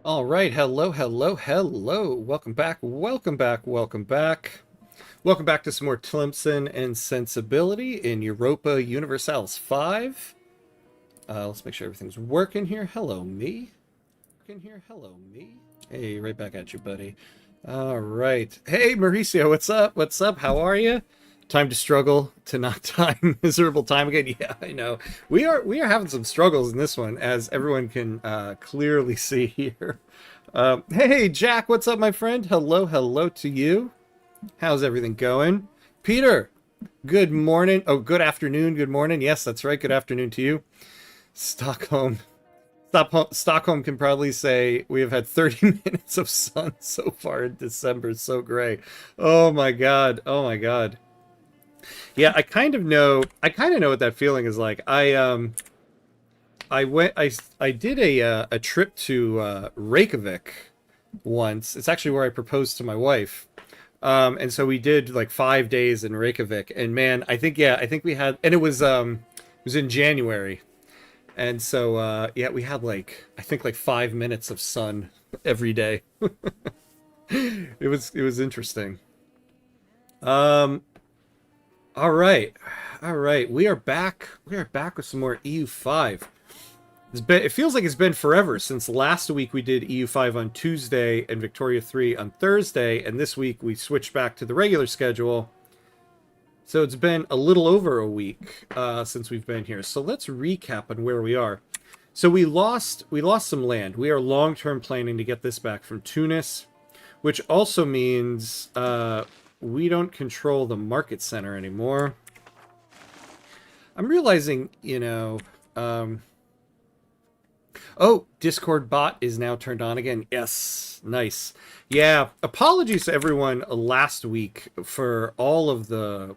All right, hello, hello, hello. Welcome back, welcome back, welcome back. Welcome back to some more Tlemcen and Sensibility in Europa Universalis 5. Let's make sure everything's working here. Hello, me. Working here. Hello, me. Hey, right back at you, buddy. All right. Hey, Mauricio, what's up? What's up? How are you? Time to struggle to not die miserable time again. Yeah, I know. We are having some struggles in this one, as everyone can clearly see here. Hey, Jack, what's up, my friend? Hello, hello to you. How's everything going? Peter, good morning. Oh, good afternoon, good morning. Yes, that's right. Good afternoon to you. Stockholm. Stockholm can probably say we have had 30 minutes of sun so far in December. So gray. Oh my God. Oh my God. Yeah, I kind of know what that feeling is like. I did a trip to Reykjavik once. It's actually where I proposed to my wife. And so we did like 5 days in Reykjavik, and man, I think we had, and it was in January, and so yeah, we had like I think like 5 minutes of sun every day. It was interesting. Um, all right, all right, we are back. We are back with some more EU5. It feels like it's been forever since last week we did EU5 on Tuesday and Victoria 3 on Thursday, and this week we switched back to the regular schedule. So it's been a little over a week since we've been here. So let's recap on where we are. So we lost some land. We are long-term planning to get this back from Tunis, which also means we don't control the market center anymore. I'm realizing, oh, Discord bot is now turned on again. Yes, nice. Yeah, apologies to everyone last week for all of the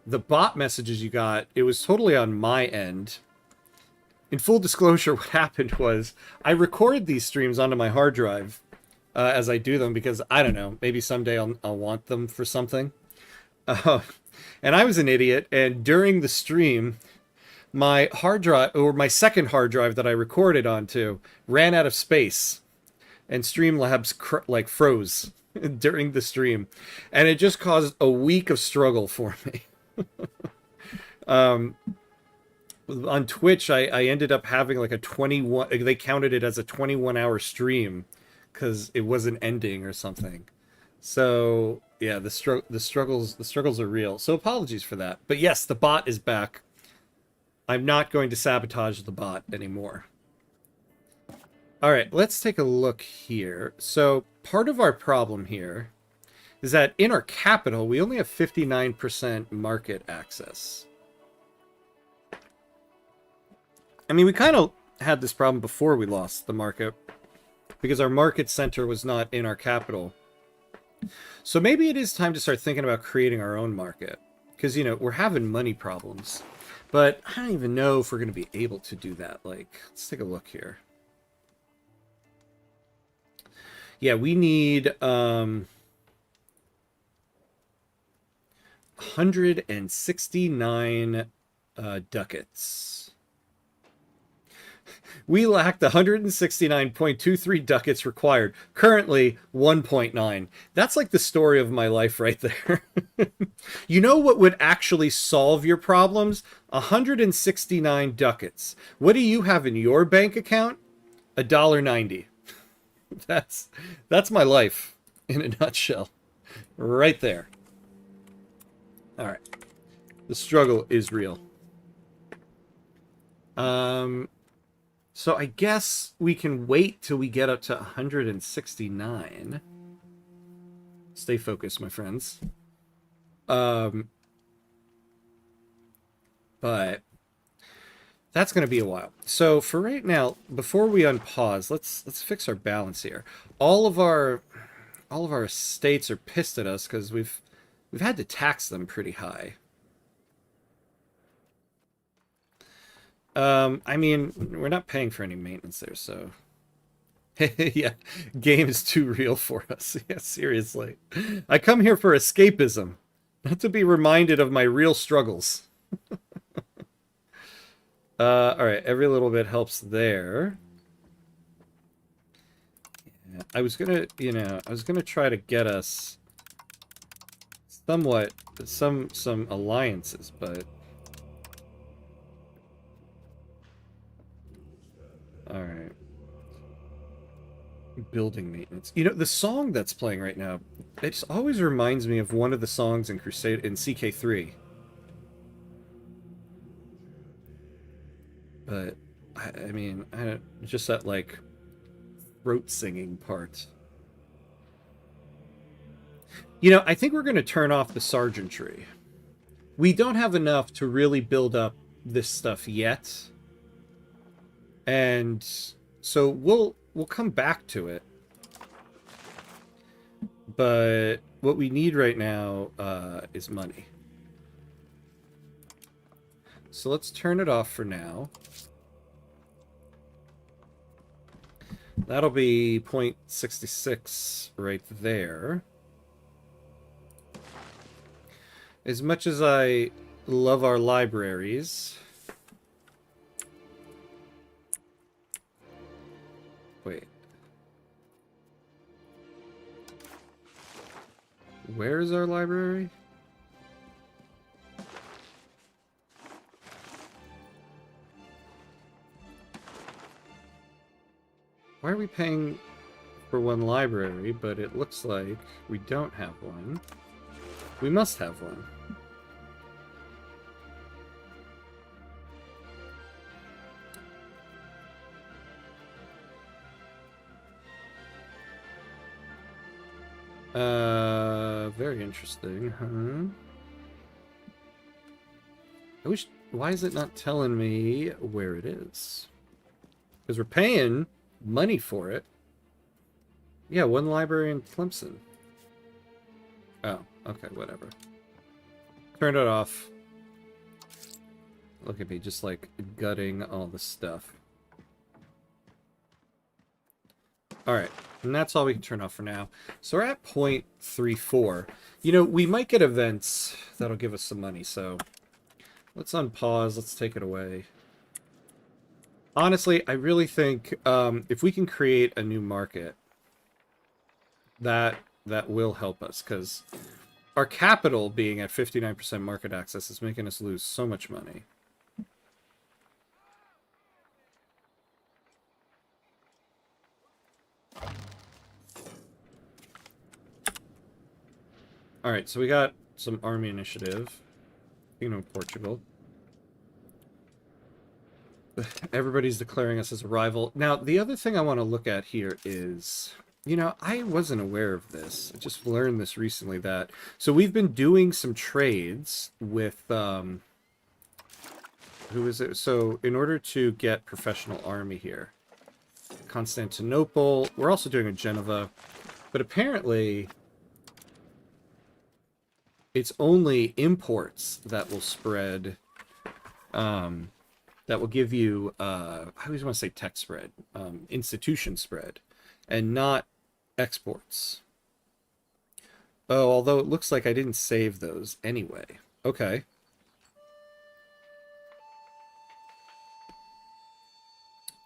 bot messages you got. It was totally on my end. In full disclosure, what happened was I record these streams onto my hard drive as I do them because, I don't know, maybe someday I'll want them for something. Uh, and I was an idiot, and during the stream, my hard drive, or my second hard drive that I recorded onto, ran out of space, and Streamlabs like froze during the stream, and it just caused a week of struggle for me. um, on Twitch, I ended up having like a 21. They counted it as a 21-hour stream because it wasn't ending or something. So yeah, the struggles are real. So apologies for that. But yes, the bot is back. I'm not going to sabotage the bot anymore. All right, let's take a look here. So part of our problem here is that in our capital, we only have 59% market access. I mean, we kind of had this problem before we lost the market because our market center was not in our capital. So maybe it is time to start thinking about creating our own market because, we're having money problems. But I don't even know if we're going to be able to do that. Like, let's take a look here. Yeah, we need 169 ducats. We lack the 169.23 ducats required. Currently, 1.9. That's like the story of my life right there. You know what would actually solve your problems? 169 ducats. What do you have in your bank account? $1.90. That's my life in a nutshell. Right there. All right. The struggle is real. So I guess we can wait till we get up to 169. Stay focused, my friends. But that's going to be a while. So for right now, before we unpause, let's fix our balance here. All of our states are pissed at us because we've had to tax them pretty high. I mean, we're not paying for any maintenance there, so... Yeah, game is too real for us. Yeah, seriously. I come here for escapism, not to be reminded of my real struggles. Alright, every little bit helps there. Yeah, I was gonna, I was gonna try to get us somewhat some alliances, but all right. Building maintenance. The song that's playing right now, it just always reminds me of one of the songs in CK3. But I mean, I don't, just that like throat singing part. I think we're going to turn off the sergeantry. We don't have enough to really build up this stuff yet. And so we'll come back to it. But what we need right now is money. So let's turn it off for now. That'll be 0.66 right there. As much as I love our libraries... Wait. Where is our library? Why are we paying for one library, but it looks like we don't have one? We must have one. Very interesting, huh? I wish... Why is it not telling me where it is? Because we're paying money for it. Yeah, one library in Tlemcen. Oh, okay, whatever. Turn it off. Look at me, just like gutting all the stuff. Alright, and that's all we can turn off for now. So we're at 0.34. We might get events that'll give us some money, so let's unpause, let's take it away. Honestly, I really think if we can create a new market, that will help us, because our capital being at 59% market access is making us lose so much money. Alright, so we got some army initiative. Kingdom of Portugal. Everybody's declaring us as a rival. Now, the other thing I want to look at here is... I wasn't aware of this. I just learned this recently that... So we've been doing some trades with... who is it? So, in order to get professional army here. Constantinople. We're also doing a Geneva. But apparently... It's only imports that will spread... that will give you... I always want to say tech spread. Institution spread. And not... exports. Oh, although it looks like I didn't save those anyway. Okay.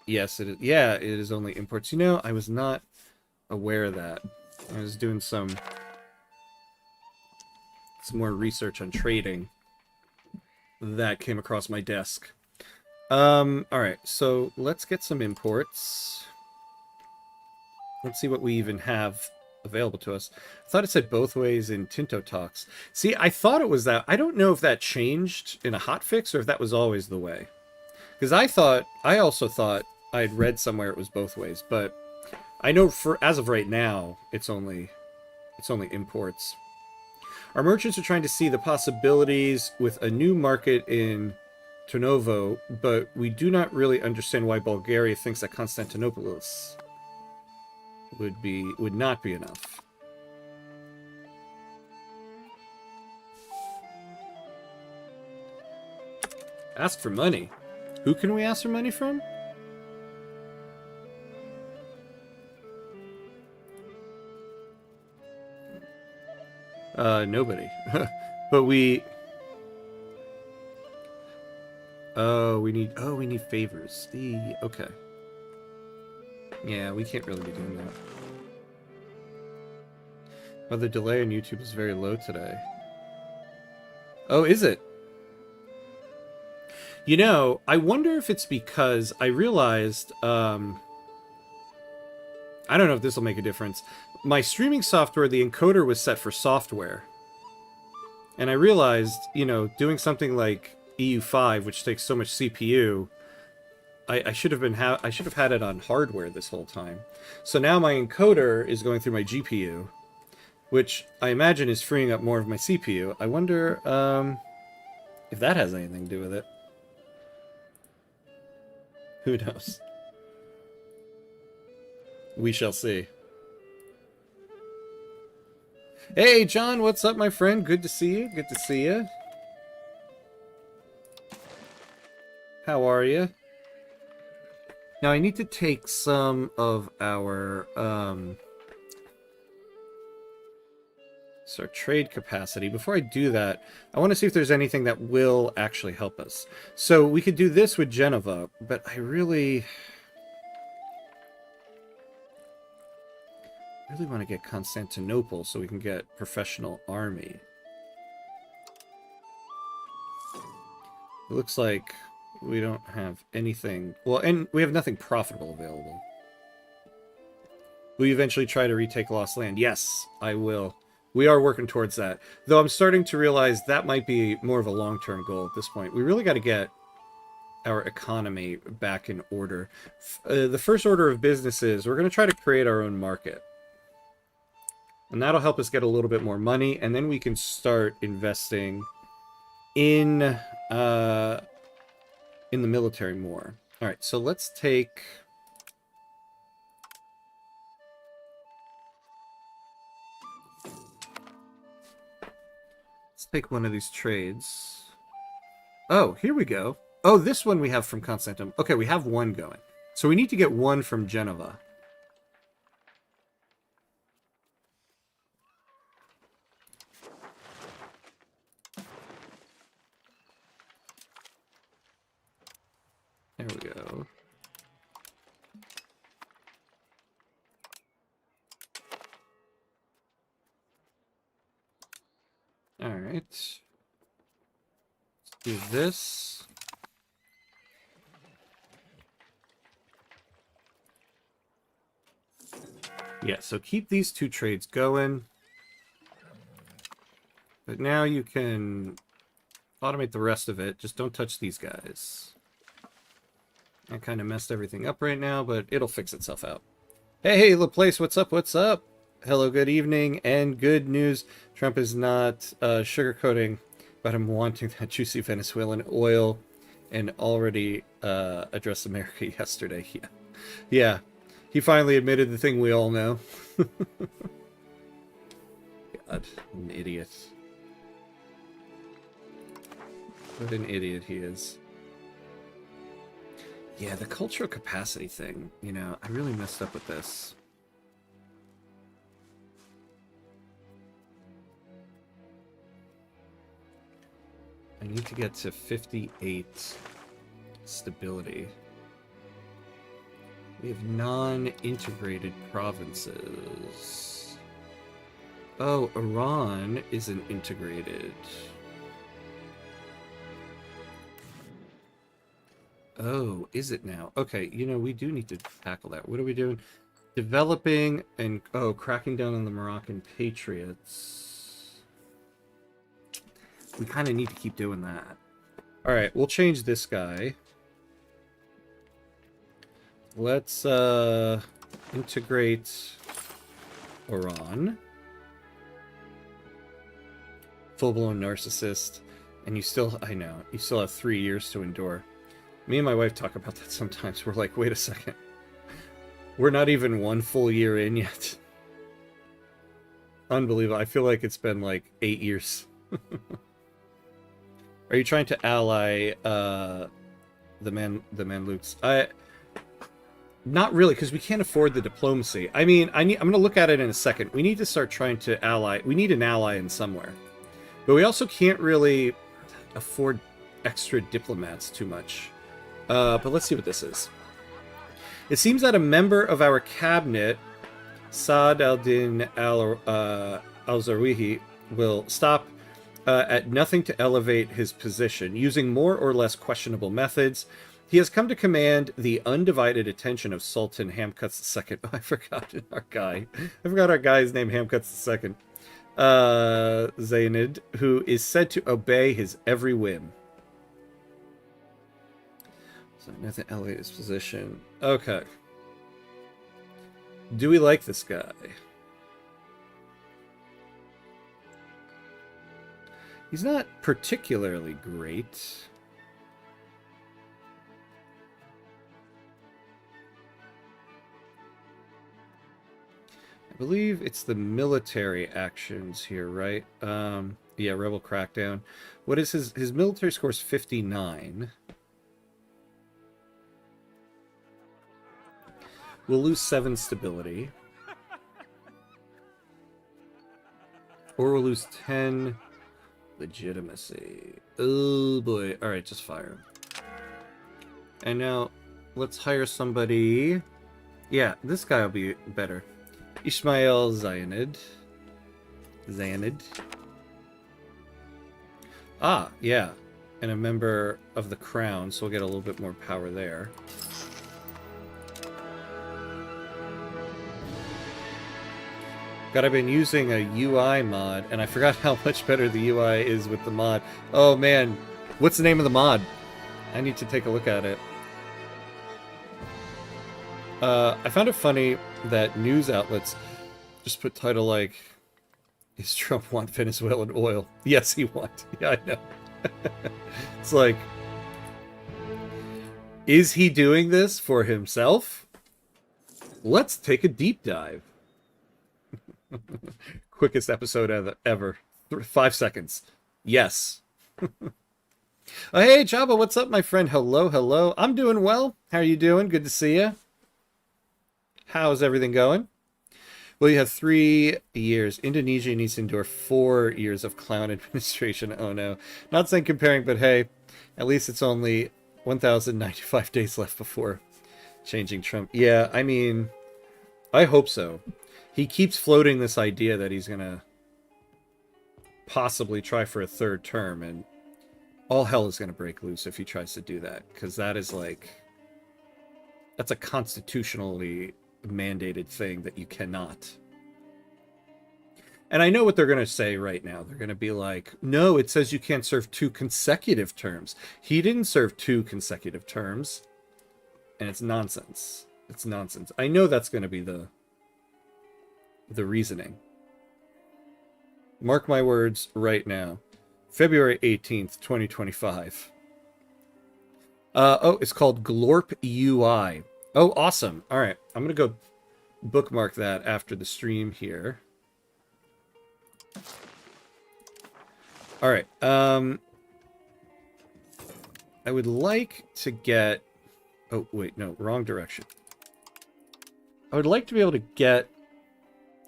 Yes, it is. Yeah, it is only imports. I was not aware of that. I was doing some more research on trading that came across my desk. Alright, so let's get some imports. Let's see what we even have available to us. I thought it said both ways in Tinto Talks. See, I thought it was that. I don't know if that changed in a hotfix or if that was always the way. Because I also thought I'd read somewhere it was both ways, but I know as of right now, it's only imports. Our merchants are trying to see the possibilities with a new market in Turnovo, but we do not really understand why Bulgaria thinks that Constantinople would not be enough. Ask for money. Who can we ask for money from? Nobody. But we... we need favors. Okay. Yeah, we can't really be doing that. Oh, the delay on YouTube is very low today. Oh, is it? You know, I wonder if it's because I realized, I don't know if this will make a difference. My streaming software, the encoder was set for software. And I realized, you know, doing something like EU5, which takes so much CPU, I should have had it on hardware this whole time. So now my encoder is going through my GPU, which I imagine is freeing up more of my CPU. I wonder if that has anything to do with it. Who knows? We shall see. Hey, John, what's up, my friend? Good to see you. Good to see you. How are you? Now, I need to take some of our trade capacity. Before I do that, I want to see if there's anything that will actually help us. So we could do this with Genova, but I really want to get Constantinople so we can get professional army. It looks like we don't have anything... Well, and we have nothing profitable available. Will you eventually try to retake lost land? Yes, I will. We are working towards that. Though I'm starting to realize that might be more of a long-term goal at this point. We really got to get our economy back in order. The first order of business is we're going to try to create our own market. And that'll help us get a little bit more money, and then we can start investing in the military more. All right, so let's take... Let's take one of these trades. Oh, here we go. Oh, this one we have from Constantinople. Okay, we have one going. So we need to get one from Genova. There we go. All right. Let's do this. Yeah, so keep these two trades going. But now you can automate the rest of it. Just don't touch these guys. I kind of messed everything up right now, but it'll fix itself out. Hey, LaPlace, what's up? What's up? Hello, good evening, and good news. Trump is not sugarcoating about him wanting that juicy Venezuelan oil and already addressed America yesterday. Yeah. He finally admitted the thing we all know. God, an idiot. What an idiot he is. Yeah, the cultural capacity thing, you know, I really messed up with this. I need to get to 58 stability. We have non-integrated provinces. Oh, Iran isn't integrated. Oh, is it now? Okay, you know, we do need to tackle that. What are we doing? Developing and, oh, cracking down on the Moroccan patriots. We kind of need to keep doing that. Alright, we'll change this guy. Let's, integrate Iran. Full-blown narcissist. And you still, I know, you still have 3 years to endure. Me and my wife talk about that sometimes. We're like, wait a second. We're not even 1 full year in yet. Unbelievable. I feel like it's been like 8 years. Are you trying to ally the Mamluks? Not really, because we can't afford the diplomacy. I mean, I'm going to look at it in a second. We need to start trying to ally. We need an ally in somewhere. But we also can't really afford extra diplomats too much. But let's see what this is. It seems that a member of our cabinet, Saad al-Din al-Zarwihi will stop at nothing to elevate his position, using more or less questionable methods. He has come to command the undivided attention of Sultan Hamcuts II. Oh, I forgot our guy. I forgot our guy's name, Hamcuts II. Zaynid, who is said to obey his every whim. So nothing elevate his position. Okay. Do we like this guy? He's not particularly great. I believe it's the military actions here, right? Yeah, Rebel Crackdown. What is his military score is 59. We'll lose 7 stability. Or we'll lose 10 legitimacy. Oh boy. Alright, just fire him. And now, let's hire somebody. Yeah, this guy will be better. Ismail Zaynid. Ah, yeah. And a member of the crown, so we'll get a little bit more power there. God, I've been using a UI mod, and I forgot how much better the UI is with the mod. Oh man, what's the name of the mod? I need to take a look at it. I found it funny that news outlets just put title like, "Is Trump want Venezuelan oil?" Yes, he wants. Yeah, I know. It's like, is he doing this for himself? Let's take a deep dive. Quickest episode ever. 5 seconds. Yes. Oh, hey, Jabba, what's up, my friend? Hello, hello. I'm doing well. How are you doing? Good to see you. How's everything going? Well, you have 3 years. Indonesia needs to endure 4 years of clown administration. Oh, no. Not saying comparing, but hey, at least it's only 1,095 days left before changing Trump. Yeah, I mean, I hope so. He keeps floating this idea that he's going to possibly try for a 3rd term, and all hell is going to break loose if he tries to do that, because that is like, that's a constitutionally mandated thing that you cannot. And I know what they're going to say right now. They're going to be like, no, it says you can't serve 2 consecutive terms. He didn't serve 2 consecutive terms, and it's nonsense. It's nonsense. I know that's going to be the reasoning. Mark my words right now. February 18th, 2025. Oh, it's called Glorp UI. Oh, awesome. All right. I'm going to go bookmark that after the stream here. All right. I would like to get... Oh, wait. No, wrong direction. I would like to be able to get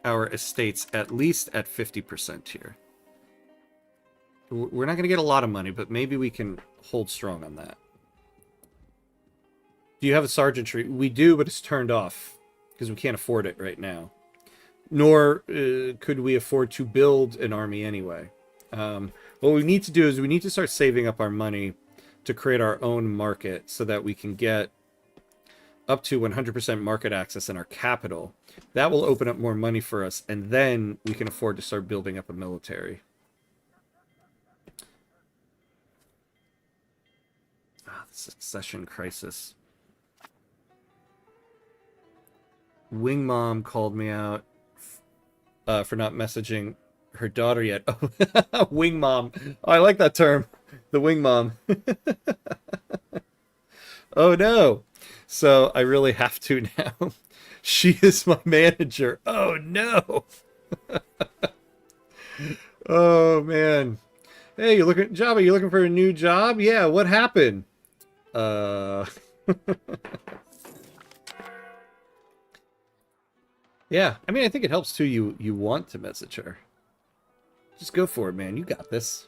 our estates at least at 50% here. We're not going to get a lot of money, but maybe we can hold strong on that. Do you have a sergeantry? We do, but it's turned off because we can't afford it right now. Nor could we afford to build an army anyway. What we need to do is we need to start saving up our money to create our own market so that we can get up to 100% market access in our capital. That will open up more money for us, and then we can afford to start building up a military. Ah, the succession crisis. Wing Mom called me out for not messaging her daughter yet. Oh, Wing Mom. Oh, I like that term. The Wing Mom. Oh, no. So I really have to now. She is my manager. Oh, no. Oh, man. Hey, you looking, Jabba, you looking for a new job? Yeah, what happened? Yeah, I mean, I think it helps too. You want to message her. Just go for it, man. You got this.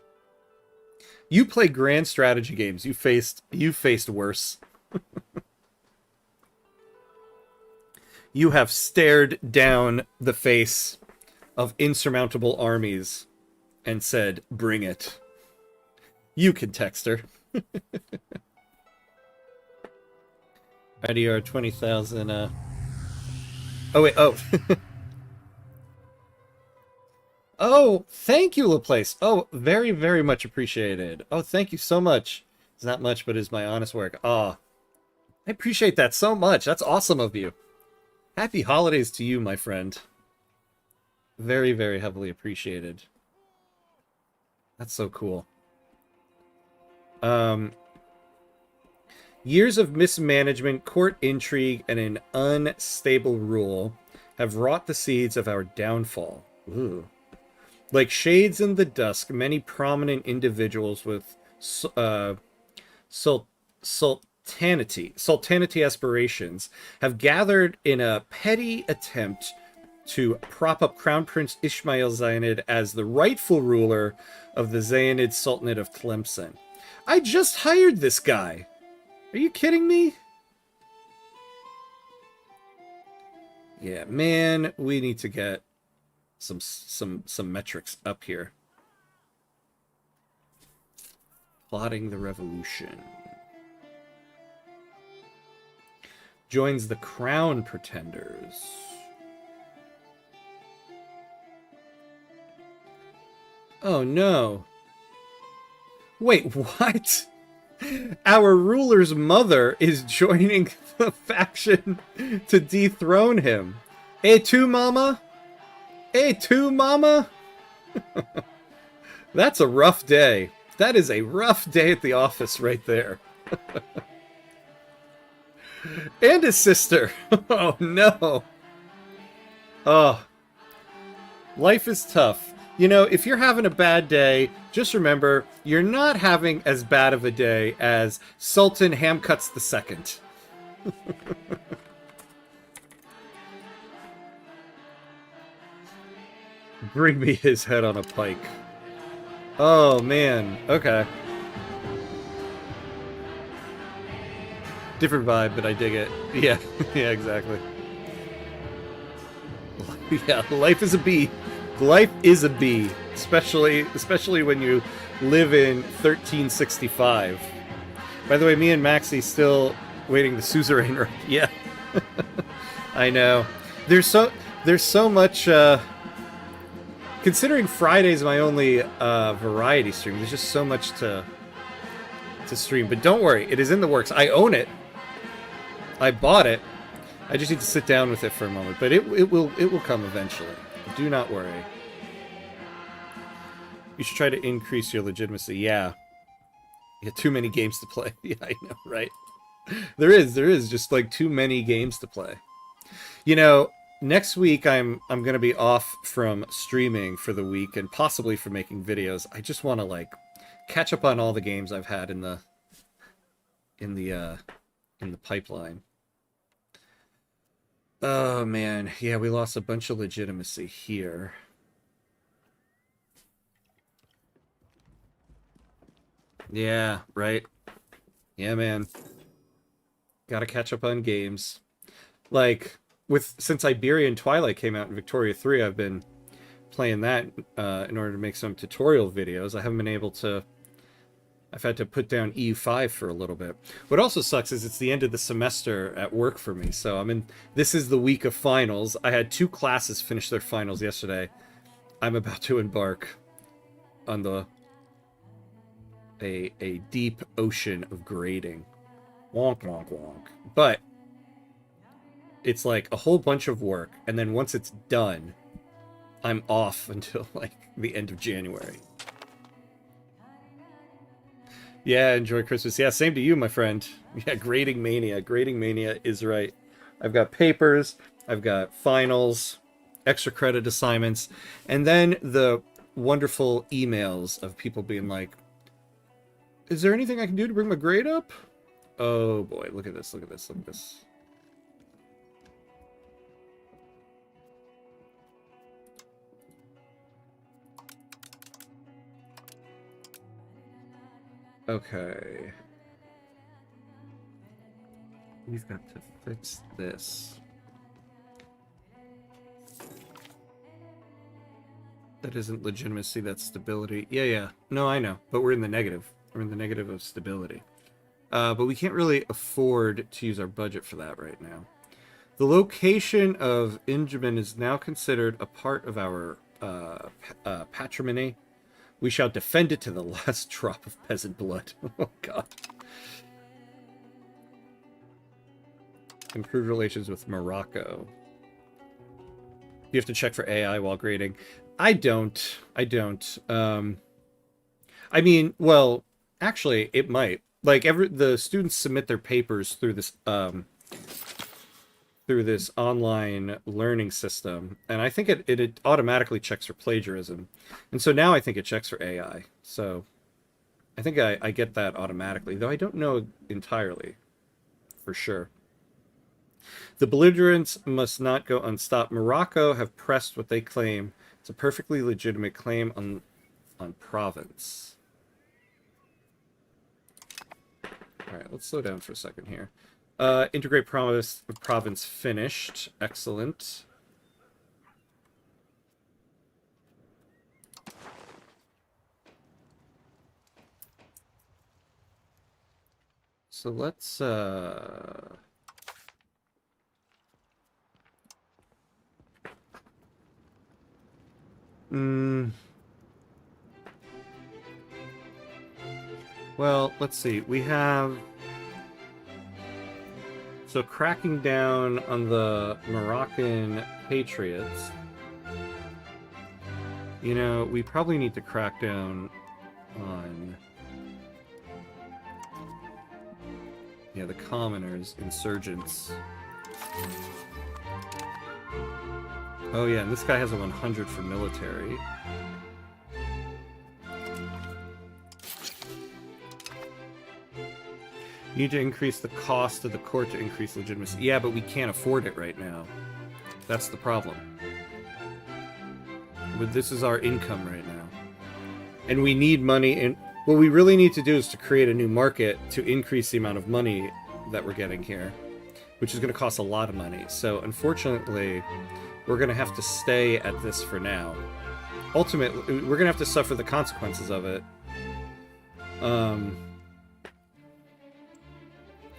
You play grand strategy games. You faced worse. You have stared down the face of insurmountable armies and said, bring it. You can text her. IDR 20,000, Oh, wait, oh. Oh, thank you, LaPlace. Oh, very, very much appreciated. Oh, thank you so much. It's not much, but it's my honest work. Ah, I appreciate that so much. That's awesome of you. Happy holidays to you, my friend. Very, very heavily appreciated. That's so cool. Years of mismanagement, court intrigue, and an unstable rule have wrought the seeds of our downfall. Ooh. Like shades in the dusk, many prominent individuals with sultanity aspirations have gathered in a petty attempt to prop up Crown Prince Ismail Zayanid as the rightful ruler of the Zayanid Sultanate of Tlemcen. I just hired this guy. Are you kidding me? Yeah, man, we need to get some metrics up here. Plotting the revolution. Joins the crown pretenders. Oh no. Wait, what? Our ruler's mother is joining the faction to dethrone him. Et tu, mama? Et tu, mama? That's a rough day. That is a rough day at the office right there. And his sister. Oh, no. Oh. Life is tough. You know, if you're having a bad day, just remember, you're not having as bad of a day as Sultan Hamcuts II. Bring me his head on a pike. Oh, man. Okay. Different vibe, but I dig it. Yeah, yeah, exactly. Yeah, life is a bee. Life is a bee, especially when you live in 1365. By the way, me and Maxie still waiting the suzerain. Right? Yeah, I know. There's so much. Considering Friday's my only variety stream, there's just so much to stream. But don't worry, it is in the works. I own it. I bought it. I just need to sit down with it for a moment. But it will come eventually. Do not worry. You should try to increase your legitimacy. Yeah. You got too many games to play. Yeah, I know, right? There is just like too many games to play. You know, next week I'm going to be off from streaming for the week and possibly for making videos. I just want to like catch up on all the games I've had in the pipeline. Oh, man. Yeah, we lost a bunch of legitimacy here. Yeah, right. Yeah, man. Gotta catch up on games. Like, since Iberian Twilight came out in Victoria 3, I've been playing that in order to make some tutorial videos. I haven't been able to... I've had to put down EU5 for a little bit. What also sucks is it's the end of the semester at work for me. So this is the week of finals. I had 2 classes finish their finals yesterday. I'm about to embark on a deep ocean of grading. Wonk, wonk, wonk. But it's like a whole bunch of work. And then once it's done, I'm off until like the end of January. Yeah, enjoy Christmas. Yeah, same to you, my friend. Yeah, grading mania. Grading mania is right. I've got papers, I've got finals, extra credit assignments, and then the wonderful emails of people being like, is there anything I can do to bring my grade up? Oh boy, look at this, look at this, look at this. Okay. We've got to fix this. That isn't legitimacy, that's stability. Yeah, yeah. No, I know. But we're in the negative. We're in the negative of stability. But we can't really afford to use our budget for that right now. The location of Injamin is now considered a part of our patrimony. We shall defend it to the last drop of peasant blood. Oh, God. Improve relations with Morocco. You have to check for AI while grading. I don't. I mean, well, actually, it might. Like, the students submit their papers through this online learning system, and I think it automatically checks for plagiarism. And so now I think it checks for AI. So I think I get that automatically, though I don't know entirely for sure. The belligerents must not go unstopped. Morocco have pressed what they claim. It's a perfectly legitimate claim on province. All right, let's slow down for a second here. Integrate province finished. Excellent. So let's well, let's see. We have... So cracking down on the Moroccan patriots. You know, we probably need to crack down on... Yeah, the commoners, insurgents. Oh yeah, and this guy has a 100 for military. You need to increase the cost of the court to increase legitimacy. Yeah, but we can't afford it right now. That's the problem. But this is our income right now. And we need money, and what we really need to do is to create a new market to increase the amount of money that we're getting here, which is going to cost a lot of money. So unfortunately, we're going to have to stay at this for now. Ultimately, we're going to have to suffer the consequences of it.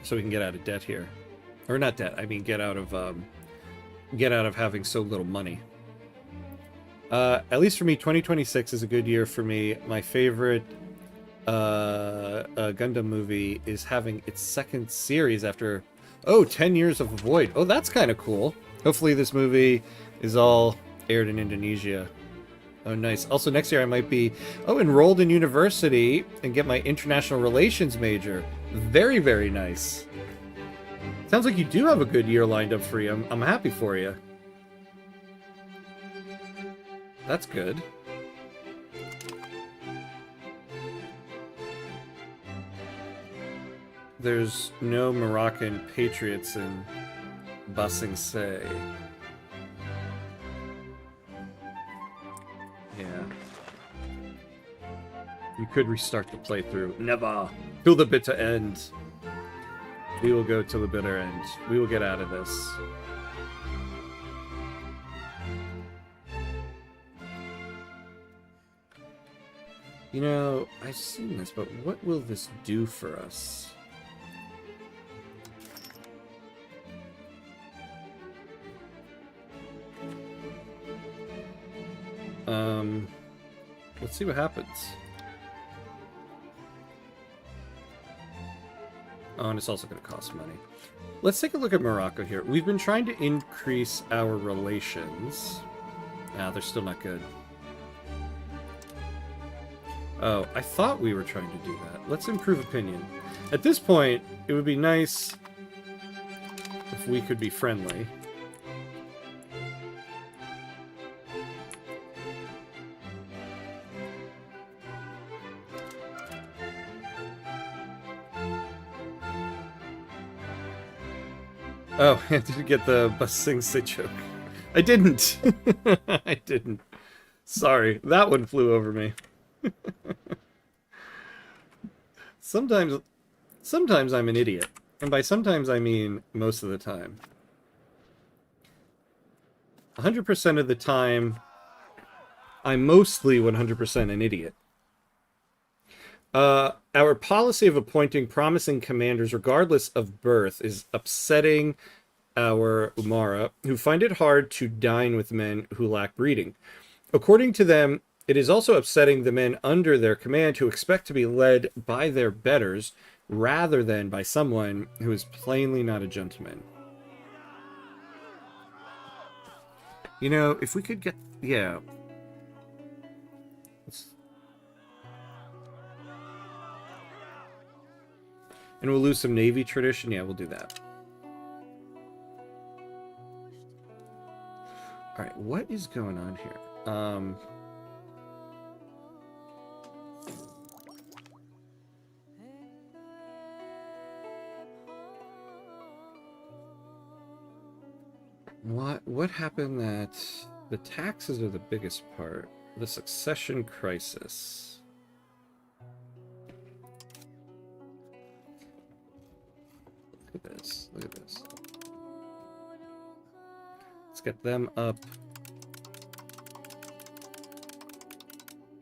So we can get out of debt here. Or not debt, I mean get out of having so little money. At least for me, 2026 is a good year for me. My favorite Gundam movie is having its second series after 10 years of a void. Oh, that's kind of cool. Hopefully this movie is all aired in Indonesia. Oh, nice. Also, next year I might be enrolled in university and get my international relations major. Very, very nice. Sounds like you do have a good year lined up for you. I'm happy for you. That's good. There's no Moroccan patriots in Basing Say. Yeah. You could restart the playthrough. Never. Till the bitter end. We will go till the bitter end. We will get out of this. You know, I've seen this, but what will this do for us? Let's see what happens. Oh, and it's also going to cost money. Let's take a look at Morocco here. We've been trying to increase our relations. Nah, they're still not good. Oh, I thought we were trying to do that. Let's improve opinion. At this point, it would be nice if we could be friendly. Oh, I didn't get the Basing Se joke. I didn't. I didn't. Sorry, that one flew over me. Sometimes I'm an idiot. And by sometimes I mean most of the time. 100% of the time, I'm mostly 100% an idiot. Our policy of appointing promising commanders regardless of birth is upsetting our Umara, who find it hard to dine with men who lack breeding. According to them, it is also upsetting the men under their command who expect to be led by their betters rather than by someone who is plainly not a gentleman. You know, if we could get... Yeah. And we'll lose some Navy tradition. Yeah, we'll do that. Alright, what is going on here? What happened that the taxes are the biggest part? The succession crisis. Look at this. Look at this. Let's get them up.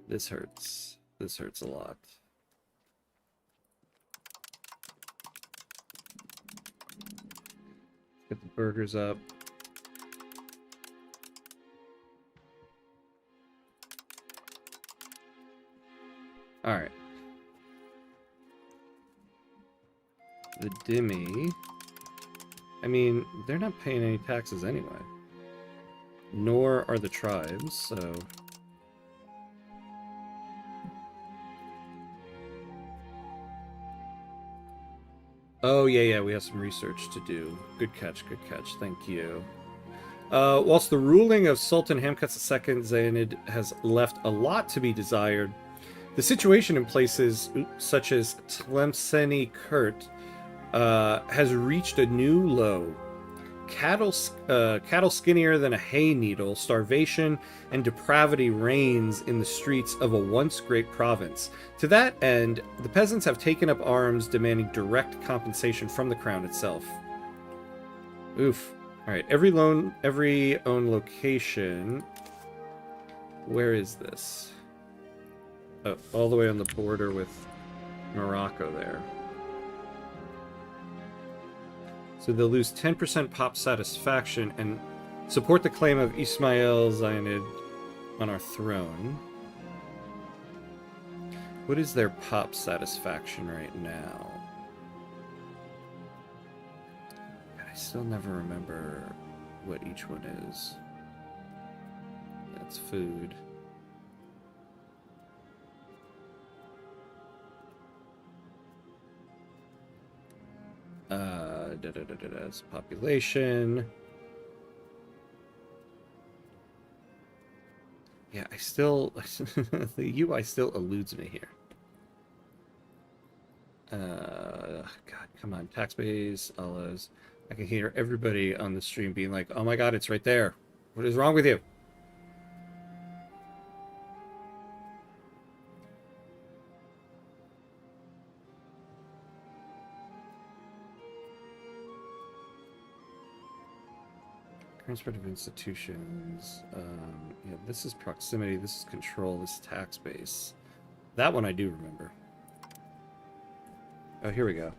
This hurts. This hurts a lot. Get the burgers up. All right. The Dhimmi. I mean, they're not paying any taxes anyway. Nor are the tribes, so... Oh, yeah, we have some research to do. Good catch, thank you. Whilst the ruling of Sultan Hamkat II Zaynid has left a lot to be desired, the situation in places such as Tlemcen has reached a new low. Cattle skinnier than a hay needle, starvation and depravity reigns in the streets of a once great province. To that end, the peasants have taken up arms demanding direct compensation from the crown itself. Oof. Alright, every own location. Where is this? Oh, all the way on the border with Morocco there. So they'll lose 10% pop satisfaction and support the claim of Ismail Zaynid on our throne. What is their pop satisfaction right now? I still never remember what each one is. That's food. That's population. Yeah, I still... the UI still eludes me here. God, come on. Tax base, olives. I can hear everybody on the stream being like, oh my god, it's right there. What is wrong with you? Transport of institutions. Yeah, this is proximity, this is control, this is tax base. That one I do remember. Oh, here we go.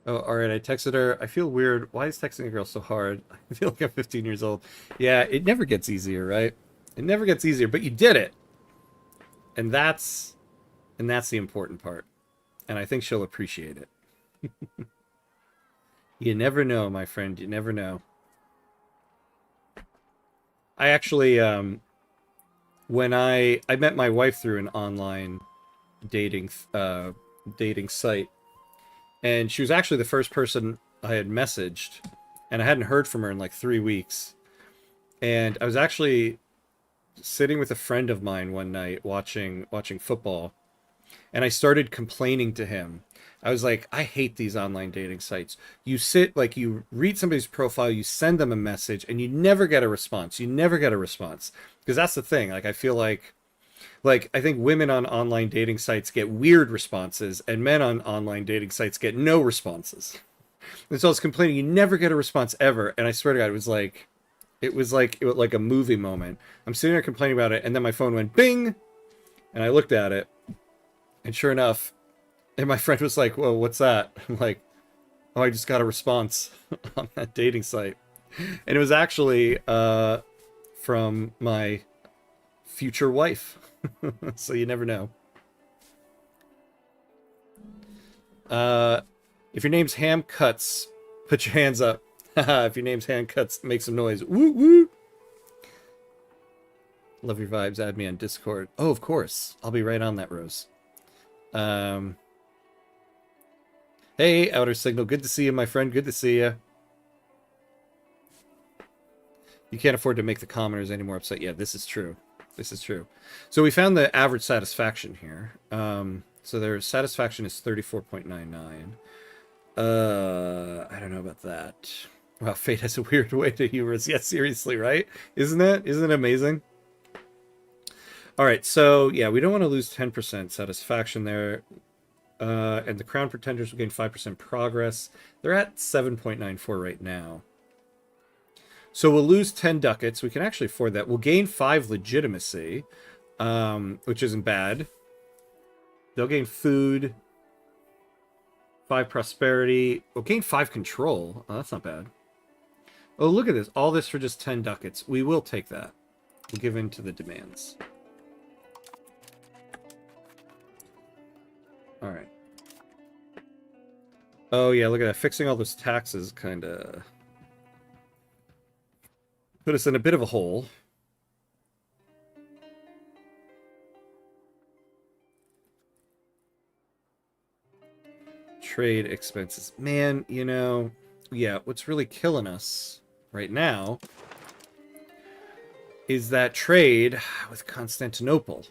Oh, alright, I texted her. I feel weird. Why is texting a girl so hard? I feel like I'm 15 years old. Yeah, it never gets easier, right? It never gets easier, but you did it! And that's the important part. And I think she'll appreciate it. You never know, my friend. You never know. I actually, when I met my wife through an online dating site, and she was actually the first person I had messaged, and I hadn't heard from her in like 3 weeks. And I was actually sitting with a friend of mine one night watching football, and I started complaining to him. I was like, I hate these online dating sites. You read somebody's profile, you send them a message, and you never get a response. Because that's the thing. Like, I feel like Like, I think women on online dating sites get weird responses, and men on online dating sites get no responses. And so I was complaining, you never get a response ever. And I swear to God, it was like a movie moment. I'm sitting there complaining about it, and then my phone went bing, and I looked at it, and sure enough, and my friend was like, "Whoa, what's that?" I'm like, "Oh, I just got a response on that dating site," and it was actually from my future wife. So you never know. Uh, if your name's Ham Cuts, put your hands up. If your name's Ham Cuts, make some noise. Woo woo! Love your vibes. Add me on Discord. Oh, of course. I'll be right on that, Rose. Um, hey, Outer Signal. Good to see you, my friend. Good to see you. You can't afford to make the commoners any more upset. Yeah, this is true. This is true. So we found the average satisfaction here. So their satisfaction is 34.99. I don't know about that. Wow, fate has a weird way to humor us. Yeah, seriously, right? Isn't it? Isn't it amazing? All right, so yeah, we don't want to lose 10% satisfaction there. And the Crown Pretenders will gain 5% progress. They're at 7.94 right now. So we'll lose 10 ducats. We can actually afford that. We'll gain 5 legitimacy, which isn't bad. They'll gain food, 5 prosperity. We'll gain 5 control. Oh, that's not bad. Oh, look at this. All this for just 10 ducats. We will take that. We'll give in to the demands. All right. Oh, yeah, look at that. Fixing all those taxes kind of put us in a bit of a hole. Trade expenses. Man, you know, yeah, what's really killing us right now is that trade with Constantinople.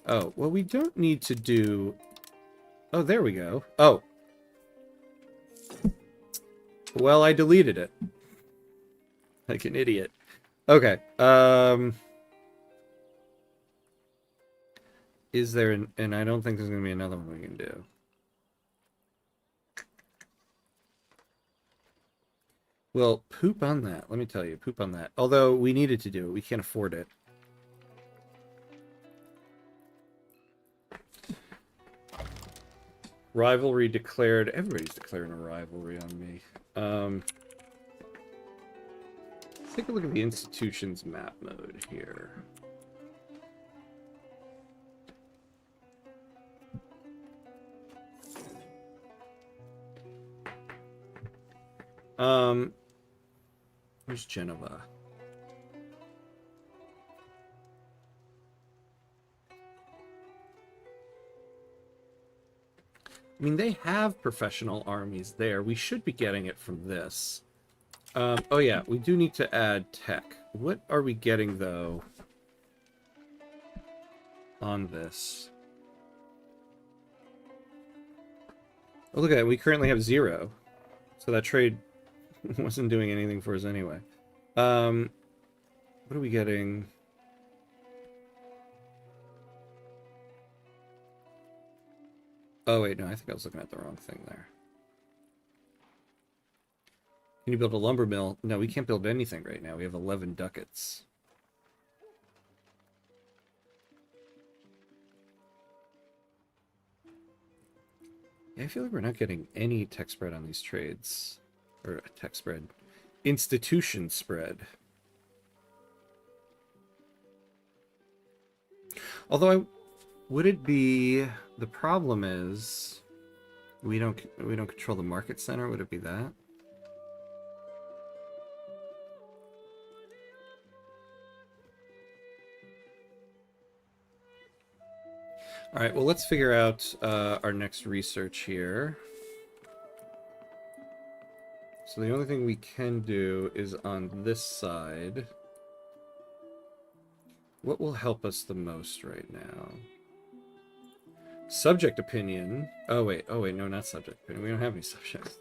Oh, well, we don't need to do... Oh, there we go. Oh. Well, I deleted it. Like an idiot. Okay. Is there an... And I don't think there's going to be another one we can do. Well, poop on that. Let me tell you, poop on that. Although we needed to do it. We can't afford it. Rivalry declared. Everybody's declaring a rivalry on me. Let's take a look at the institution's map mode here. Where's Genova? I mean, they have professional armies there. We should be getting it from this. Oh yeah, we do need to add tech. What are we getting, though, on this? Oh, look at that. We currently have 0. So that trade wasn't doing anything for us anyway. What are we getting? Oh, wait, no, I think I was looking at the wrong thing there. Can you build a lumber mill? No, we can't build anything right now. We have 11 ducats. Yeah, I feel like we're not getting any tech spread on these trades. Or tech spread. Institution spread. Although would it be... The problem is... We don't control the market center. Would it be that? All right, well, let's figure out our next research here. So the only thing we can do is on this side. What will help us the most right now? Subject opinion. Oh, wait, no, not subject opinion. We don't have any subjects.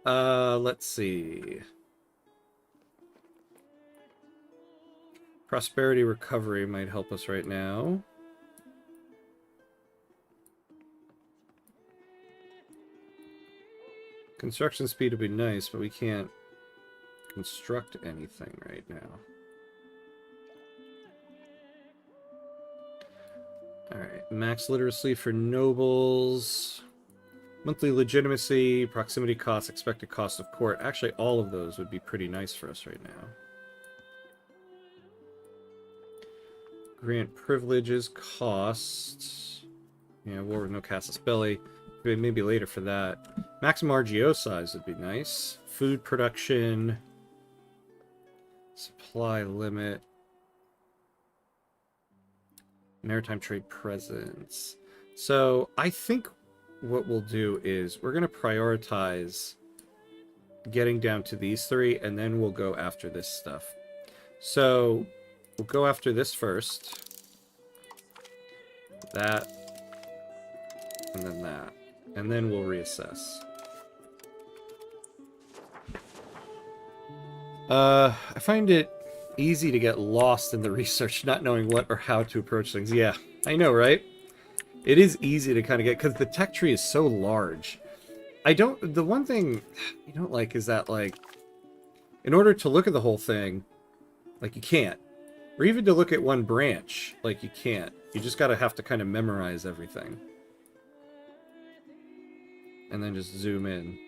Let's see. Prosperity recovery might help us right now. Construction speed would be nice, but we can't construct anything right now. Alright, max literacy for nobles. Monthly legitimacy, proximity costs, expected cost of court. Actually, all of those would be pretty nice for us right now. Grant privileges, costs. Yeah, war with no casus belli. Maybe later for that. Maximum RGO size would be nice. Food production. Supply limit. Maritime trade presence. So I think what we'll do is we're going to prioritize getting down to these three, and then we'll go after this stuff. So we'll go after this first. That. And then that. And then we'll reassess. I find it easy to get lost in the research, not knowing what or how to approach things. Yeah, I know, right? It is easy to kind of get, because the tech tree is so large. The one thing I don't like is that, like, in order to look at the whole thing, like, you can't. Or even to look at one branch, like, you can't. You just have to kind of memorize everything. And then just zoom in.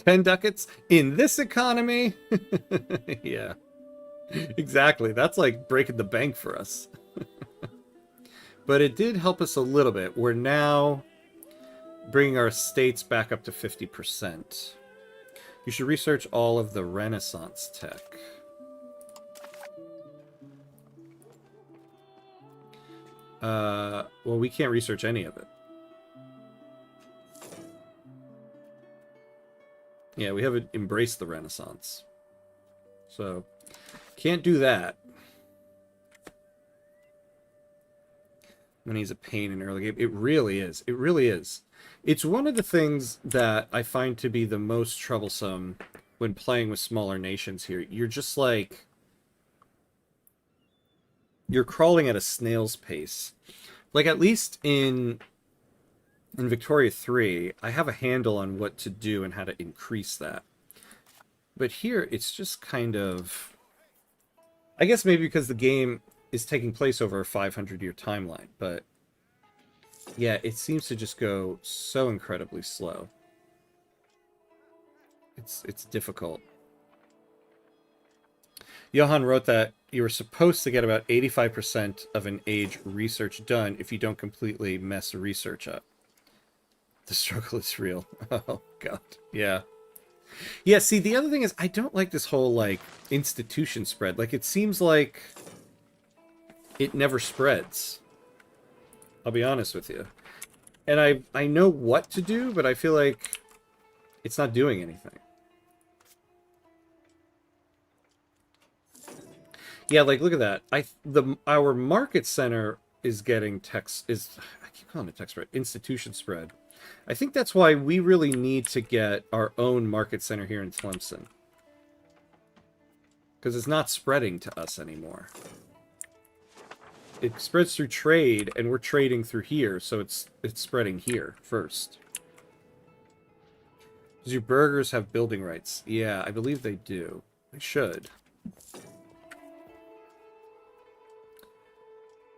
$10 ducats in this economy? Yeah. Exactly. That's like breaking the bank for us. But it did help us a little bit. We're now bringing our estates back up to 50%. You should research all of the Renaissance tech. Well, we can't research any of it. Yeah, we haven't embraced the Renaissance. So, can't do that. Money's a pain in early game. It really is. It really is. It's one of the things that I find to be the most troublesome when playing with smaller nations here. You're just like... You're crawling at a snail's pace. Like, at least in Victoria 3, I have a handle on what to do and how to increase that. But here, it's just kind of... I guess maybe because the game is taking place over a 500-year timeline, but yeah, it seems to just go so incredibly slow. It's difficult. Johan wrote that you were supposed to get about 85% of an age research done if you don't completely mess research up. The struggle is real. Oh, God. Yeah. Yeah, see, the other thing is I don't like this whole, like, institution spread. Like, it seems like it never spreads. I'll be honest with you. And I know what to do, but I feel like it's not doing anything. Yeah, like, look at that. Our market center is getting text... I keep calling it text spread. Institution spread. I think that's why we really need to get our own market center here in Tlemcen. Because it's not spreading to us anymore. It spreads through trade, and we're trading through here, so it's spreading here first. Does your burgers have building rights? Yeah, I believe they do. They should.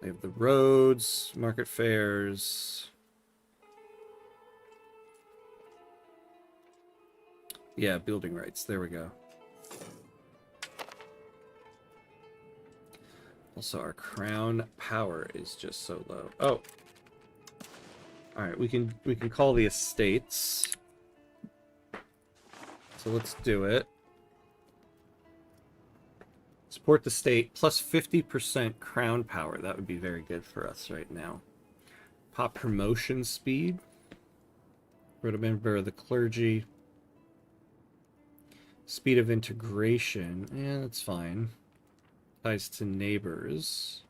They have the roads, market fairs... Yeah, building rights. There we go. Also, our crown power is just so low. Oh. Alright, we can call the estates. So let's do it. Support the state plus 50% crown power. That would be very good for us right now. Pop promotion speed. We're a member of the clergy. Speed of integration. Yeah, that's fine. Ties to neighbors.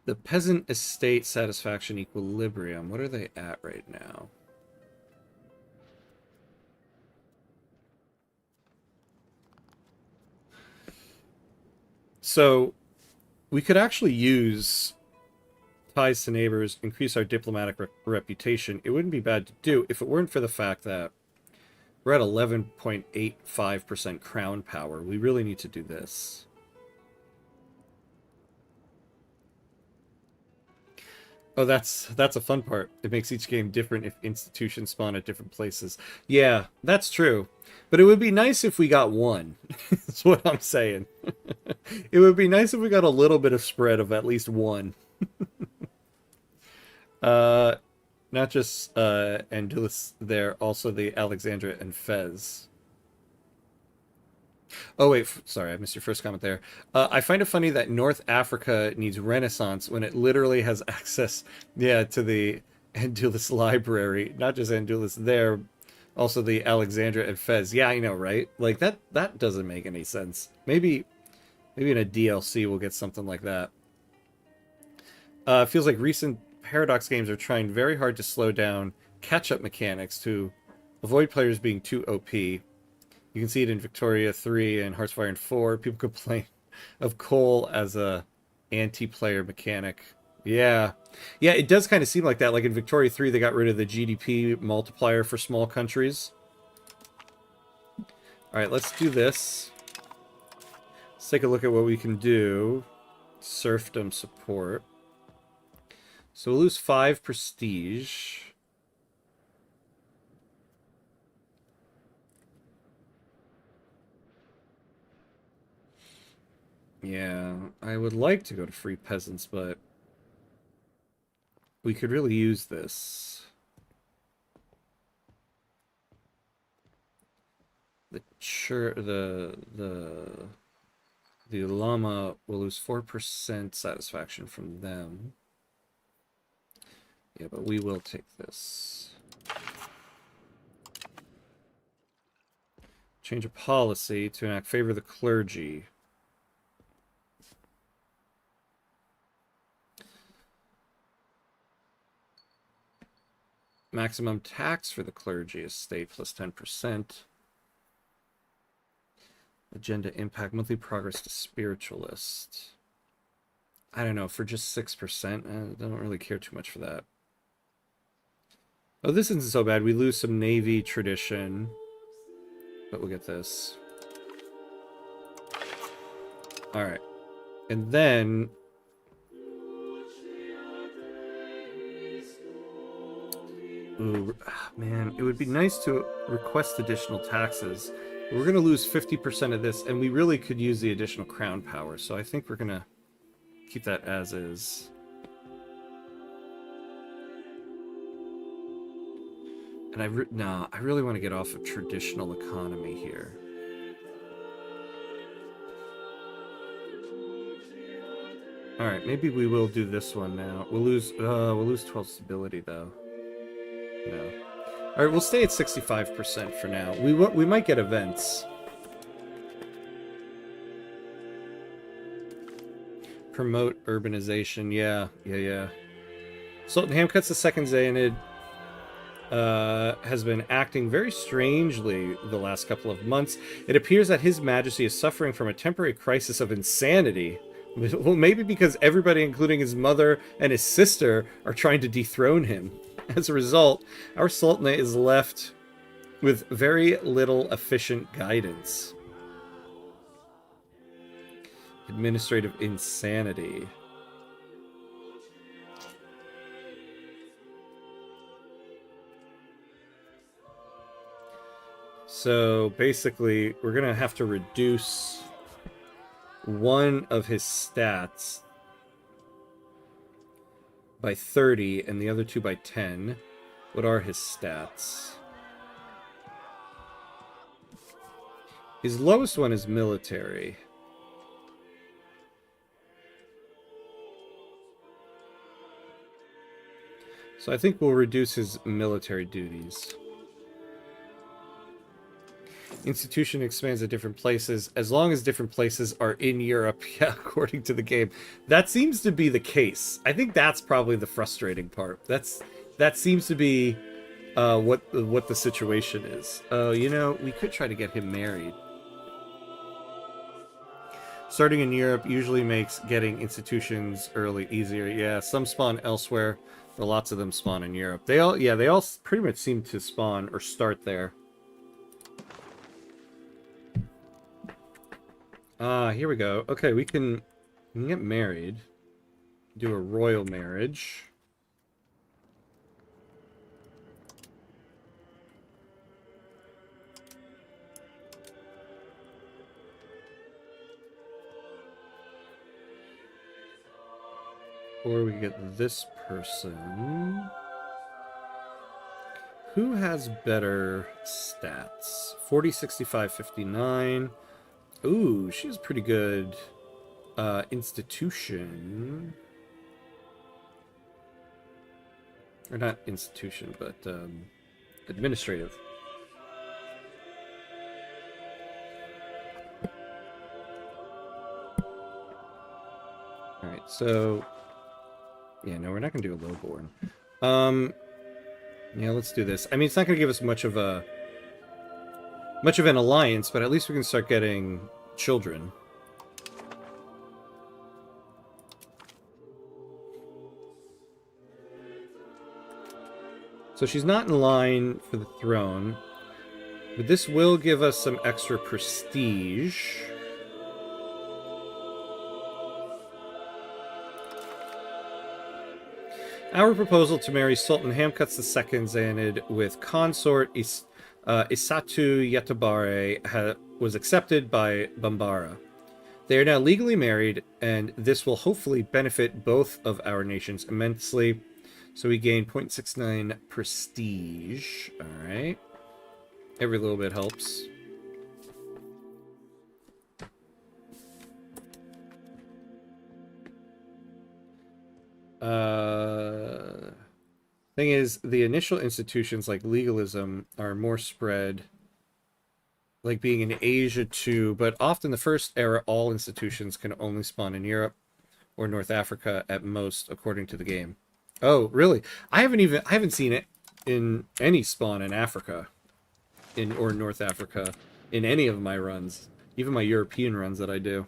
The peasant estate satisfaction equilibrium. What are they at right now? So we could actually use ties to neighbors, increase our diplomatic reputation. It wouldn't be bad to do if it weren't for the fact that we're at 11.85% crown power. We really need to do this. Oh, that's a fun part. It makes each game different if institutions spawn at different places. Yeah, that's true. But it would be nice if we got one. That's what I'm saying. It would be nice if we got a little bit of spread of at least one. Uh, Not just Andulis there, also the Alexandria and Fez. Oh wait, sorry, I missed your first comment there. I find it funny that North Africa needs Renaissance when it literally has access, yeah, to the Andulis library. Not just Andulis there, also the Alexandria and Fez. Yeah, I know, right? Like that doesn't make any sense. Maybe in a DLC we'll get something like that. It feels like recent Paradox games are trying very hard to slow down catch-up mechanics to avoid players being too OP. You can see it in Victoria 3 and Heartsfire and 4. People complain of coal as a anti-player mechanic. Yeah. Yeah, it does kind of seem like that. Like in Victoria 3, they got rid of the GDP multiplier for small countries. All right, let's do this. Let's take a look at what we can do. Serfdom support. So we'll lose 5 prestige. Yeah, I would like to go to Free Peasants, but we could really use this. The Ulama will lose 4% satisfaction from them. Yeah, but we will take this. Change of policy to enact favor of the clergy. Maximum tax for the clergy estate plus 10%. Agenda impact, monthly progress to spiritualist. I don't know, for just 6%, I don't really care too much for that. Oh, this isn't so bad. We lose some navy tradition, but we'll get this. All right. And then ooh, man, it would be nice to request additional taxes. We're going to lose 50% of this, and we really could use the additional crown power, so I think we're going to keep that as is. And I really want to get off of traditional economy here. All right, maybe we will do this one now. We'll lose 12 stability though. No. All right, we'll stay at 65% for now. We might get events. Promote urbanization. Yeah. Sultan Hamkut's the second Zayanid has been acting very strangely the last couple of months. It appears that His Majesty is suffering from a temporary crisis of insanity. Well, maybe because everybody, including his mother and his sister, are trying to dethrone him. As a result, our Sultanate is left with very little efficient guidance. Administrative insanity. So basically, we're going to have to reduce one of his stats by 30 and the other two by 10. What are his stats? His lowest one is military. So I think we'll reduce his military duties. Institution expands at different places, as long as different places are in Europe, yeah, according to the game. That seems to be the case. I think that's probably the frustrating part. That seems to be what the situation is. Oh, you know, we could try to get him married. Starting in Europe usually makes getting institutions early easier. Yeah, some spawn elsewhere, but lots of them spawn in Europe. They all pretty much seem to spawn or start there. Here we go. Okay, we can get married. Do a royal marriage. Or we get this person. Who has better stats? 40, 65, 59. Ooh, she's pretty good. Institution. Or not institution, but administrative. Alright, so... Yeah, no, we're not going to do a lowborn. Yeah, let's do this. I mean, it's not going to give us much of an alliance, but at least we can start getting children. So she's not in line for the throne, but this will give us some extra prestige. Our proposal to marry Sultan Hamkuts II Zanid with consort Isatu Yatabare was accepted by Bambara. They are now legally married, and this will hopefully benefit both of our nations immensely. So we gain 0.69 prestige. Alright. Every little bit helps. Thing is, the initial institutions like legalism are more spread, like being in Asia too, but often the first era, all institutions can only spawn in Europe or North Africa at most, according to the game. Oh, really? I haven't seen it in any spawn in Africa, or North Africa, in any of my runs, even my European runs that I do.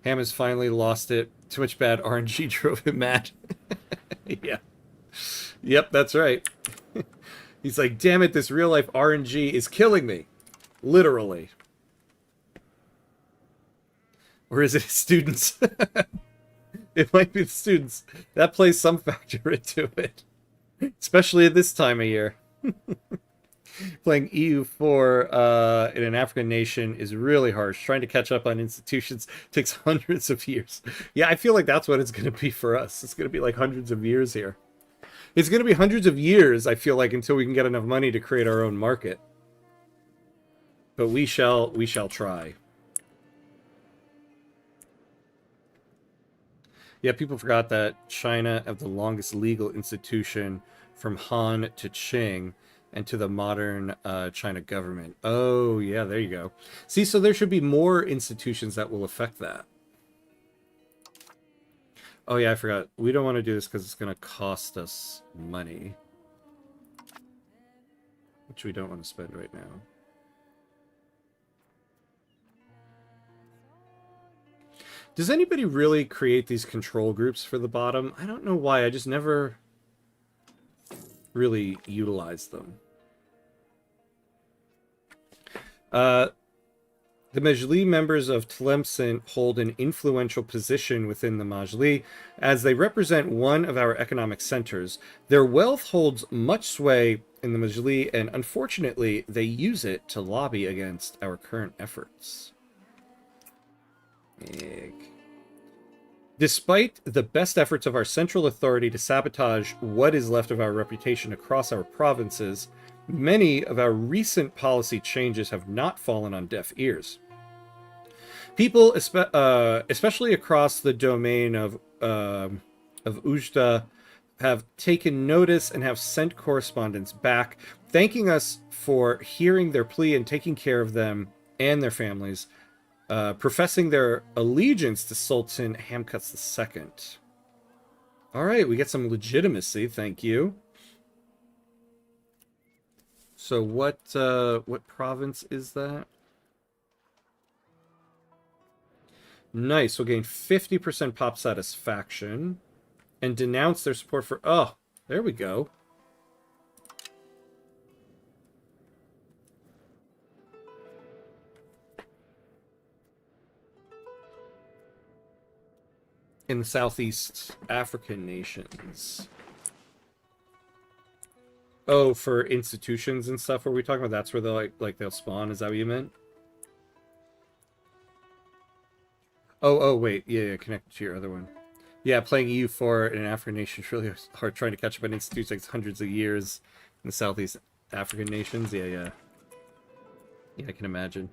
Ham has finally lost it. Too much bad RNG drove him mad. Yeah. Yep, that's right. He's like, damn it, this real life RNG is killing me. Literally. Or is it students? It might be the students. That plays some factor into it. Especially at this time of year. Playing EU4 in an African nation is really harsh. Trying to catch up on institutions takes hundreds of years. Yeah, I feel like that's what it's going to be for us. It's going to be like hundreds of years here. It's going to be hundreds of years, I feel like, until we can get enough money to create our own market. But we shall try. Yeah, people forgot that China have the longest legal institution from Han to Qing and to the modern China government. Oh, yeah, there you go. See, so there should be more institutions that will affect that. Oh, yeah, I forgot. We don't want to do this because it's going to cost us money. Which we don't want to spend right now. Does anybody really create these control groups for the bottom? I don't know why. I just never really utilized them. The Majli members of Tlemcen hold an influential position within the Majli, as they represent one of our economic centers. Their wealth holds much sway in the Majli, and unfortunately, they use it to lobby against our current efforts. Despite the best efforts of our central authority to sabotage what is left of our reputation across our provinces, many of our recent policy changes have not fallen on deaf ears. People, especially across the domain of Ujda, have taken notice and have sent correspondence back, thanking us for hearing their plea and taking care of them and their families, professing their allegiance to Sultan Hamkuts II. All right, we get some legitimacy, thank you. So what province is that? Nice. We'll gain 50% pop satisfaction and denounce their support for... Oh, there we go. In the Southeast African nations. Oh, for institutions and stuff, were we talking about? That's where they'll they'll spawn. Is that what you meant? Oh, wait. Yeah, connected to your other one. Yeah, playing EU4 in an African nation is really hard trying to catch up on institutes like hundreds of years in the Southeast African nations. Yeah, I can imagine.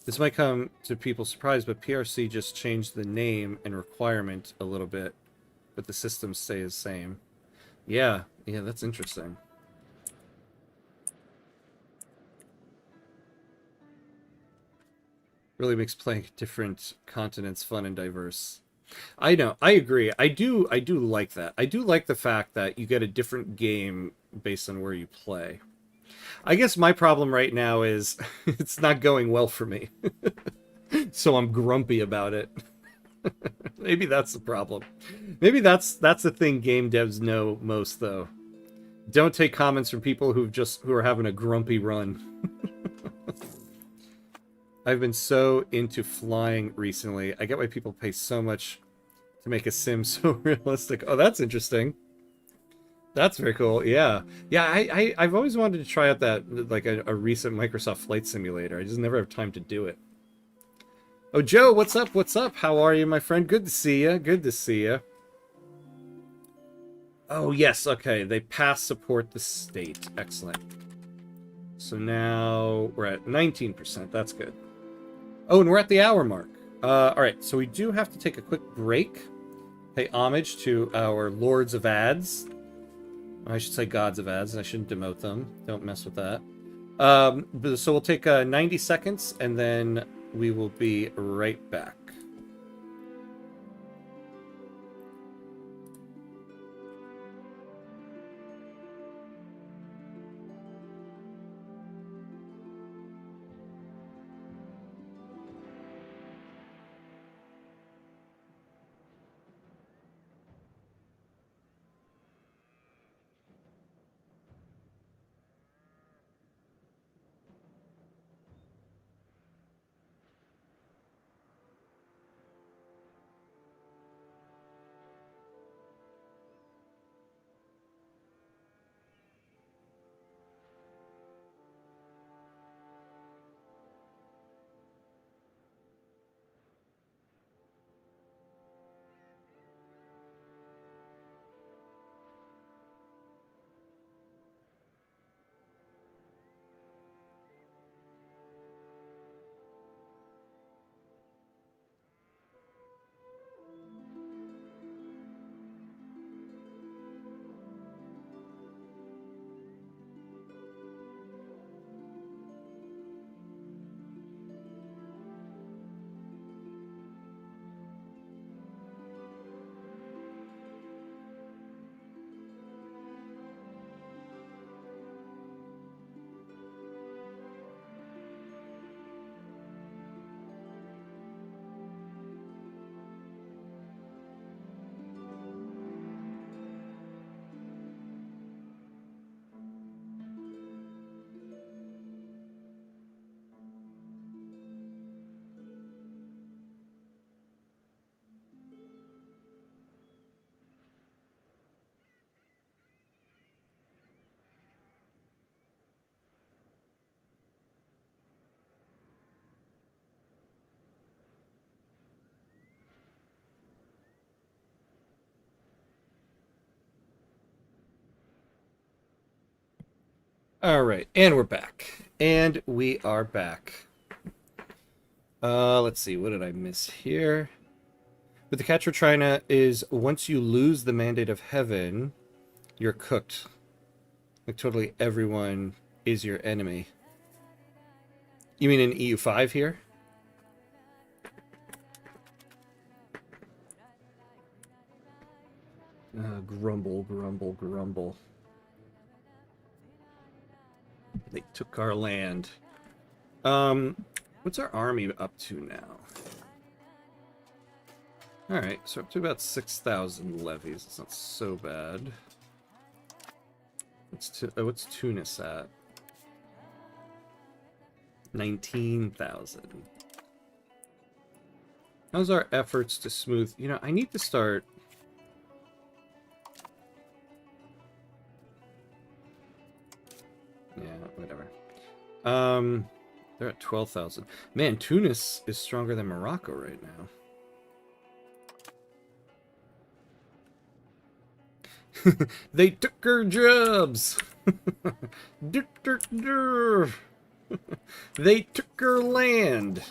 This might come to people's surprise, but PRC just changed the name and requirement a little bit, but the systems stay the same. Yeah, that's interesting. Really makes playing different continents fun and diverse. I know, I agree. I do like that. I do like the fact that you get a different game based on where you play. I guess my problem right now is it's not going well for me. So I'm grumpy about it. Maybe that's the problem. Maybe that's the thing game devs know most, though. Don't take comments from people who are having a grumpy run. I've been so into flying recently. I get why people pay so much to make a sim so realistic. Oh, that's interesting. That's very cool. Yeah. I've always wanted to try out that, like, a recent Microsoft Flight Simulator. I just never have time to do it. Oh, Joe, what's up? What's up? How are you, my friend? Good to see you. Good to see you. Oh, yes. Okay. They pass support the state. Excellent. So now we're at 19%. That's good. Oh, and we're at the hour mark. All right. So we do have to take a quick break. Pay homage to our lords of ads. I should say gods of ads. I shouldn't demote them. Don't mess with that. So we'll take 90 seconds, and then we will be right back. All right, and we're back. And we are back. Let's see, what did I miss here? But the catch for China is once you lose the mandate of heaven, you're cooked. Like totally everyone is your enemy. You mean in EU5 here? Grumble, grumble, grumble. They took our land. What's our army up to now? Alright, so up to about 6,000 levies. It's not so bad. What's Tunis at? 19,000. How's our efforts to smooth... You know, I need to start... Yeah, whatever. They're at 12,000. Man, Tunis is stronger than Morocco right now. They took our jobs. They took our land.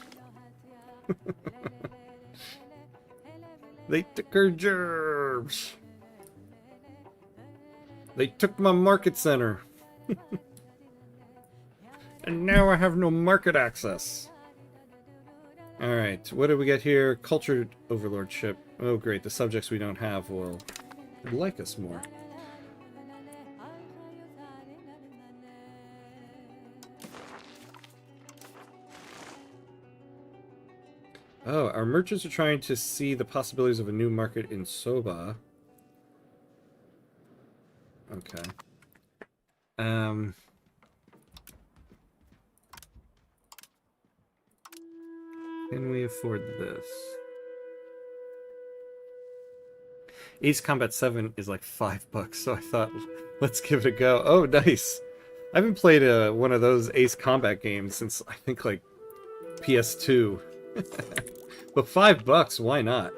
They took our jobs. They took my market center. And now I have no market access. Alright, what do we get here? Cultured overlordship. Oh great, the subjects we don't have will like us more. Oh, our merchants are trying to see the possibilities of a new market in Soba. Okay. Can we afford this? Ace Combat 7 is like $5, so I thought, let's give it a go. Oh, nice. I haven't played one of those Ace Combat games since, I think, like, PS2. But $5, why not?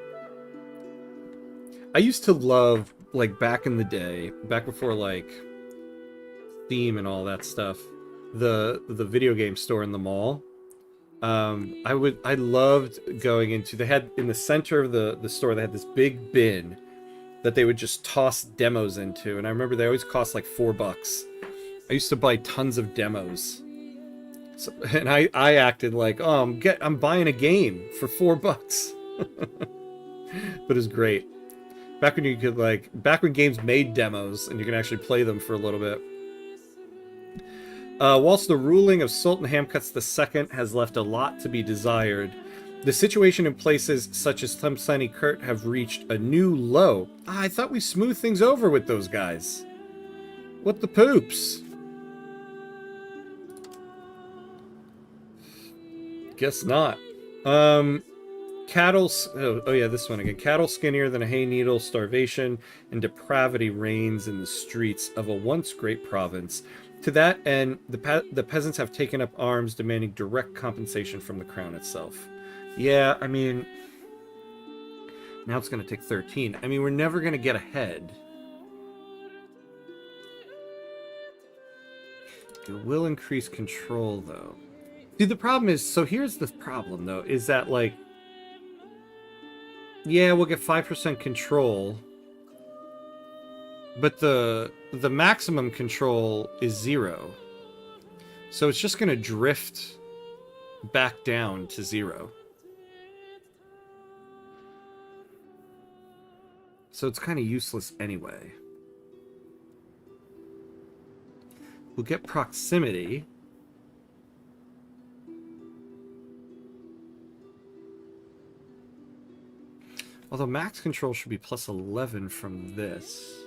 I used to love, like, back in the day, back before, like, Steam and all that stuff, the video game store in the mall. I loved going into, they had in the center of the store, they had this big bin that they would just toss demos into, and I remember they always cost like $4. I used to buy tons of demos, so, and I acted like, oh, I'm buying a game for $4. But it was great back when you could, like, back when games made demos and you can actually play them for a little bit. Whilst the ruling of Sultan Hamkuts II has left a lot to be desired, the situation in places such as Tlemcen and Kurt have reached a new low. I thought we smoothed things over with those guys. What the poops? Guess not. Cattle... Oh yeah, this one again. Cattle skinnier than a hay needle, starvation and depravity reigns in the streets of a once great province. To that end, the peasants have taken up arms demanding direct compensation from the crown itself. Yeah, I mean... Now it's going to take 13. I mean, we're never going to get ahead. It will increase control, though. See, the problem is... So here's the problem, though, is that, like... Yeah, we'll get 5% control... But the maximum control is 0. So it's just going to drift back down to 0. So it's kind of useless anyway. We'll get proximity. Although max control should be plus 11 from this.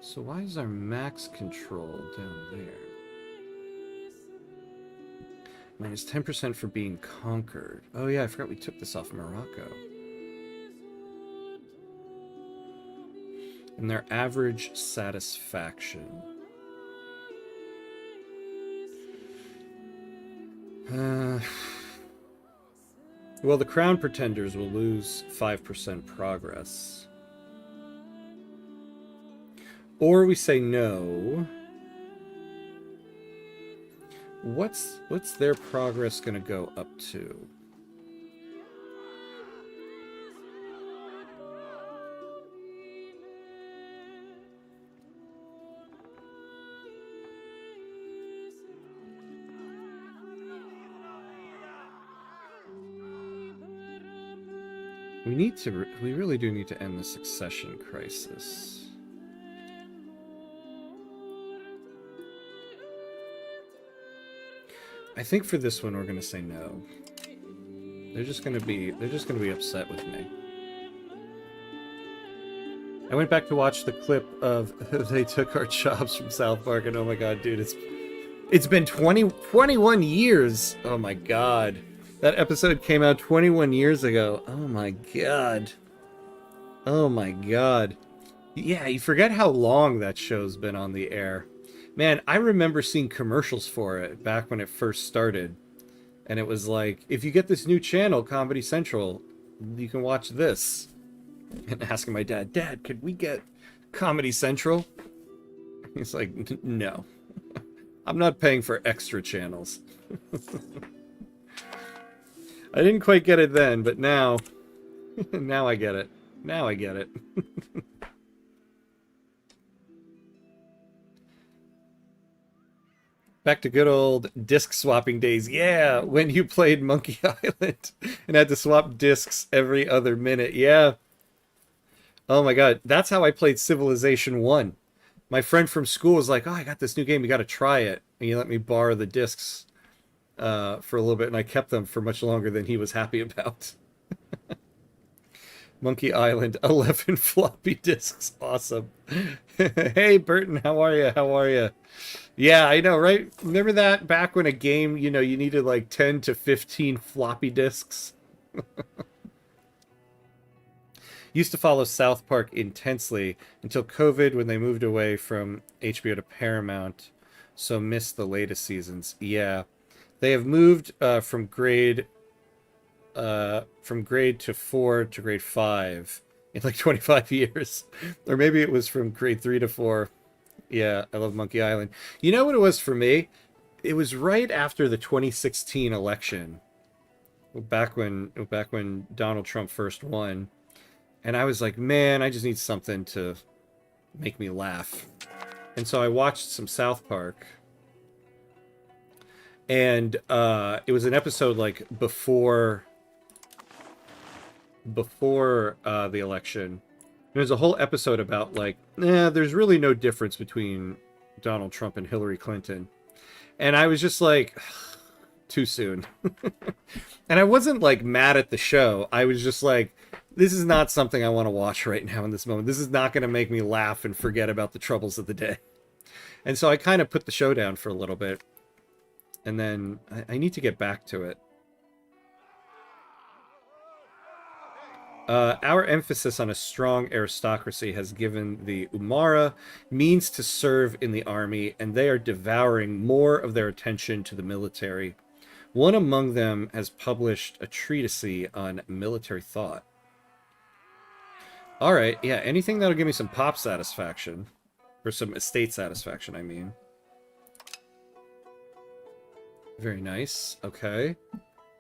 So why is our max control down there? Minus 10% for being conquered. Oh yeah, I forgot we took this off Morocco. And their average satisfaction. Well, the crown pretenders will lose 5% progress. Or we say no. What's their progress going to go up to? We really do need to end the succession crisis. I think for this one we're gonna say no. They're just gonna be upset with me. I went back to watch the clip of they took our jobs from South Park, and oh my god, dude, it's been 21 years. Oh my god. That episode came out 21 years ago. Oh my god. Oh my god. Yeah, you forget how long that show's been on the air. Man, I remember seeing commercials for it back when it first started. And it was like, if you get this new channel, Comedy Central, you can watch this. And asking my dad, Dad, could we get Comedy Central? He's like, no. I'm not paying for extra channels. I didn't quite get it then, but now... now I get it. Now I get it. Back to good old disc swapping days. Yeah, when you played Monkey Island and had to swap discs every other minute. Yeah. Oh my god, that's how I played Civilization 1. My friend from school was like, oh, I got this new game, you gotta try it. And he let me borrow the discs for a little bit, and I kept them for much longer than he was happy about. Monkey Island, 11 floppy disks. Awesome. Hey, Burton, how are you? How are you? Yeah, I know, right? Remember that back when a game, you know, you needed like 10 to 15 floppy disks? Used to follow South Park intensely until COVID when they moved away from HBO to Paramount, so missed the latest seasons. Yeah. They have moved from grade to 4 to grade 5 in like 25 years. Or maybe it was from grade 3 to 4. Yeah, I love Monkey Island. You know what it was for me? It was right after the 2016 election. Back when Donald Trump first won. And I was like, man, I just need something to make me laugh. And so I watched some South Park. And it was an episode like before the election. There's a whole episode about like, there's really no difference between Donald Trump and Hillary Clinton. And I was just like, too soon. And I wasn't like mad at the show. I was just like, this is not something I want to watch right now in this moment. This is not going to make me laugh and forget about the troubles of the day. And so I kind of put the show down for a little bit. And then I need to get back to it. Our emphasis on a strong aristocracy has given the Umara means to serve in the army, and they are devouring more of their attention to the military. One among them has published a treatise on military thought. All right, yeah, anything that'll give me some pop satisfaction. Or some estate satisfaction, I mean. Very nice. Okay.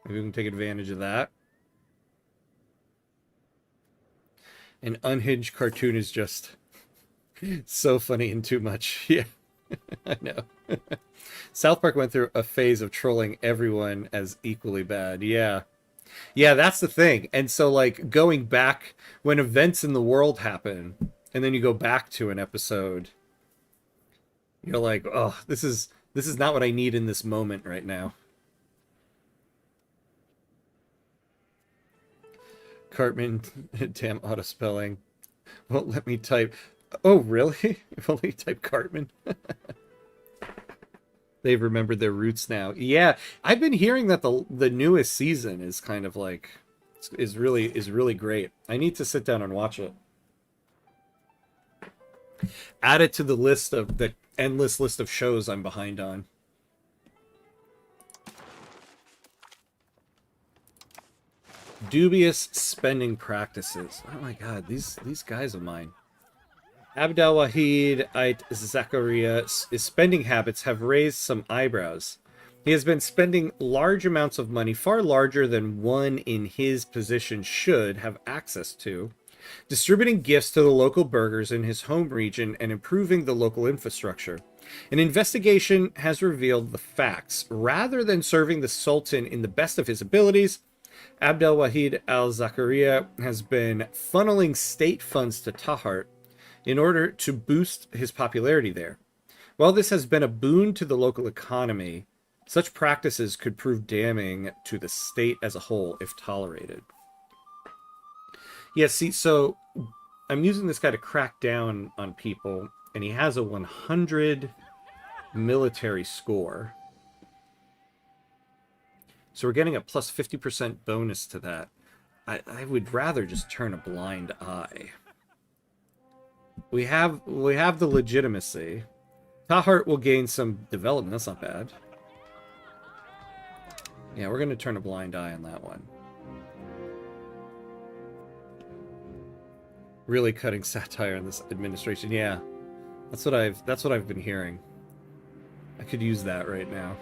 Maybe we can take advantage of that. An unhinged cartoon is just so funny and too much. Yeah, I know. South Park went through a phase of trolling everyone as equally bad. Yeah. Yeah, that's the thing. And so, like, going back when events in the world happen, and then you go back to an episode, you're like, oh, this is not what I need in this moment right now. Cartman, damn auto-spelling. Won't let me type. Oh, really? Won't let me type Cartman? They've remembered their roots now. Yeah, I've been hearing that the newest season is kind of like is really great. I need to sit down and watch it. Add it to the list of the endless list of shows I'm behind on. Dubious spending practices. Oh my god, these guys of mine. Abdel Wahid Ait Zachariah's spending habits have raised some eyebrows. He has been spending large amounts of money, far larger than one in his position should have access to, distributing gifts to the local burghers in his home region and improving the local infrastructure. An investigation has revealed the facts. Rather than serving the Sultan in the best of his abilities, Abdel Wahid al-Zakaria has been funneling state funds to Tahart in order to boost his popularity there. While this has been a boon to the local economy, Such practices could prove damning to the state as a whole if tolerated. Yeah, see, so I'm using this guy to crack down on people, and he has a 100 military score. So we're getting a plus 50% bonus to that. I would rather just turn a blind eye. We have the legitimacy. Tahart will gain some development. That's not bad. Yeah, we're going to turn a blind eye on that one. Really cutting satire in this administration. Yeah, that's what I've been hearing. I could use that right now.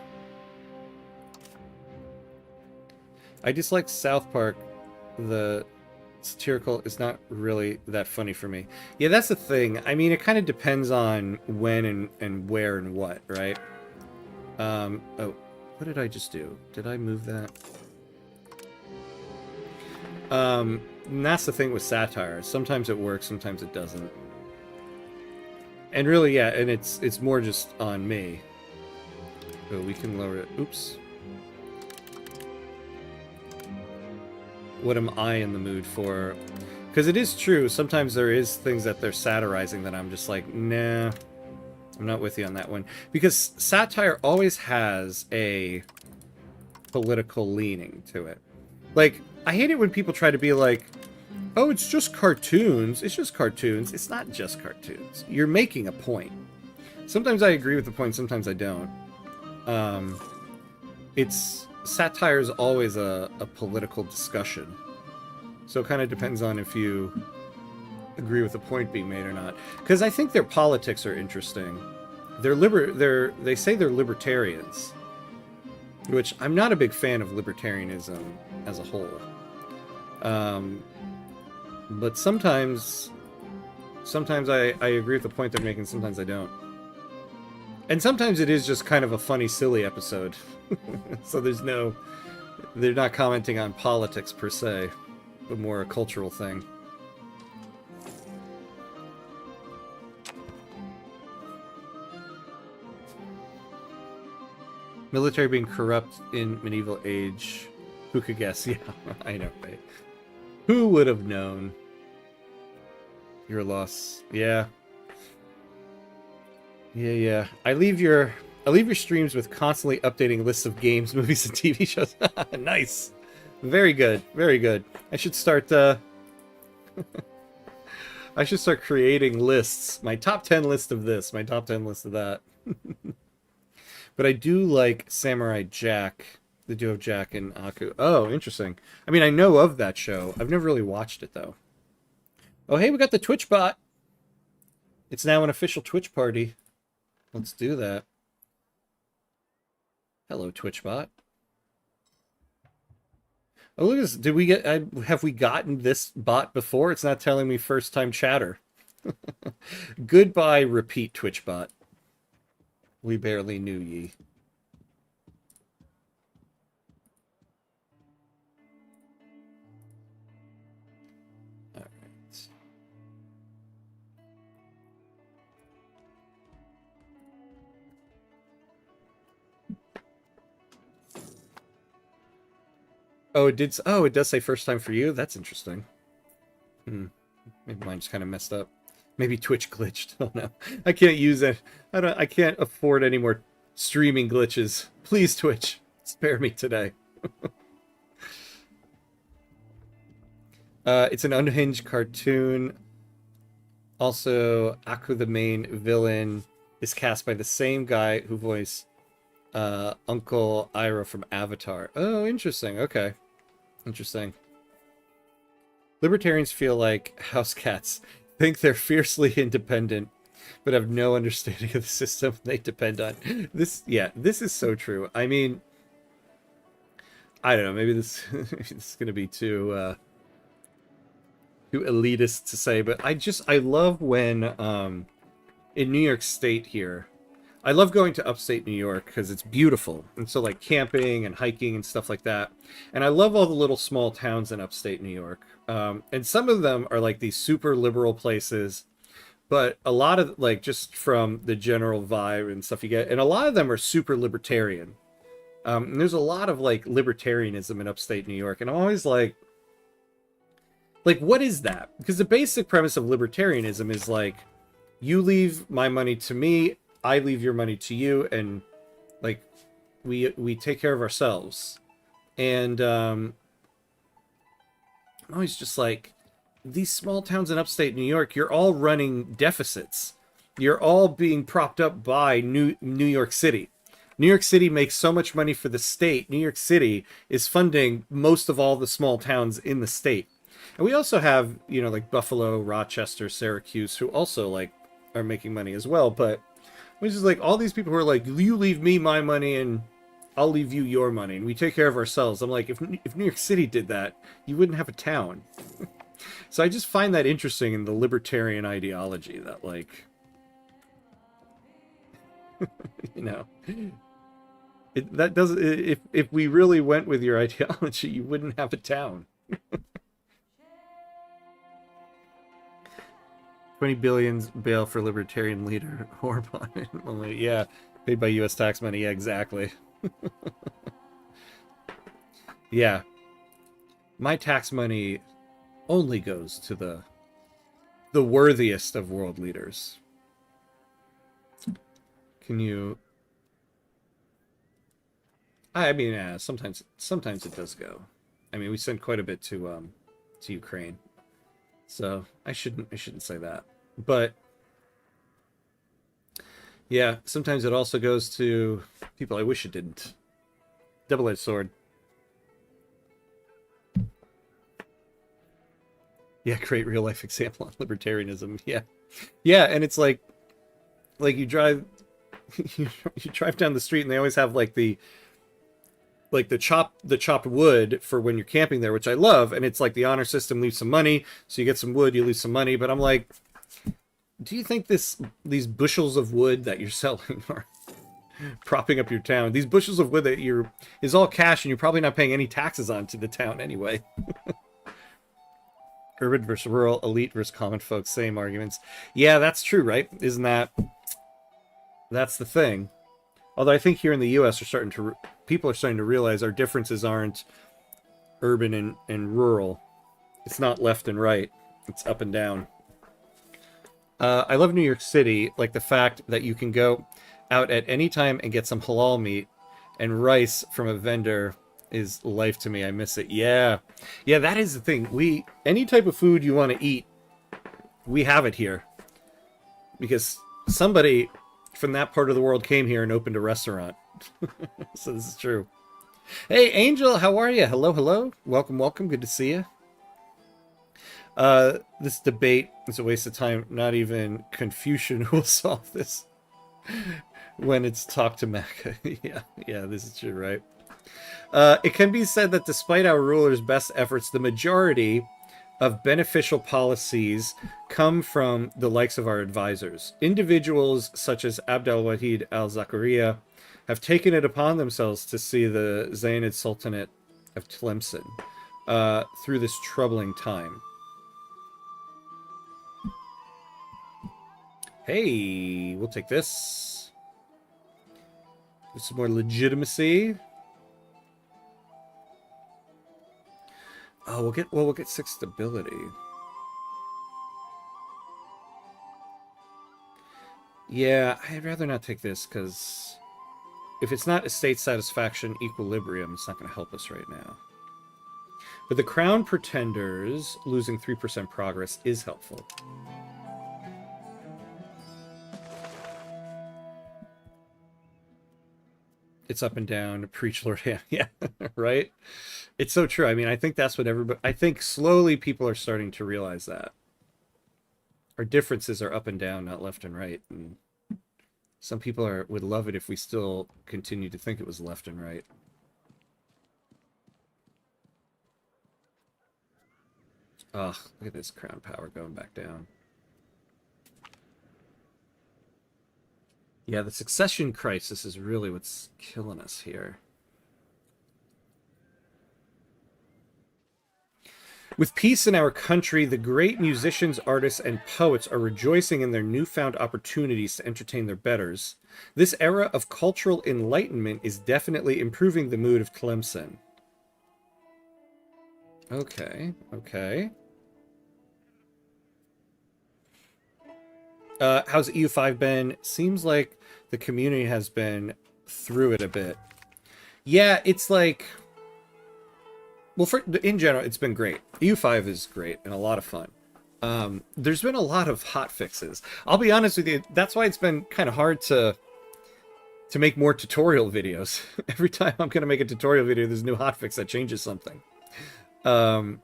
I dislike South Park. The satirical is not really that funny for me. Yeah, that's the thing. I mean, it kind of depends on when and where and what, right? Oh, what did I just do? Did I move that? And that's the thing with satire. Sometimes it works, sometimes it doesn't. And really, yeah, and it's more just on me. Oh, we can lower it. Oops. What am I in the mood for? Because it is true, sometimes there is things that they're satirizing that I'm just like, nah, I'm not with you on that one. Because satire always has a political leaning to it. Like, I hate it when people try to be like, oh, it's just cartoons. It's just cartoons. It's not just cartoons. You're making a point. Sometimes I agree with the point, sometimes I don't. Satire is always a political discussion. So it kind of depends on if you agree with the point being made or not. Because I think their politics are interesting. They say they're libertarians, which I'm not a big fan of libertarianism as a whole. But sometimes I agree with the point they're making, sometimes I don't. And sometimes it is just kind of a funny, silly episode. So they're not commenting on politics per se, but more a cultural thing. Military being corrupt in medieval age. Who could guess? Yeah, I know, right? Who would have known? Your loss. Yeah. Yeah. I leave your streams with constantly updating lists of games, movies, and TV shows. Nice. Very good. Very good. I should start creating lists. My top 10 list of this, my top 10 list of that. But I do like Samurai Jack. The duo of Jack and Aku. Oh, interesting. I mean, I know of that show. I've never really watched it, though. Oh, hey, we got the Twitch bot. It's now an official Twitch party. Let's do that. Hello, Twitch bot. Oh, look at this. Have we gotten this bot before? It's not telling me first time chatter. Goodbye, repeat Twitch bot. We barely knew ye. Oh, it did. Oh, it does say first time for you. That's interesting. Maybe mine just kind of messed up. Maybe Twitch glitched. Oh no, I can't use it. I can't afford any more streaming glitches. Please, Twitch, spare me today. It's an unhinged cartoon. Also, Aku, the main villain, is cast by the same guy who voiced Uncle Iroh from Avatar. Oh, interesting. Okay. Interesting. Libertarians feel like house cats, think they're fiercely independent, but have no understanding of the system they depend on. This is so true. I mean, I don't know, maybe this is going to be too elitist to say, but I love when in New York State here, I love going to upstate New York because it's beautiful. And so like camping and hiking and stuff like that. And I love all the little small towns in upstate New York. And some of them are like these super liberal places, but a lot of like just from the general vibe and stuff you get, and a lot of them are super libertarian. And there's a lot of like libertarianism in upstate New York, and I'm always like, what is that? Because the basic premise of libertarianism is like, you leave my money to me, I leave your money to you, and like we take care of ourselves. And I'm always just like, these small towns in upstate New York, you're all running deficits. You're all being propped up by New York City. New York City makes so much money for the state. New York City is funding most of all the small towns in the state. And we also have, you know, like Buffalo, Rochester, Syracuse, who also like are making money as well. But which is like all these people who are like, you leave me my money and I'll leave you your money and we take care of ourselves. I'm like, if New York City did that, you wouldn't have a town. So I just find that interesting in the libertarian ideology that like, you know, that doesn't, if we really went with your ideology, you wouldn't have a town. 20 billions bail for libertarian leader Orban. Yeah, paid by U.S. tax money. Yeah, exactly. Yeah, my tax money only goes to the worthiest of world leaders. Can you? I mean, yeah, sometimes it does go. I mean, we send quite a bit to Ukraine, so I shouldn't say that. But yeah, sometimes it also goes to people I wish it didn't. Double-edged sword. Yeah, great real life example on libertarianism. Yeah, yeah, and it's like you drive you drive down the street and they always have like the chopped wood for when you're camping there, which I love, and it's like the honor system leaves some money, so you get some wood, you lose some money. But I'm like, do you think these bushels of wood that you're selling are propping up your town? These bushels of wood that is all cash, and you're probably not paying any taxes on to the town anyway. Urban versus rural, elite versus common folks, same arguments. Yeah, that's true, right? Isn't that's the thing? Although I think here in the U.S. people are starting to realize our differences aren't urban and rural. It's not left and right. It's up and down. I love New York City, like the fact that you can go out at any time and get some halal meat and rice from a vendor is life to me. I miss it. Yeah. Yeah, that is the thing. Any type of food you want to eat, we have it here. Because somebody from that part of the world came here and opened a restaurant. So this is true. Hey, Angel, how are you? Hello, hello. Welcome, welcome. Good to see you. This debate is a waste of time. Not even Confucian will solve this when it's talk to Mecca. Yeah, this is true, right? It can be said that despite our rulers' best efforts, the majority of beneficial policies come from the likes of our advisors. Individuals such as Abdel-Wahid al-Zakaria have taken it upon themselves to see the Zaynid Sultanate of Tlemcen through this troubling time. Hey, we'll take this. Get some more legitimacy. Oh, we'll get 6 stability. Yeah, I'd rather not take this because if it's not estate satisfaction equilibrium, it's not going to help us right now. But the Crown Pretenders losing 3% progress is helpful. It's up and down. Preach, Lord. Yeah, right? It's so true. I mean, I think that's what I think slowly people are starting to realize that. Our differences are up and down, not left and right. And some people would love it if we still continue to think it was left and right. Ugh, look at this crown power going back down. Yeah, the succession crisis is really what's killing us here. With peace in our country, the great musicians, artists, and poets are rejoicing in their newfound opportunities to entertain their betters. This era of cultural enlightenment is definitely improving the mood of Tlemcen. Okay, okay. How's EU5 been? Seems like the community has been through it a bit. Yeah, it's like... Well, in general, it's been great. EU5 is great and a lot of fun. There's been a lot of hot fixes. I'll be honest with you, that's why it's been kind of hard to make more tutorial videos. Every time I'm going to make a tutorial video, there's a new hotfix that changes something. So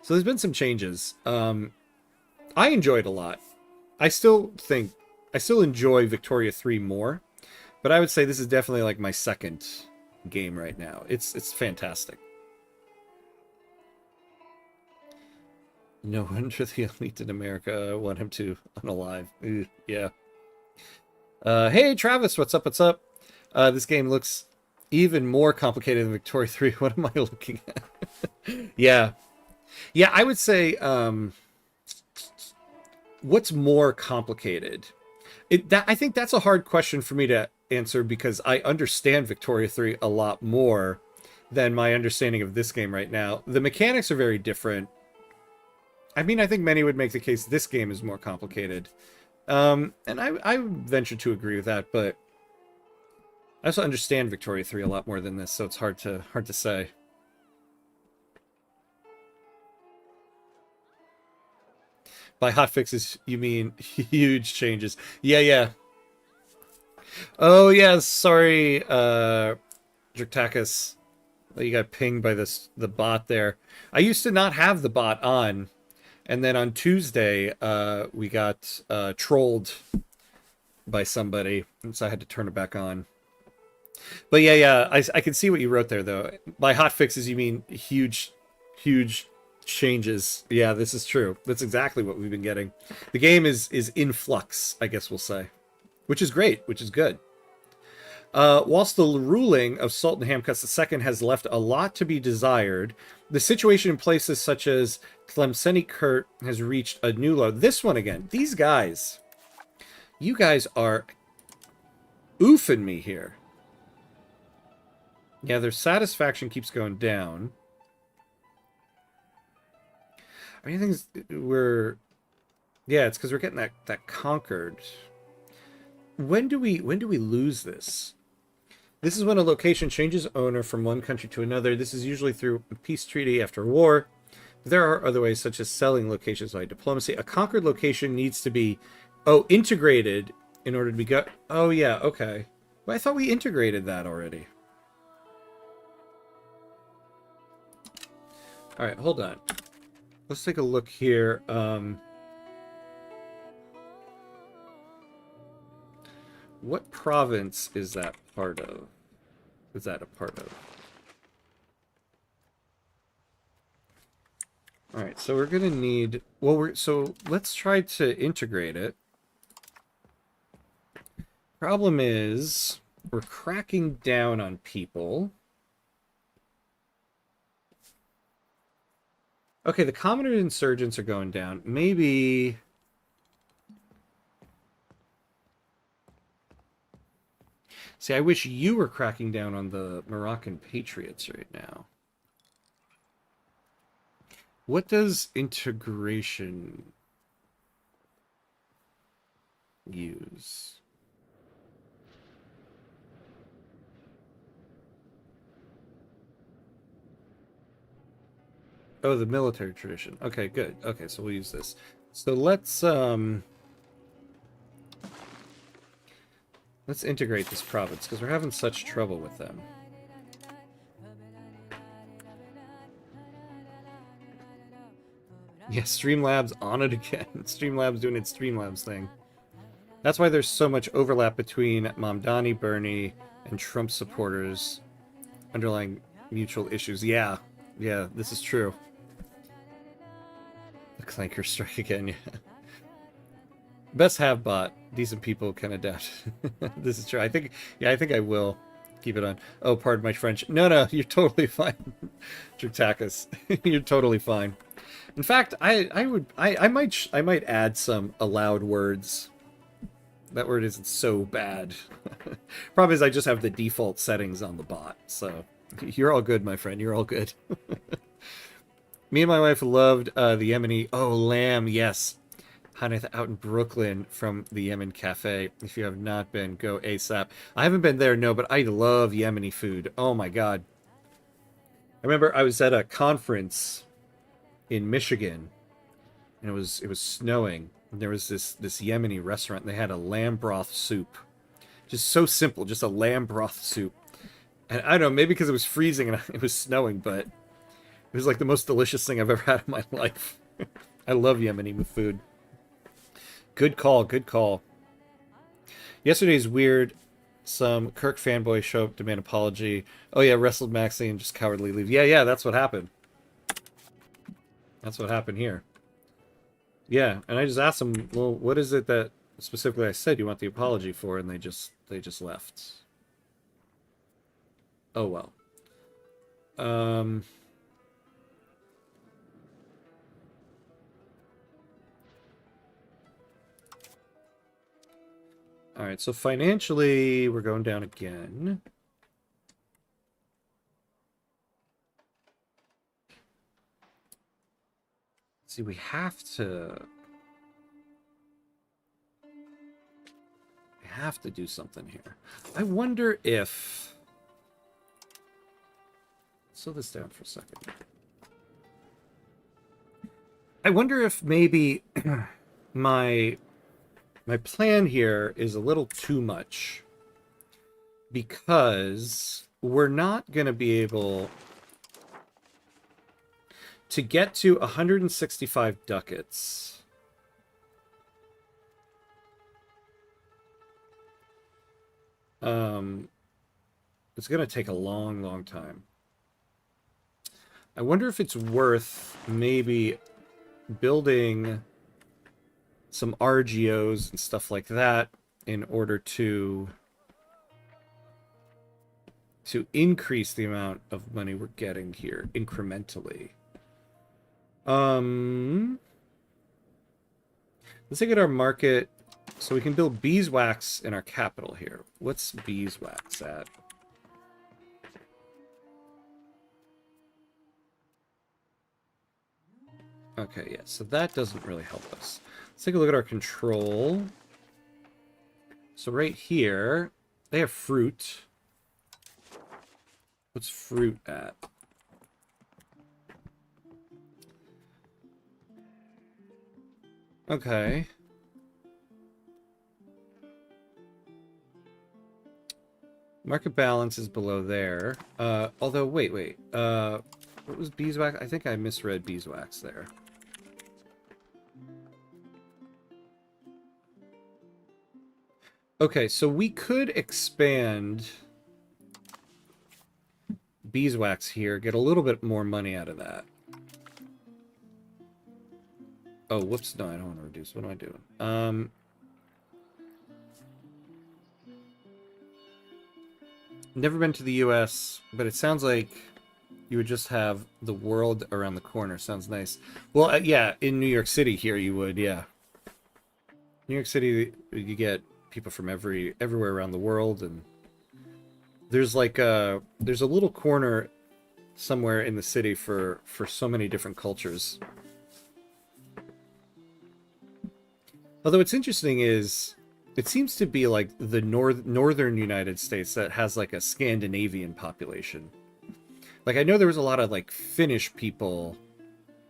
there's been some changes. I enjoyed a lot. I still enjoy Victoria 3 more, but I would say this is definitely like my second game right now. It's fantastic. No wonder the elite in America want him to unalive. Ugh, yeah. Hey, Travis, what's up? What's up? This game looks even more complicated than Victoria 3. What am I looking at? Yeah. Yeah, I would say, what's more complicated? I think that's a hard question for me to answer because I understand Victoria 3 a lot more than my understanding of this game right now. The mechanics are very different. I mean, I think many would make the case this game is more complicated. And I venture to agree with that, but I also understand Victoria 3 a lot more than this, so it's hard to say. By hotfixes, you mean huge changes. Yeah, yeah. Oh, yeah, sorry, Dractacus. You got pinged by the bot there. I used to not have the bot on. And then on Tuesday, we got trolled by somebody, and so I had to turn it back on. But yeah, I can see what you wrote there, though. By hotfixes, you mean huge changes. Yeah, this is true. That's exactly what we've been getting. The game is in flux, I guess we'll say, which is great, which is good. Whilst the ruling of Sultan Hamkas II has left a lot to be desired, the situation in places such as Tlemcen Kurt has reached a new low. This one again. These guys. You guys are oofing me here. Yeah, their satisfaction keeps going down. I mean, things we're... Yeah, it's because we're getting that conquered. When do we lose this? This is when a location changes owner from one country to another. This is usually through a peace treaty after war. There are other ways, such as selling locations by diplomacy. A conquered location needs to be, integrated in order to be Oh, yeah, okay. Well, I thought we integrated that already. All right, hold on. Let's take a look here. What province is that part of? Is that a part of? All right, so we're gonna need. Well, so let's try to integrate it. Problem is, we're cracking down on people. Okay, the commoner insurgents are going down. Maybe. See, I wish you were cracking down on the Moroccan patriots right now. What does integration use? Oh, the military tradition. Okay, good. Okay, so we'll use this. So let's integrate this province, because we're having such trouble with them. Yeah, Streamlabs on it again. Streamlabs doing its Streamlabs thing. That's why there's so much overlap between Mamdani, Bernie, and Trump supporters. Underlying mutual issues. Yeah, this is true. The Clanker strike again, yeah. Best have bot. Decent people can adapt. This is true. I think I will. Keep it on. Oh, pardon my French. No, no, you're totally fine. Tritakis. You're totally fine. In fact, I might add some allowed words. That word isn't so bad. Problem is I just have the default settings on the bot, so you're all good, my friend. You're all good. Me and my wife loved the Yemeni. Oh, lamb, yes. Haneth out in Brooklyn from the Yemen Cafe. If you have not been, go ASAP. I haven't been there, no, but I love Yemeni food. Oh my god. I remember I was at a conference in Michigan, and it was snowing. And there was this Yemeni restaurant. And they had a lamb broth soup, just so simple, just a lamb broth soup. And I don't know, maybe because it was freezing and it was snowing, but it was like the most delicious thing I've ever had in my life. I love Yemeni food. Good call, good call. Yesterday's weird. Some Kirk fanboy show up, demand apology. Oh yeah, wrestled Maxie and just cowardly leave. Yeah, that's what happened. That's what happened here. Yeah, and I just asked them, well, what is it that specifically I said you want the apology for? And they just left. Oh well. All right, so financially, we're going down again. See, we have to do something here. I wonder if... Slow this down for a second. I wonder if maybe my plan here is a little too much, because we're not going to be able to get to 165 ducats. It's going to take a long, long time. I wonder if it's worth maybe building some RGOs and stuff like that in order to increase the amount of money we're getting here incrementally. Let's take at our market. So we can build beeswax in our capital here. What's beeswax at? Okay, yeah, so that doesn't really help us. Let's take a look at our control. So right here, they have fruit. What's fruit at? Okay. Market balance is below there. Although, wait. What was beeswax? I think I misread beeswax there. Okay, so we could expand beeswax here, get a little bit more money out of that. Oh, whoops. No, I don't want to reduce. What am I doing? Never been to the US, but it sounds like you would just have the world around the corner. Sounds nice. Well, yeah, in New York City here you would, yeah. New York City, you get people from everywhere around the world, and there's like there's a little corner somewhere in the city for so many different cultures. Although what's interesting is it seems to be like the northern United States that has like a Scandinavian population. Like I know there was a lot of like Finnish people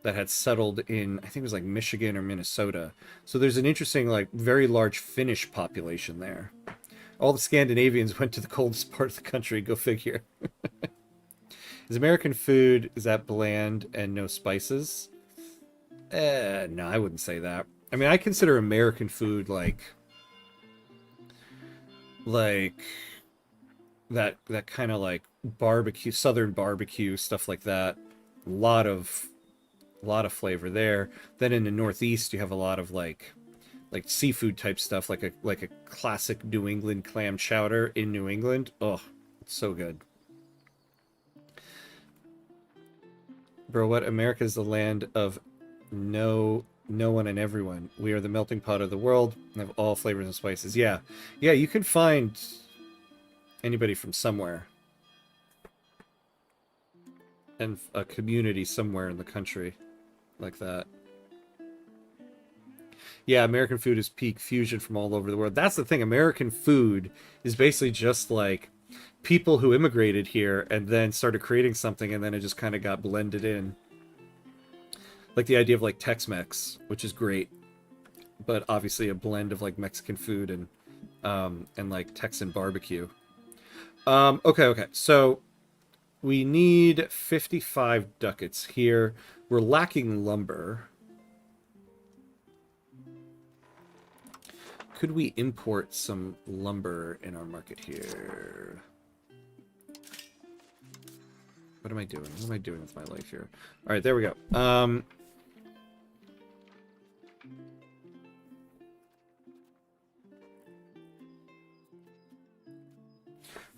that had settled in, I think it was like Michigan or Minnesota. So there's an interesting, like very large Finnish population there. All the Scandinavians went to the coldest part of the country, go figure. Is American food, is that bland and no spices? No, I wouldn't say that. I mean, I consider American food like that kind of like barbecue, southern barbecue, stuff like that. A lot of flavor there. Then in the Northeast, you have a lot of like seafood type stuff, like a classic New England clam chowder in New England. Oh, So good. Bro, what? America is the land of no one and everyone. We are the melting pot of the world and have all flavors and spices. Yeah. Yeah, you can find anybody from somewhere. And a community somewhere in the country like that. Yeah, American food is peak fusion from all over the world. That's the thing. American food is basically just like people who immigrated here and then started creating something, and then it just kind of got blended in. Like the idea of like Tex-Mex, which is great, but obviously a blend of like Mexican food and like Texan barbecue. Okay. So we need 55 ducats here. We're lacking lumber. Could we import some lumber in our market here? What am I doing? What am I doing with my life here? All right, there we go.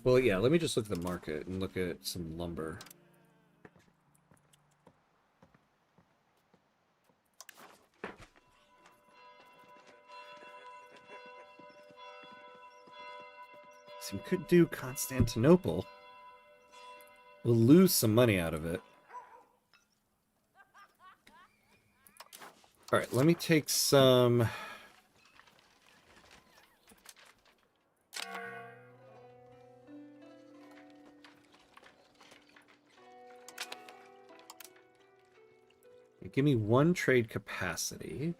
Well, yeah, let me just look at the market and look at some lumber. So we could do Constantinople. We'll lose some money out of it. All right, let me take some... Give me one trade capacity.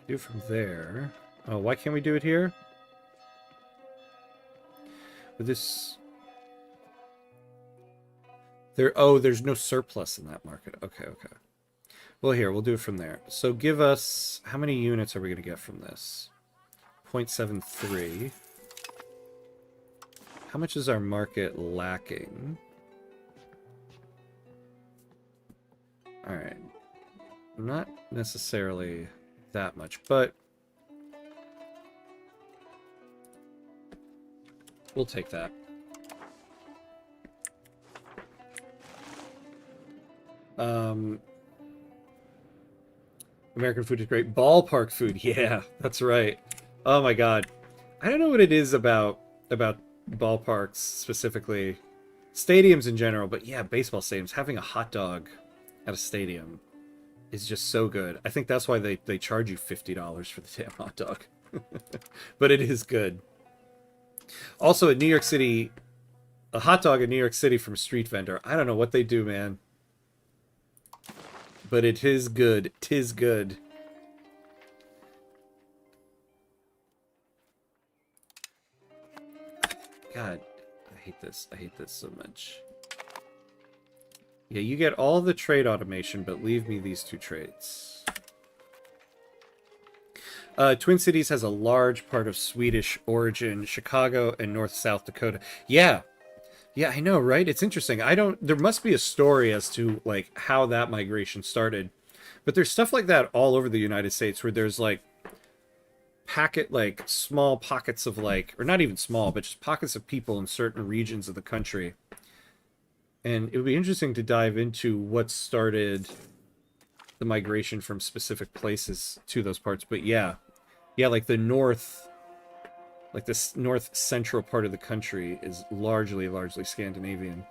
Do it from there. Oh, why can't we do it here? With this... there's no surplus in that market. Okay. Well, here, we'll do it from there. So give us... How many units are we going to get from this? 0.73. How much is our market lacking? Alright. Not necessarily that much, but... we'll take that. American food is great. Ballpark food, yeah, that's right. Oh my god. I don't know what it is about ballparks specifically. Stadiums in general, but yeah, baseball stadiums. Having a hot dog at a stadium is just so good. I think that's why they charge you $50 for the damn hot dog. But it is good. Also, in New York City, a hot dog in New York City from a street vendor. I don't know what they do, man. But it is good. 'Tis good. God, I hate this. I hate this so much. Yeah, you get all the trade automation, but leave me these two trades. Twin Cities has a large part of Swedish origin, Chicago and North-South Dakota. Yeah, I know, right? It's interesting. There must be a story as to, like, how that migration started. But there's stuff like that all over the United States where there's, like, small pockets of, like, or not even small, but just pockets of people in certain regions of the country. And it would be interesting to dive into what started the migration from specific places to those parts. But yeah, like the north, like this north central part of the country is largely Scandinavian.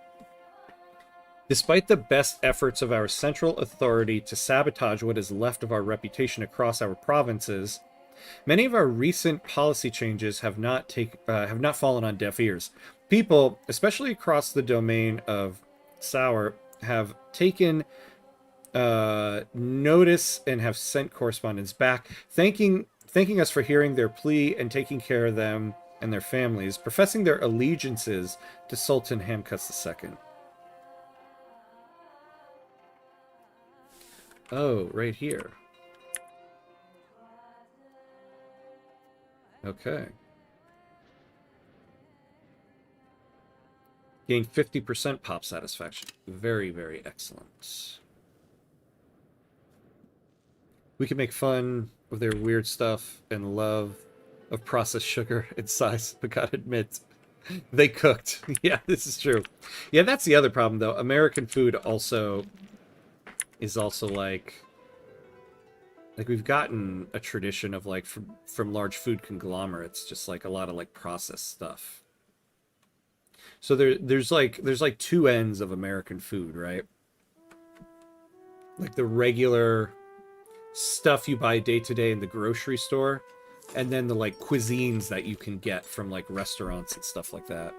Despite the best efforts of our central authority to sabotage what is left of our reputation across our provinces, many of our recent policy changes have not fallen on deaf ears. People, especially across the domain of Sour, have taken notice and have sent correspondence back, thanking us for hearing their plea and taking care of them and their families, professing their allegiances to Sultan Hamkas II. Oh, right here. Okay. Gain 50% pop satisfaction. Very, very excellent. We can make fun of their weird stuff and love of processed sugar and size, but gotta admit, they cooked. Yeah, this is true. Yeah, that's the other problem, though. American food also is also like we've gotten a tradition of like from large food conglomerates, just like a lot of like processed stuff. So there's like two ends of American food, right? Like the regular stuff you buy day to day in the grocery store, and then the like cuisines that you can get from like restaurants and stuff like that.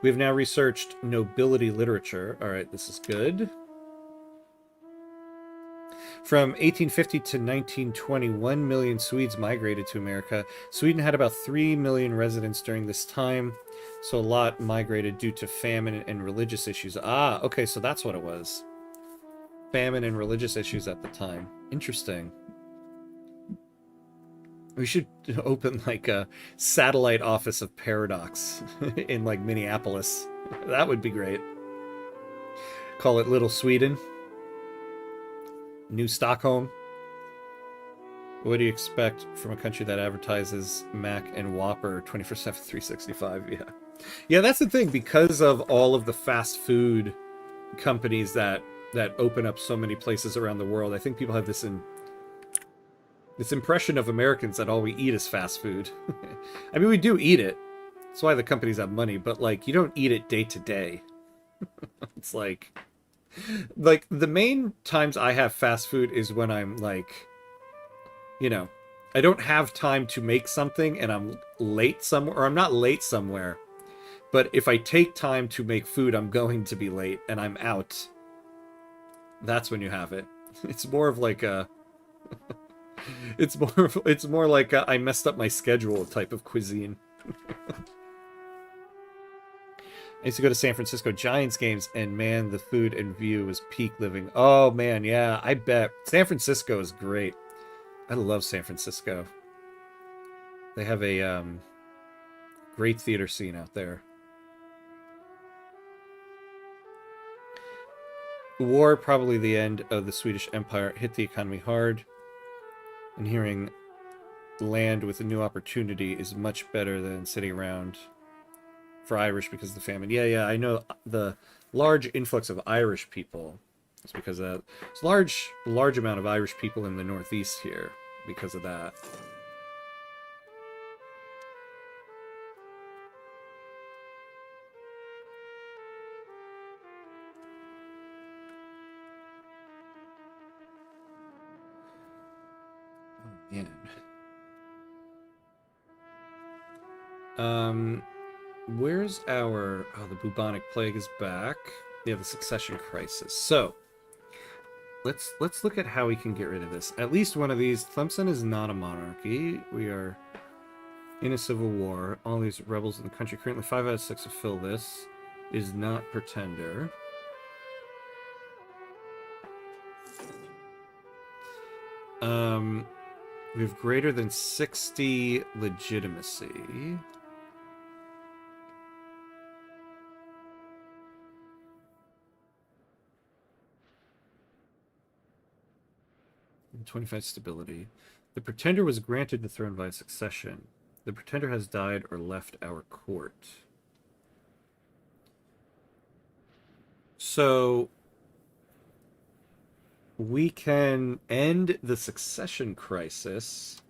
We have now researched nobility literature. All right, this is good. From 1850 to 1920, 1 million Swedes migrated to America. Sweden had about 3 million residents during this time, so a lot migrated due to famine and religious issues. Ah, okay, so that's what it was. Famine and religious issues at the time. Interesting. We should open like a satellite office of Paradox in like Minneapolis. That would be great. Call it Little Sweden. New Stockholm. What do you expect from a country that advertises Mac and Whopper 24/7 365? Yeah. Yeah, that's the thing. Because of all of the fast food companies that open up so many places around the world, I think people have this impression of Americans that all we eat is fast food. I mean, we do eat it. That's why the companies have money, but like you don't eat it day to day. It's like the main times I have fast food is when I'm like, you know, I don't have time to make something and I'm late somewhere, or I'm not late somewhere, but if I take time to make food, I'm going to be late and I'm out. That's when you have it. It's more of like a it's more like I messed up my schedule type of cuisine. I used to go to San Francisco Giants games, and man, the food and view was peak living. Oh man, yeah, I bet. San Francisco is great. I love San Francisco. They have a great theater scene out there. War, probably the end of the Swedish Empire, hit the economy hard, and hearing land with a new opportunity is much better than sitting around for Irish because of the famine. Yeah, I know the large influx of Irish people is because of that. There's a large amount of Irish people in the Northeast here because of that. Oh, man. Where's our... Oh, the bubonic plague is back. Yeah, the succession crisis. So, let's look at how we can get rid of this. At least one of these. Tlemcen is not a monarchy. We are in a civil war. All these rebels in the country. Currently 5 out of 6 have filled this. Is not pretender. We have greater than 60 legitimacy. 25 stability. The pretender was granted the throne by succession. The pretender has died or left our court. So we can end the succession crisis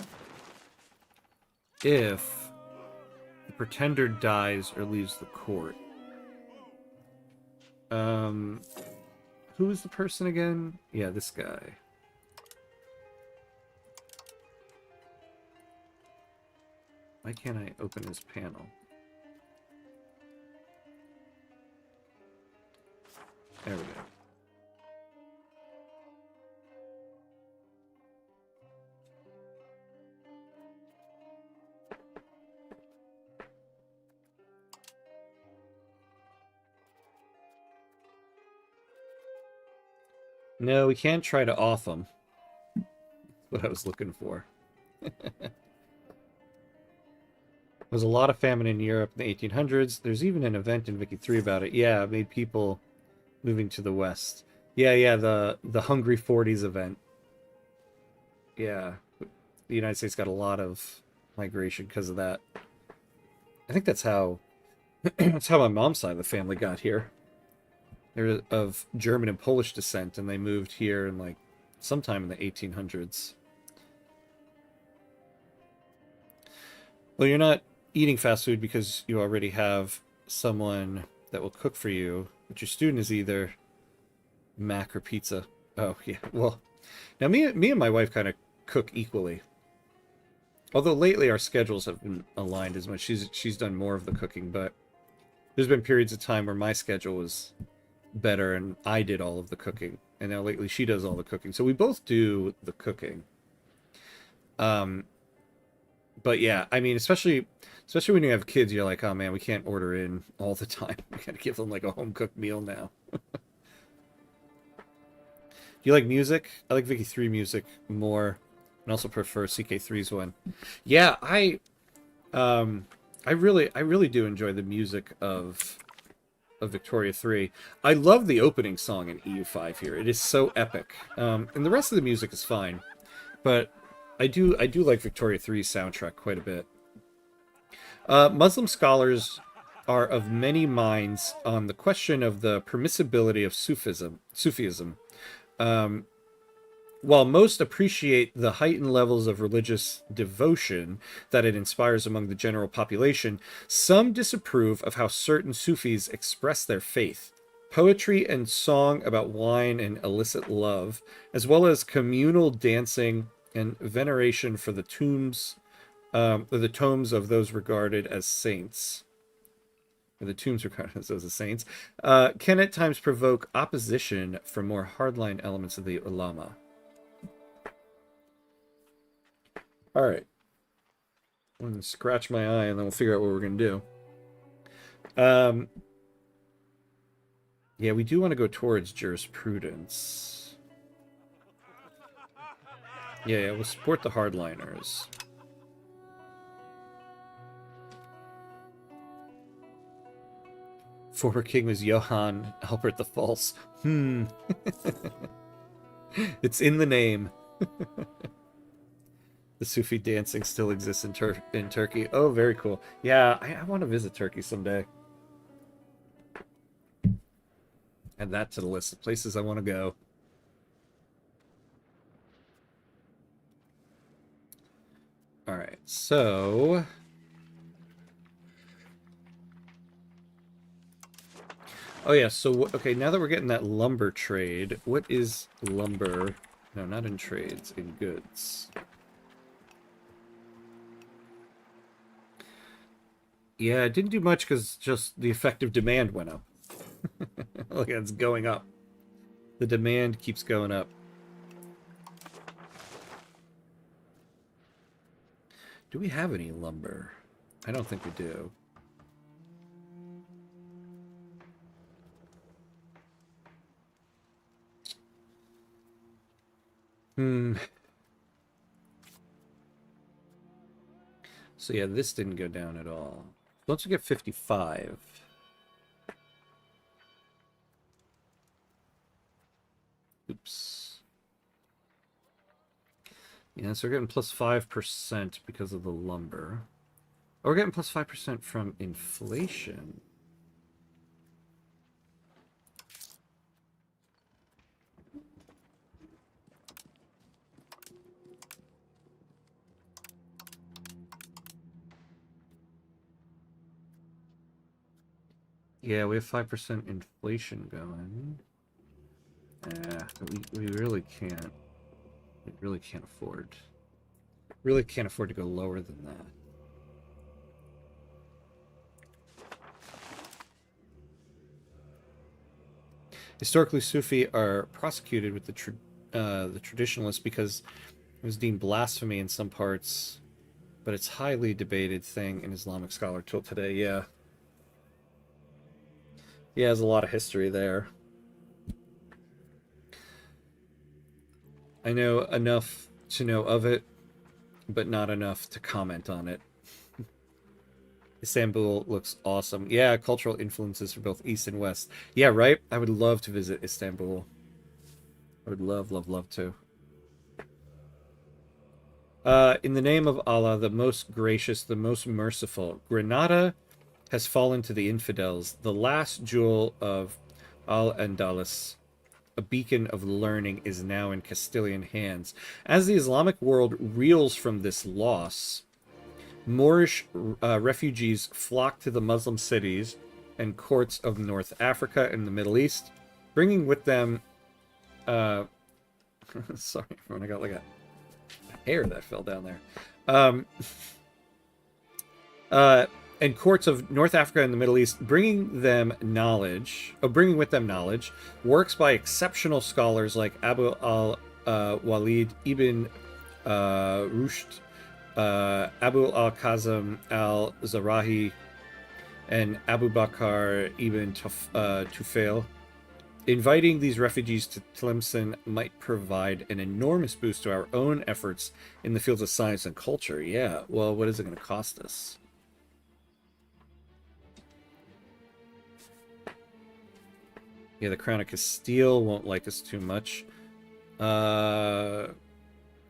if the pretender dies or leaves the court. Who is the person again? Yeah, this guy. Why can't I open his panel? There we go. No, we can't try to off them. That's what I was looking for. There was a lot of famine in Europe in the 1800s. There's even an event in Wiki 3 about it. Yeah, it made people moving to the west. Yeah, the Hungry 40s event. Yeah, the United States got a lot of migration because of that. I think that's how that's how my mom's side of the family got here. They're of German and Polish descent, and they moved here in like sometime in the 1800s. Well, you're not eating fast food because you already have someone that will cook for you, but your student is either mac or pizza. Oh, yeah. Well, now me and my wife kind of cook equally. Although lately our schedules have been aligned as much. She's done more of the cooking, but there's been periods of time where my schedule was better and I did all of the cooking. And now lately she does all the cooking. So we both do the cooking. But yeah, I mean, especially when you have kids, you're like, oh man, we can't order in all the time. We gotta give them like a home cooked meal now. Do you like music? I like Vicky 3 music more, and also prefer CK3's one. Yeah, I really do enjoy the music of Victoria 3. I love the opening song in EU5 here. It is so epic. And the rest of the music is fine, but I do like Victoria 3's soundtrack quite a bit. Muslim scholars are of many minds on the question of the permissibility of Sufism. While most appreciate the heightened levels of religious devotion that it inspires among the general population, some disapprove of how certain Sufis express their faith. Poetry and song about wine and illicit love, as well as communal dancing and veneration for the tombs of those regarded as saints. The tombs regarded as those as saints, can at times provoke opposition from more hardline elements of the ulama. All right. I'm going to scratch my eye and then we'll figure out what we're going to do. Yeah, we do want to go towards jurisprudence. Yeah, we'll support the hardliners. Former king was Johann Albert the False. It's in the name. The Sufi dancing still exists in Turkey. Oh, very cool. Yeah, I want to visit Turkey someday. Add that to the list of places I want to go. All right, so... Oh yeah, so, okay, now that we're getting that lumber trade, what is lumber? No, not in trades, in goods. Yeah, it didn't do much because just the effective demand went up. Look, it's going up. The demand keeps going up. Do we have any lumber? I don't think we do. So yeah, this didn't go down at all. Once we get 55. Oops. Yeah, so we're getting plus 5% because of the lumber. Oh, we're getting plus 5% from inflation. Yeah, we have 5% inflation going. We really can't. We really can't afford. Really can't afford to go lower than that. Historically, Sufi are prosecuted with the traditionalists because it was deemed blasphemy in some parts, but it's highly debated thing in Islamic scholar till today. Yeah. Yeah, there's a lot of history there. I know enough to know of it, but not enough to comment on it. Istanbul looks awesome. Yeah, cultural influences for both East and West. Yeah, right? I would love to visit Istanbul. I would love, love, love to. In the name of Allah, the most gracious, the most merciful, Granada has fallen to the infidels, the last jewel of Al-Andalus. A beacon of learning is now in Castilian hands. As the Islamic world reels from this loss, Moorish refugees flock to the Muslim cities and courts of North Africa and the Middle East, bringing with them... sorry, everyone, I got like a hair that fell down there. And courts of North Africa and the Middle East, bringing with them knowledge, works by exceptional scholars like Abu al-Walid ibn Rushd, Abu al-Qasim al-Zarahi, and Abu Bakr ibn Tufail. Inviting these refugees to Tlemcen might provide an enormous boost to our own efforts in the fields of science and culture. Yeah, well, what is it going to cost us? Yeah, the Crown of Castile won't like us too much. Well,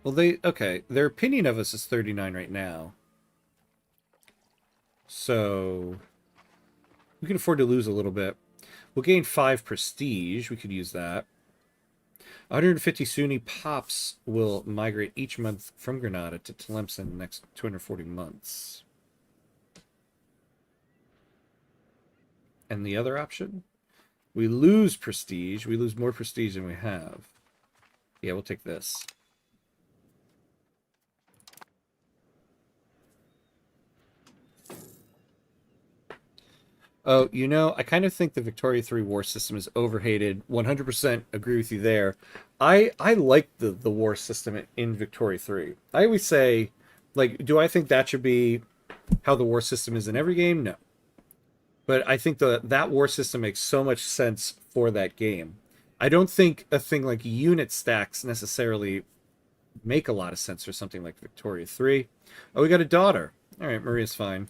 okay, their opinion of us is 39 right now. So, we can afford to lose a little bit. We'll gain 5 prestige. We could use that. 150 Sunni pops will migrate each month from Granada to Tlemcen in the next 240 months. And the other option? We lose prestige. We lose more prestige than we have. Yeah, we'll take this. Oh, you know, I kind of think the Victoria 3 war system is overhated. 100% agree with you there. I like the war system in Victoria 3. I always say, like, do I think that should be how the war system is in every game? No. But I think that war system makes so much sense for that game. I don't think a thing like unit stacks necessarily make a lot of sense for something like Victoria 3. Oh, we got a daughter. All right, Maria's fine.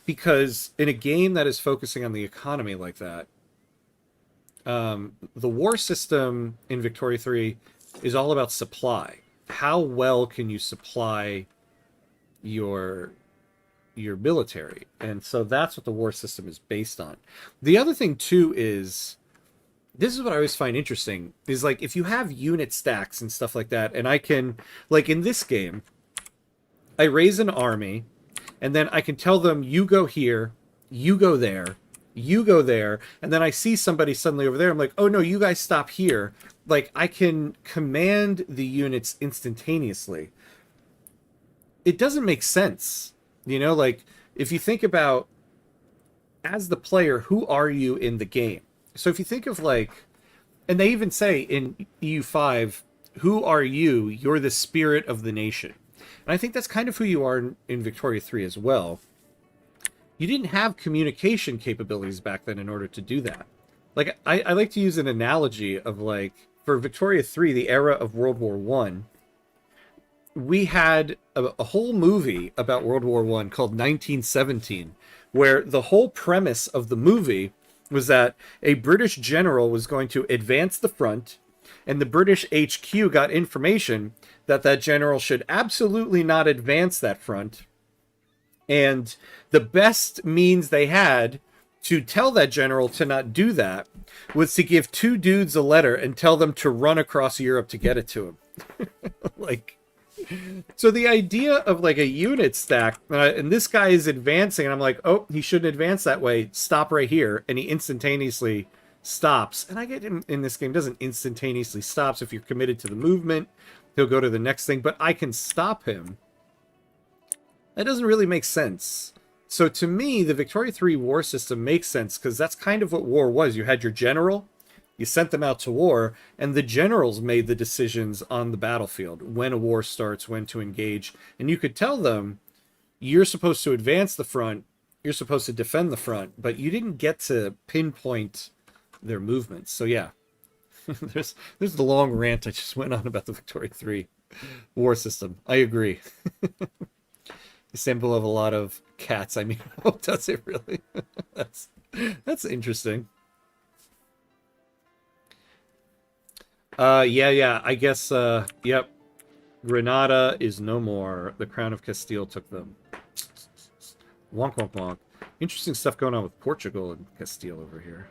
Because in a game that is focusing on the economy like that, the war system in Victoria 3 is all about supply. How well can you supply your military? And so that's what the war system is based on. The other thing too is, this is what I always find interesting, is like if you have unit stacks and stuff like that, and I can, like in this game, I raise an army, and then I can tell them, you go here, you go there, you go there, and then I see somebody suddenly over there, I'm like, oh no, you guys stop here. Like, I can command the units instantaneously. It doesn't make sense. You know, like, if you think about, as the player, who are you in the game? So if you think of, like, and they even say in EU5, who are you? You're the spirit of the nation. And I think that's kind of who you are in Victoria 3 as well. You didn't have communication capabilities back then in order to do that. Like, I like to use an analogy of, like, for Victoria 3, the era of World War I, we had a whole movie about World War I called 1917, where the whole premise of the movie was that a British general was going to advance the front, and the British HQ got information that that general should absolutely not advance that front. And the best means they had to tell that general to not do that was to give 2 dudes a letter and tell them to run across Europe to get it to him. Like, so the idea of like a unit stack, and this guy is advancing, and I'm like, oh, he shouldn't advance that way. Stop right here. And he instantaneously stops. And I get him in this game doesn't instantaneously stops. If you're committed to the movement, he'll go to the next thing, but I can stop him. That doesn't really make sense. So to me, the Victoria 3 war system makes sense because that's kind of what war was. You had your general, you sent them out to war, and the generals made the decisions on the battlefield, when a war starts, when to engage. And you could tell them, you're supposed to advance the front, you're supposed to defend the front, but you didn't get to pinpoint their movements. So yeah, there's the long rant I just went on about the Victoria 3 war system. I agree. Symbol of a lot of cats. I mean, oh, does it really? That's interesting. Yeah, I guess, yep. Granada is no more. The Crown of Castile took them. Wonk, wonk, wonk. Interesting stuff going on with Portugal and Castile over here.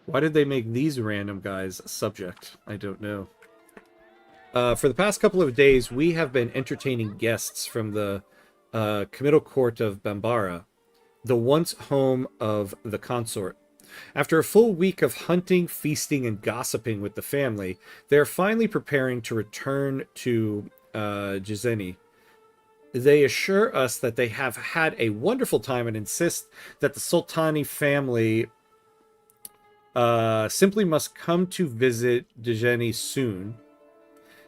Why did they make these random guys a subject? I don't know. For the past couple of days, we have been entertaining guests from the committal court of Bambara, the once home of the consort. After a full week of hunting, feasting, and gossiping with the family, they are finally preparing to return to Gizeni. They assure us that they have had a wonderful time and insist that the Sultani family simply must come to visit Gizeni soon.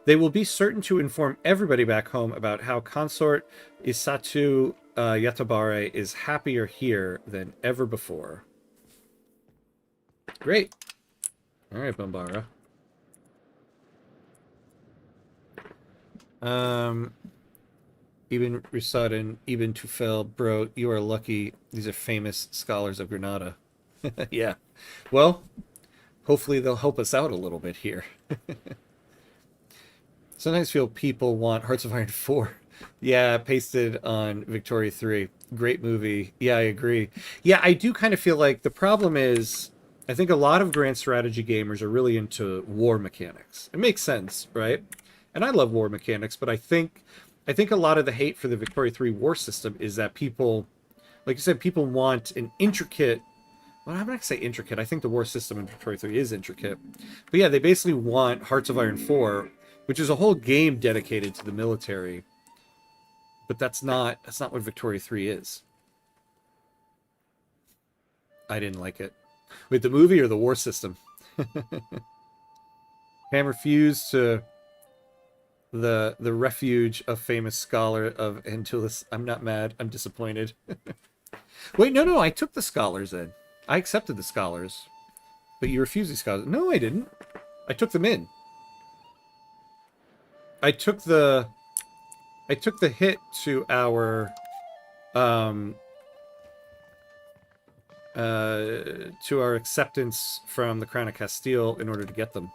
They will be certain to inform everybody back home about how Consort Isatu Yatabare is happier here than ever before. Great. All right, Bambara. Ibn Rusad and Ibn Tufel, bro, you are lucky. These are famous scholars of Granada. Yeah. Well, hopefully they'll help us out a little bit here. Sometimes feel people want Hearts of Iron 4. Yeah, pasted on Victoria 3. Great movie. Yeah, I agree. Yeah, I do kind of feel like the problem is I think a lot of grand strategy gamers are really into war mechanics. It makes sense, right? And I love war mechanics, but I think a lot of the hate for the Victoria 3 war system is that people, like you said, people want an intricate. Well, I'm not going to say intricate. I think the war system in Victoria 3 is intricate. But yeah, they basically want Hearts of Iron 4, which is a whole game dedicated to the military. But that's not what Victoria 3 is. I didn't like it. Wait, the movie or the war system? Pam refused to the refuge of famous scholar of Antullus. I'm not mad. I'm disappointed. Wait, no. I took the scholars in. I accepted the scholars. But you refused the scholars. No, I didn't. I took them in. I took the hit to our acceptance from the Crown of Castile in order to get them.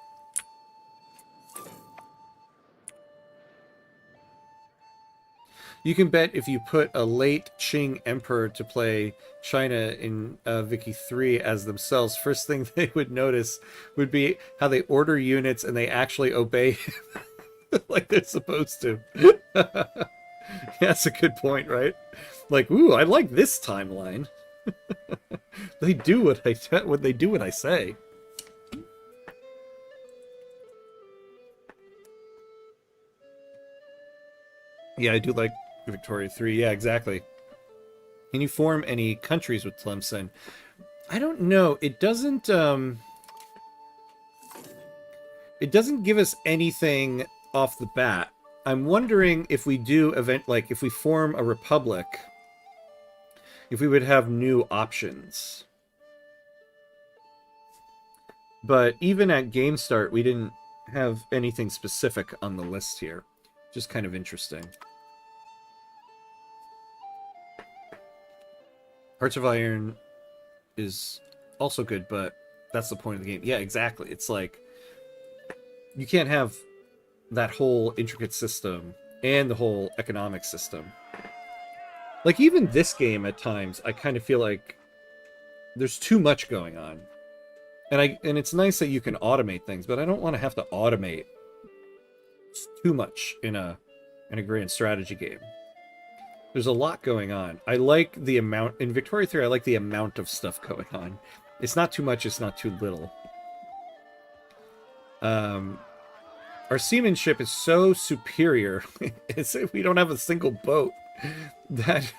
You can bet if you put a late Qing emperor to play China in Vicky 3 as themselves, first thing they would notice would be how they order units and they actually obey like they're supposed to. Yeah, that's a good point, right? Like, ooh, I like this timeline. They do what I say. Yeah, I do like Victoria 3. Yeah, exactly. Can you form any countries with Tlemcen? I don't know. It doesn't give us anything off the bat. I'm wondering if we do if we form a republic, if we would have new options. But even at game start, we didn't have anything specific on the list here. Just kind of interesting. Hearts of Iron is also good, but that's the point of the game. Yeah, exactly. It's like you can't have that whole intricate system and the whole economic system. Like even this game at times, I kind of feel like there's too much going on. And it's nice that you can automate things, but I don't want to have to automate too much in a grand strategy game. There's a lot going on. I like the amount in Victoria 3. I like the amount of stuff going on. It's not too much. It's not too little. Our seamanship is so superior. We don't have a single boat. That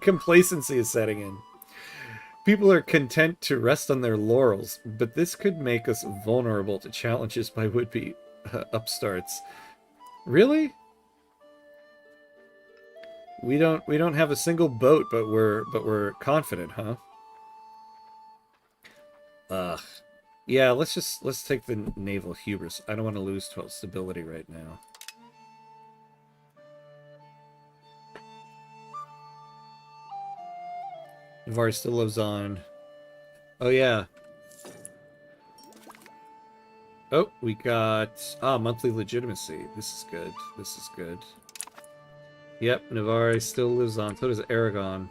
complacency is setting in. People are content to rest on their laurels, but this could make us vulnerable to challenges by would-be upstarts. Really? We don't have a single boat, but we're confident, huh? Ugh. Yeah, let's take the naval hubris. I don't want to lose 12 stability right now. Navarre still lives on. Oh yeah. Oh, we got monthly legitimacy. This is good. This is good. Yep, Navarre still lives on. So does Aragon.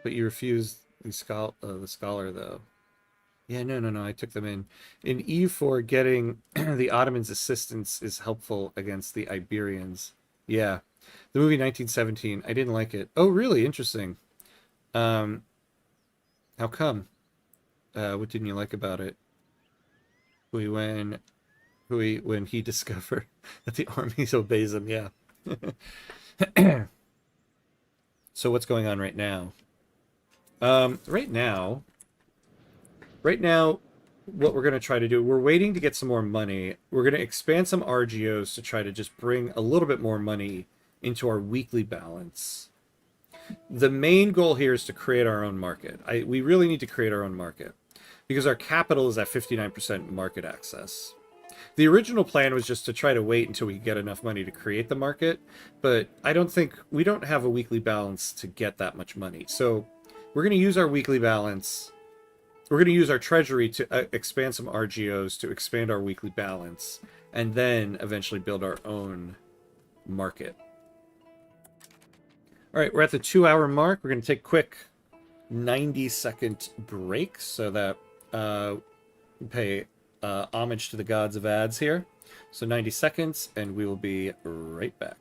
But you refused the scholar though. Yeah, no. I took them in. In E4, getting the Ottomans' assistance is helpful against the Iberians. Yeah, the movie 1917. I didn't like it. Oh, really? Interesting. Um, how come? What didn't you like about it? We when when he discovered that the armies obeys him. Yeah. So what's going on right now? Right now, what we're going to try to do, we're waiting to get some more money. We're going to expand some RGOs to try to just bring a little bit more money into our weekly balance. The main goal here is to create our own market. We really need to create our own market because our capital is at 59% market access. The original plan was just to try to wait until we get enough money to create the market, but I don't think we don't have a weekly balance to get that much money. So we're going to use our weekly balance. We're going to use our treasury to expand some RGOs to expand our weekly balance, and then eventually build our own market. All right, we're at the 2-hour mark. We're going to take a quick 90-second break so that we pay homage to the gods of ads here. So 90 seconds, and we will be right back.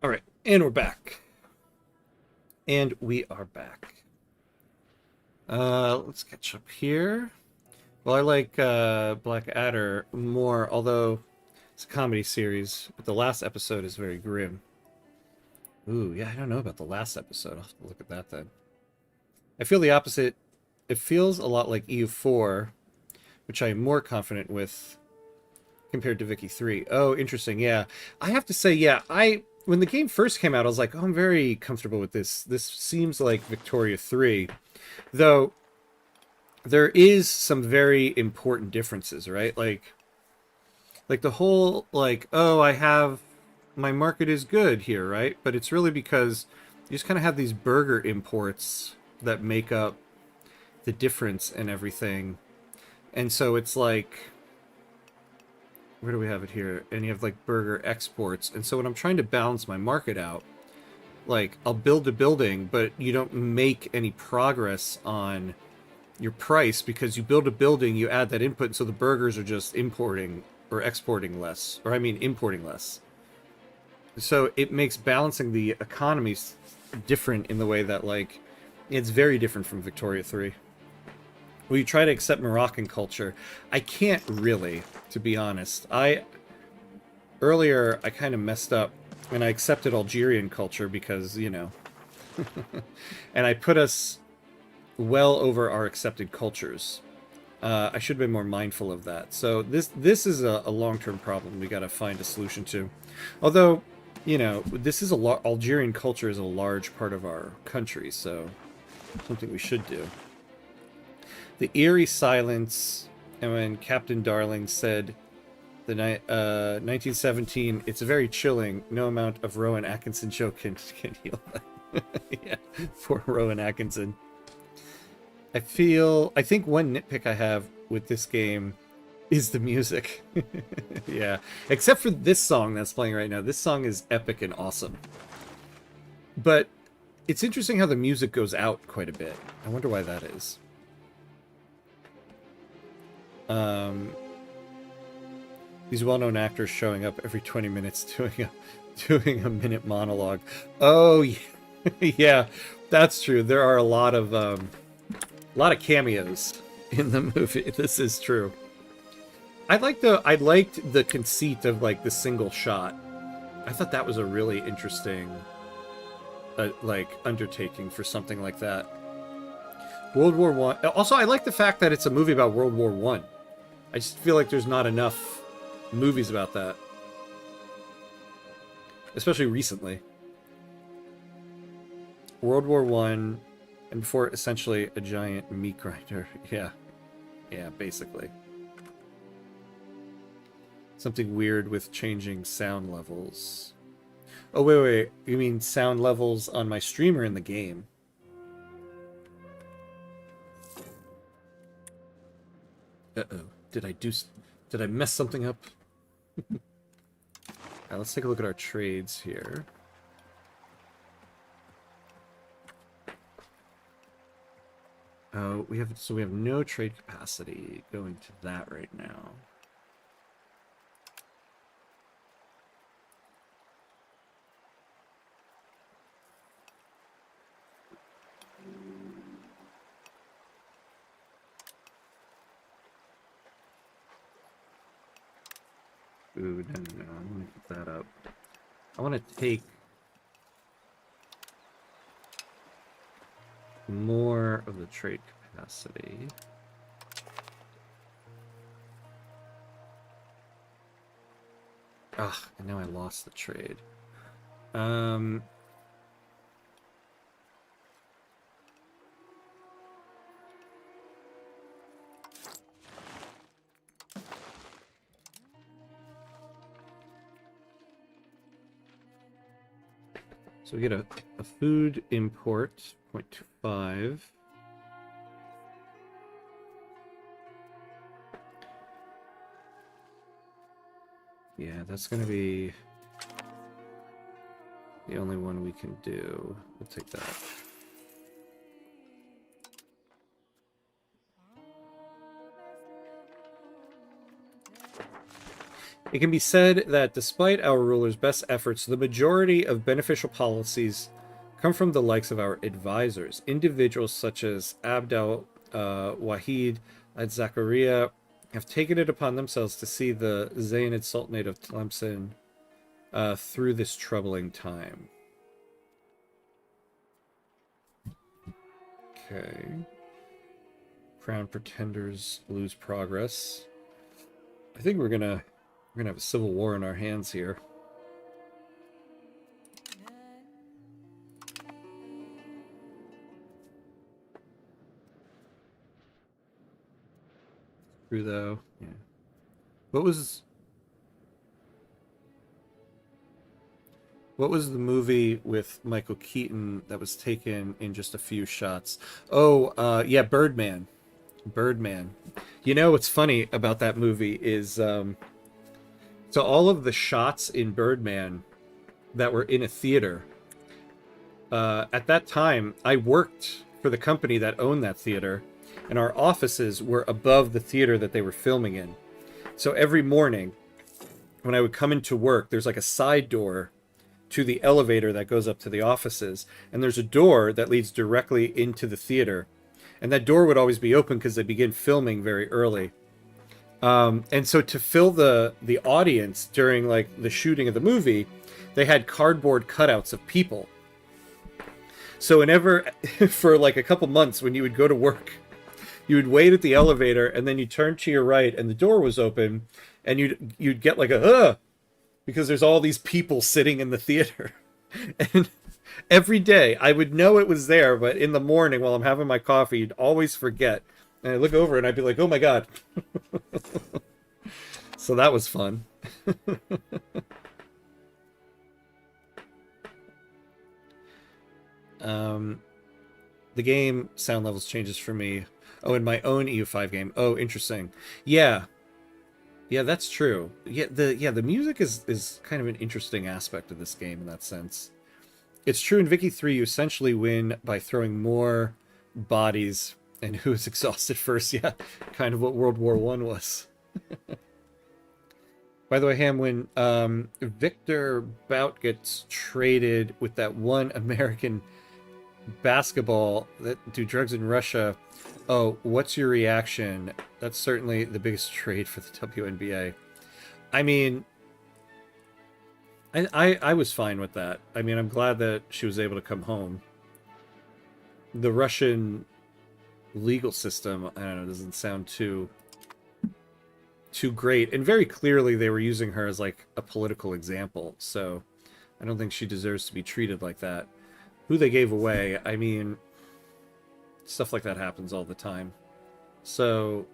All right, and we're back. And we are back. Let's catch up here. Well, I like Black Adder more, although it's a comedy series, but the last episode is very grim. Ooh, yeah, I don't know about the last episode. I'll have to look at that then. I feel the opposite. It feels a lot like EU4, which I am more confident with compared to Vicky 3. Oh, interesting. Yeah. I have to say, yeah, when the game first came out, I was like, oh, I'm very comfortable with this. This seems like Victoria 3. Though there is some very important differences, right? Like the whole like, oh, I have my market is good here, right? But it's really because you just kind of have these burger imports that make up the difference and everything. And so it's like, where do we have it here? And you have like burger exports. And so when I'm trying to balance my market out, Like, I'll build a building, but you don't make any progress on your price because you build a building, you add that input, and so the burgers are just importing or exporting less, or I mean importing less. So it makes balancing the economies different in the way that, like, it's very different from Victoria 3. Well, you try to accept Moroccan culture. I can't really, to be honest. Earlier I kind of messed up and I accepted Algerian culture because, you know, and I put us well over our accepted cultures. I should have been more mindful of that. So this is a long-term problem we got to find a solution to. Although, you know, this is Algerian culture is a large part of our country, so something we should do. The eerie silence, and when Captain Darling said, the 1917, it's very chilling. No amount of Rowan Atkinson joke can heal that. Yeah, poor Rowan Atkinson. I think one nitpick I have with this game is the music. Yeah, except for this song that's playing right now. This song is epic and awesome. But it's interesting how the music goes out quite a bit. I wonder why that is. These well-known actors showing up every 20 minutes doing a minute monologue. Oh, yeah. Yeah, that's true. There are a lot of cameos in the movie. This is true. I liked the conceit of like the single shot. I thought that was a really interesting like undertaking for something like that. World War One. Also, I like the fact that it's a movie about World War One. I just feel like there's not enough movies about that, especially recently. World War One, and before essentially a giant meat grinder. Yeah, basically. Something weird with changing sound levels. Oh, wait. You mean sound levels on my stream or in the game? Uh-oh. Did I mess something up? Alright, let's take a look at our trades here. Oh, we have no trade capacity going to that right now. Ooh, no. I'm gonna keep that up. I want to take more of the trade capacity. Ah, and now I lost the trade. So we get a food import, 0.25. Yeah, that's going to be the only one we can do. We'll take that. It can be said that despite our rulers' best efforts, the majority of beneficial policies come from the likes of our advisors. Individuals such as Abdel Wahid al-Zakaria have taken it upon themselves to see the Zaynid Sultanate of Tlemcen through this troubling time. Okay. Crown pretenders lose progress. I think we're gonna have a civil war in our hands here. True though, yeah. What was the movie with Michael Keaton that was taken in just a few shots? Oh, yeah, Birdman. Birdman. You know what's funny about that movie is so all of the shots in Birdman that were in a theater at that time, I worked for the company that owned that theater, and our offices were above the theater that they were filming in. So every morning, when I would come into work, there's like a side door to the elevator that goes up to the offices, and there's a door that leads directly into the theater, and that door would always be open because they begin filming very early. And so to fill the audience during like the shooting of the movie, they had cardboard cutouts of people. So whenever, for like a couple months, when you would go to work, you would wait at the elevator, and then you turn to your right, and the door was open, and you'd get like a because there's all these people sitting in the theater. And every day I would know it was there, but in the morning while I'm having my coffee, you'd always forget. And I'd look over and I'd be like, oh my God. So that was fun. The game sound levels changes for me. Oh, in my own EU5 game. Oh, interesting. Yeah. Yeah, that's true. Yeah, the music is kind of an interesting aspect of this game in that sense. It's true in Vicky 3 you essentially win by throwing more bodies and who is exhausted first. Yeah, kind of what World War I was. By the way, Ham, when Victor Bout gets traded with that one American basketball that do drugs in Russia, oh, what's your reaction? That's certainly the biggest trade for the WNBA. I mean, I was fine with that. I mean, I'm glad that she was able to come home. The Russian legal system, I don't know, doesn't sound too great. And very clearly they were using her as like a political example. So I don't think she deserves to be treated like that. Who they gave away, I mean, stuff like that happens all the time. So,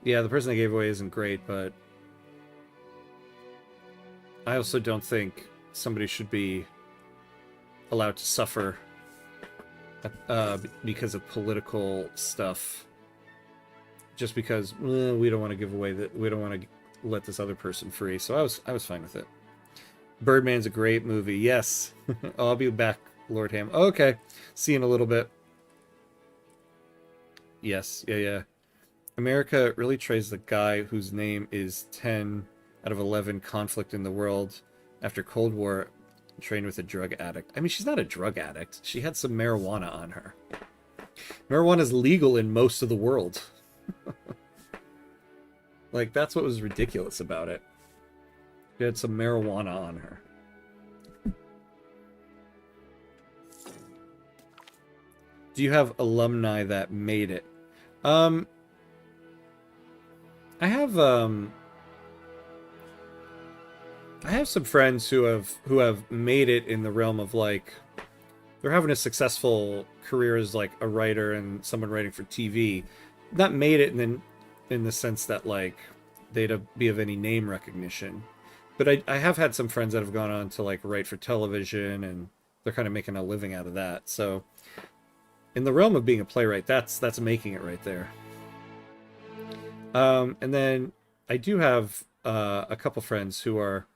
yeah, the person they gave away isn't great, but I also don't think somebody should be allowed to suffer because of political stuff. Just because we don't want to give away that, we don't want to let this other person free. So I was fine with it. Birdman's a great movie. Yes. I'll be back, Lord Ham. Oh, okay. See you in a little bit. Yes. Yeah. America really trades the guy whose name is 10 out of 11 conflict in the world after Cold War trained with a drug addict. I mean, she's not a drug addict. She had some marijuana on her. Marijuana is legal in most of the world. Like, that's what was ridiculous about it. She had some marijuana on her. Do you have alumni that made it? I have some friends who have made it in the realm of like they're having a successful career as like a writer and someone writing for TV. Not made it in the sense that like they'd be of any name recognition. But I have had some friends that have gone on to like write for television, and they're kind of making a living out of that. So in the realm of being a playwright, that's making it right there. And then I do have a couple friends who are,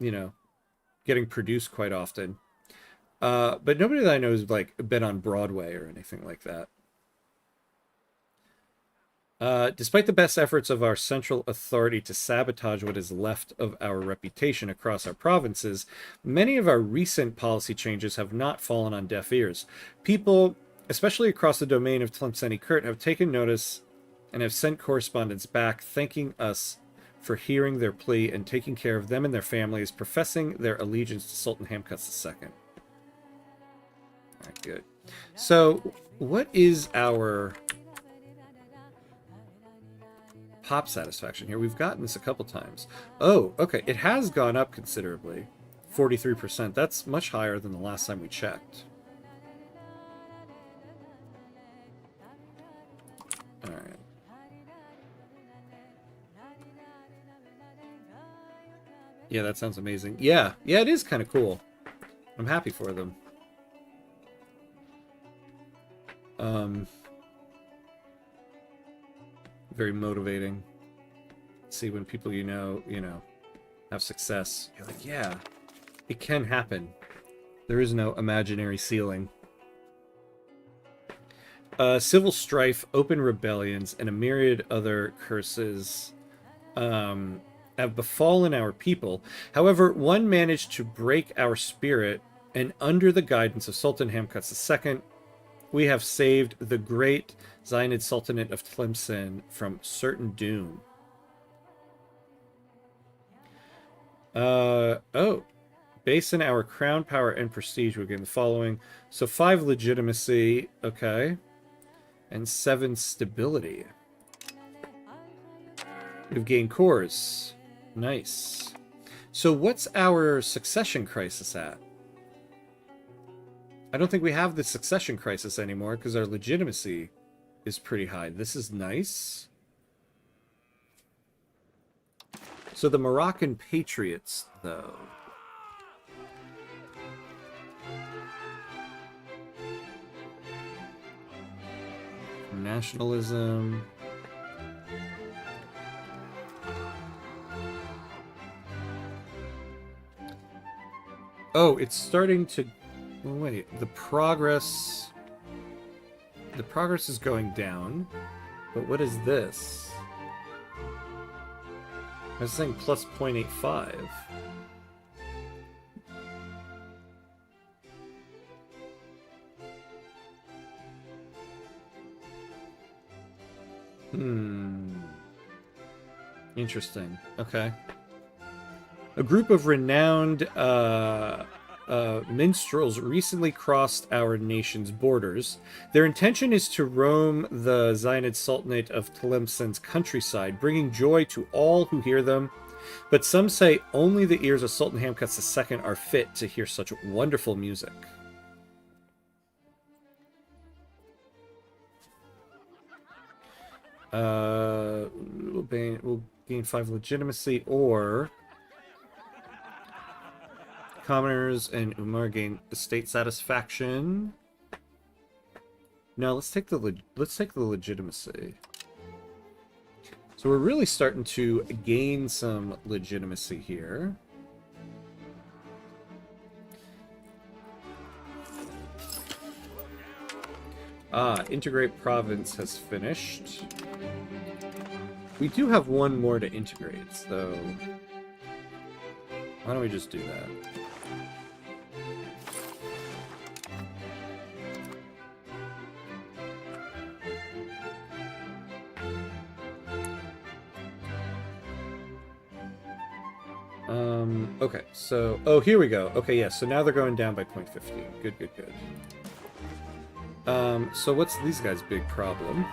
you know, getting produced quite often. But nobody that I know has like been on Broadway or anything like that. Despite the best efforts of our central authority to sabotage what is left of our reputation across our provinces, many of our recent policy changes have not fallen on deaf ears. People, especially across the domain of Tlemcen and Kurt, have taken notice and have sent correspondence back thanking us for hearing their plea and taking care of them and their families, professing their allegiance to Sultan Hamkuts II. Alright, good. So, what is our pop satisfaction here? We've gotten this a couple times. Oh, okay. It has gone up considerably. 43%. That's much higher than the last time we checked. Alright. Yeah, that sounds amazing. Yeah, it is kind of cool. I'm happy for them. Very motivating. See when people you know, have success. You're like, yeah, it can happen. There is no imaginary ceiling. Civil strife, open rebellions, and a myriad other curses have befallen our people. However, one managed to break our spirit, and under the guidance of Sultan Hamkut's II, we have saved the great Zionid Sultanate of Tlemcen from certain doom. Oh. Based on our crown, power, and prestige, we gain the following. So 5 legitimacy, okay. And 7 stability. We've gained cores. Nice. So what's our succession crisis at? I don't think we have the succession crisis anymore because our legitimacy is pretty high. This is nice. So the Moroccan Patriots, though. Nationalism. Oh, it's starting to... Oh, wait, the progress... The progress is going down. But what is this? I was saying plus 0.85. Interesting. Okay. A group of renowned minstrels recently crossed our nation's borders. Their intention is to roam the Zionid Sultanate of Tlemcen's countryside, bringing joy to all who hear them. But some say only the ears of Sultan Hamkut II are fit to hear such wonderful music. We'll gain 5 legitimacy, or commoners and Umar gain estate satisfaction. No, let's take the legitimacy. So we're really starting to gain some legitimacy here. Integrate province has finished. We do have one more to integrate, so why don't we just do that? Okay, so... Oh, here we go. Okay, yeah, so now they're going down by 0.50. Good, good, good. So what's these guys' big problem?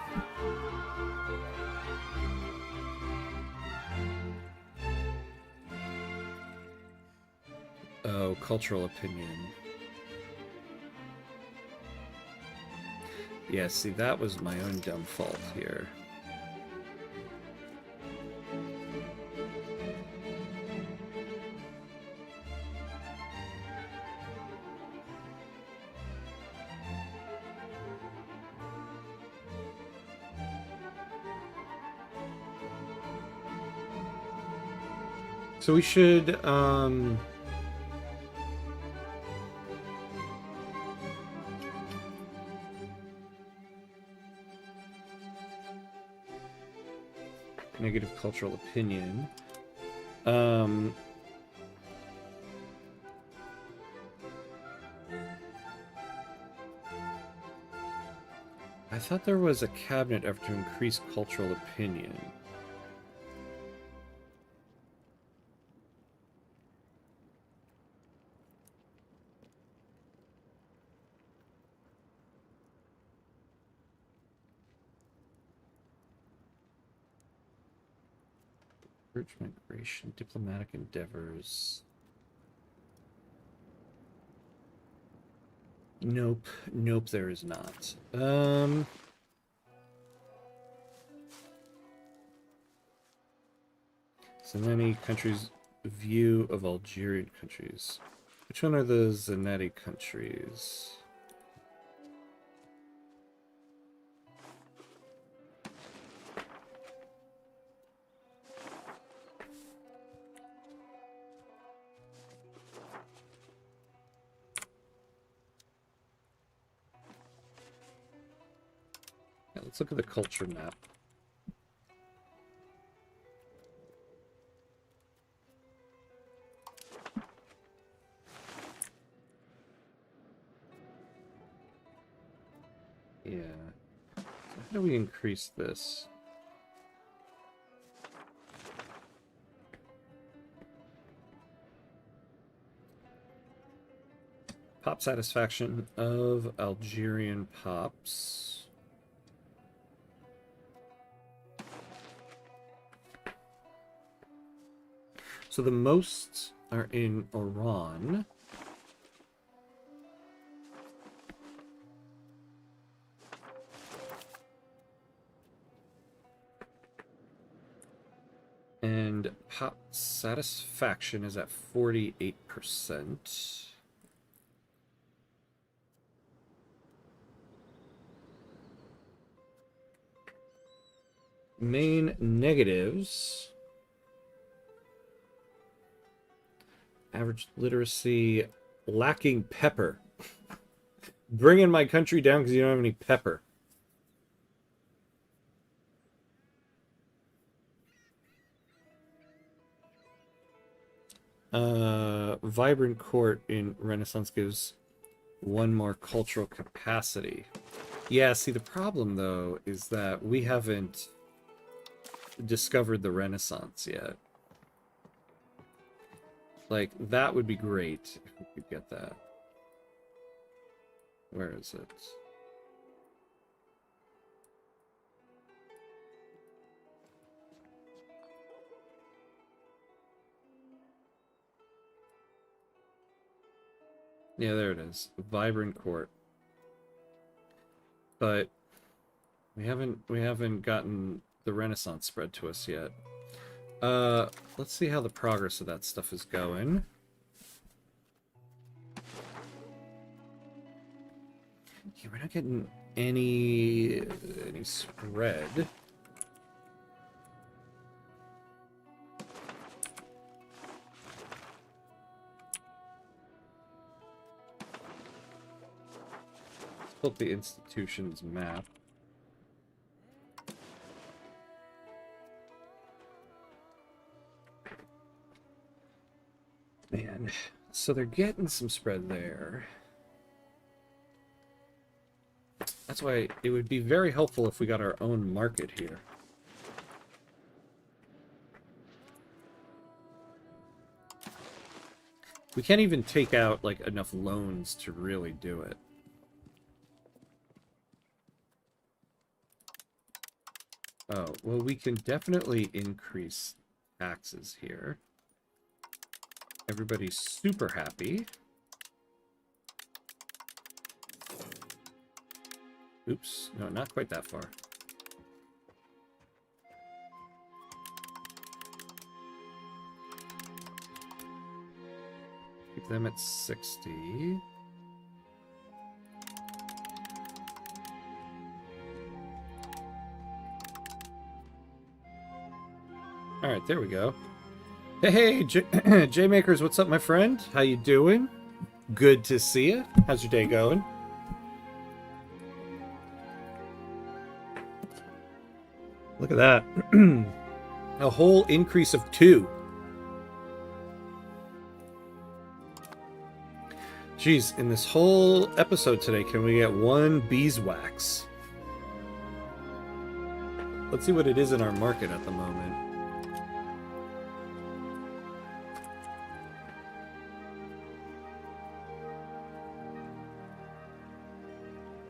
Oh, cultural opinion. Yeah, see, that was my own dumb fault here. So we should, negative cultural opinion. I thought there was a cabinet effort to increase cultural opinion. Research, migration, diplomatic endeavors. Nope. Nope, there is not. So many countries' view of Algerian countries. Which one are the Zanetti countries? let's look at the culture map. Yeah. So how do we increase this? Pop satisfaction of Algerian pops. So the most are in Iran. And pop satisfaction is at 48%. Main negatives. Average literacy, lacking pepper. Bringing my country down because you don't have any pepper. Vibrant court in Renaissance gives one more cultural capacity. Yeah, see, the problem, though, is that we haven't discovered the Renaissance yet. Like, that would be great if we could get that. Where is it? Yeah, there it is. Vibrant court. But we haven't gotten the Renaissance spread to us yet. Let's see how the progress of that stuff is going. Yeah, we're not getting any spread. Let's pull up the institution's map. Man, so they're getting some spread there. That's why it would be very helpful if we got our own market here. We can't even take out, like, enough loans to really do it. Oh, well, we can definitely increase taxes here. Everybody's super happy. Oops, no, not quite that far. Keep them at 60. Alright, there we go. Hey, J-Makers, what's up, my friend? How you doing? Good to see you. How's your day going? Look at that. A whole increase of 2. Jeez, in this whole episode today, can we get 1 beeswax? Let's see what it is in our market at the moment.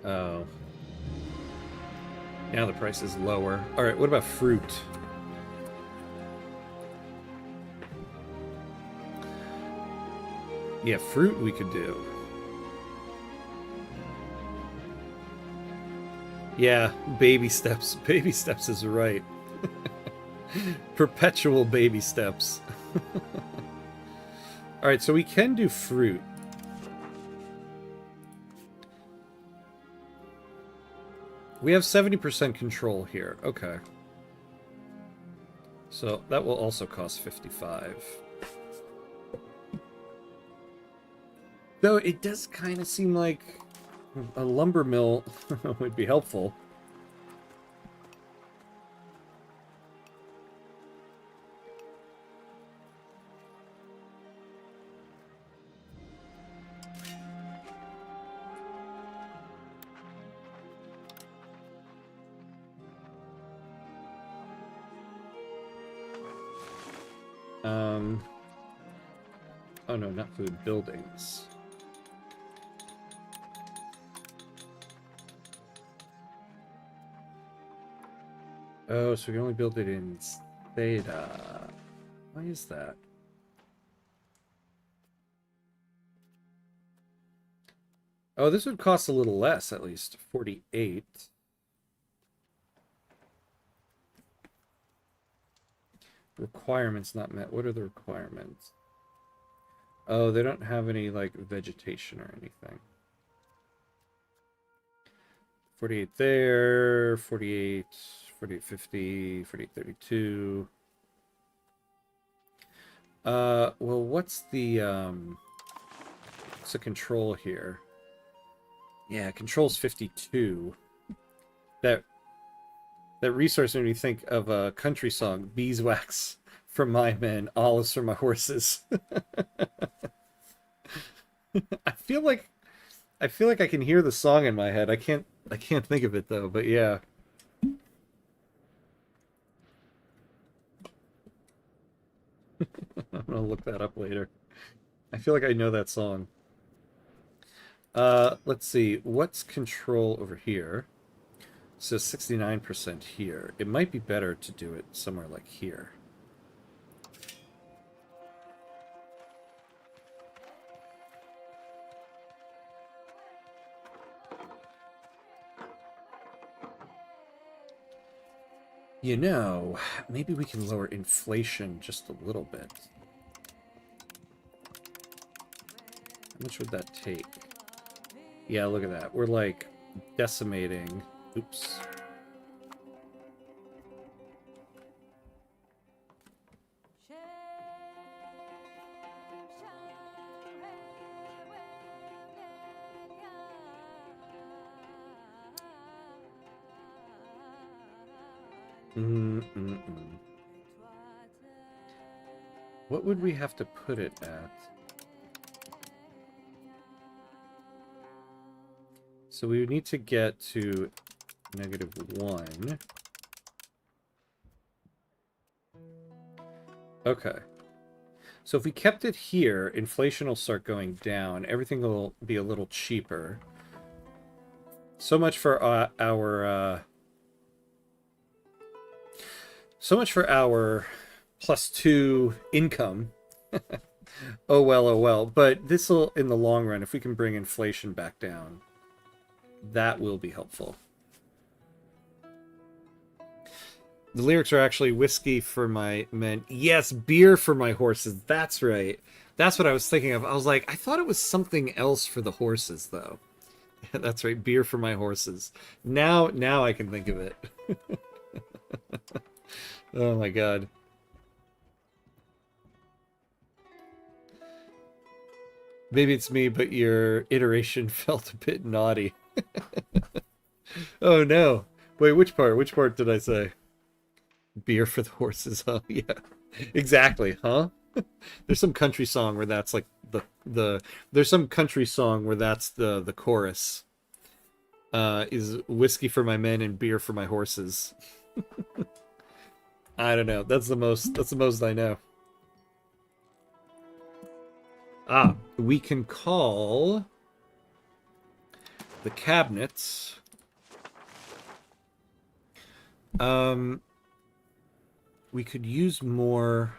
Oh. Now the price is lower. Alright, what about fruit? Yeah, fruit we could do. Yeah, baby steps. Baby steps is right. Perpetual baby steps. Alright, so we can do fruit. We have 70% control here. Okay. So that will also cost 55. Though it does kind of seem like a lumber mill would be helpful. Oh no, not food, buildings. Oh, so we can only build it in theta. Why is that? Oh, this would cost a little less, at least. 48. Requirements not met. What are the requirements? Oh, they don't have any, like, vegetation or anything. 48 there, 48, 48.50, 48.32. Well, what's the control here? Yeah, control's 52. That resource made me think of a country song, beeswax for my men, olives for my horses. I feel like I can hear the song in my head. I can't think of it though, but yeah. I'm gonna look that up later. I feel like I know that song. Let's see. What's control over here? So 69% here. It might be better to do it somewhere like here. You know, maybe we can lower inflation just a little bit. How much would that take? Yeah, look at that. We're like decimating. Oops. What would we have to put it at? So we would need to get to -1. Okay. So if we kept it here, inflation will start going down. Everything will be a little cheaper. So much for our +2 income. Oh well, oh well. But this will, in the long run, if we can bring inflation back down, that will be helpful. The lyrics are actually whiskey for my men. Yes, beer for my horses. That's right. That's what I was thinking of. I was like, I thought it was something else for the horses, though. That's right, beer for my horses. Now I can think of it. Oh my god. Maybe it's me, but your iteration felt a bit naughty. Oh no. Wait, which part? Which part did I say? Beer for the horses, huh? Yeah. Exactly, huh? There's some country song where that's like there's some country song where that's the chorus. Is whiskey for my men and beer for my horses. I don't know. That's the most I know. Ah, we can call the cabinets. We could use more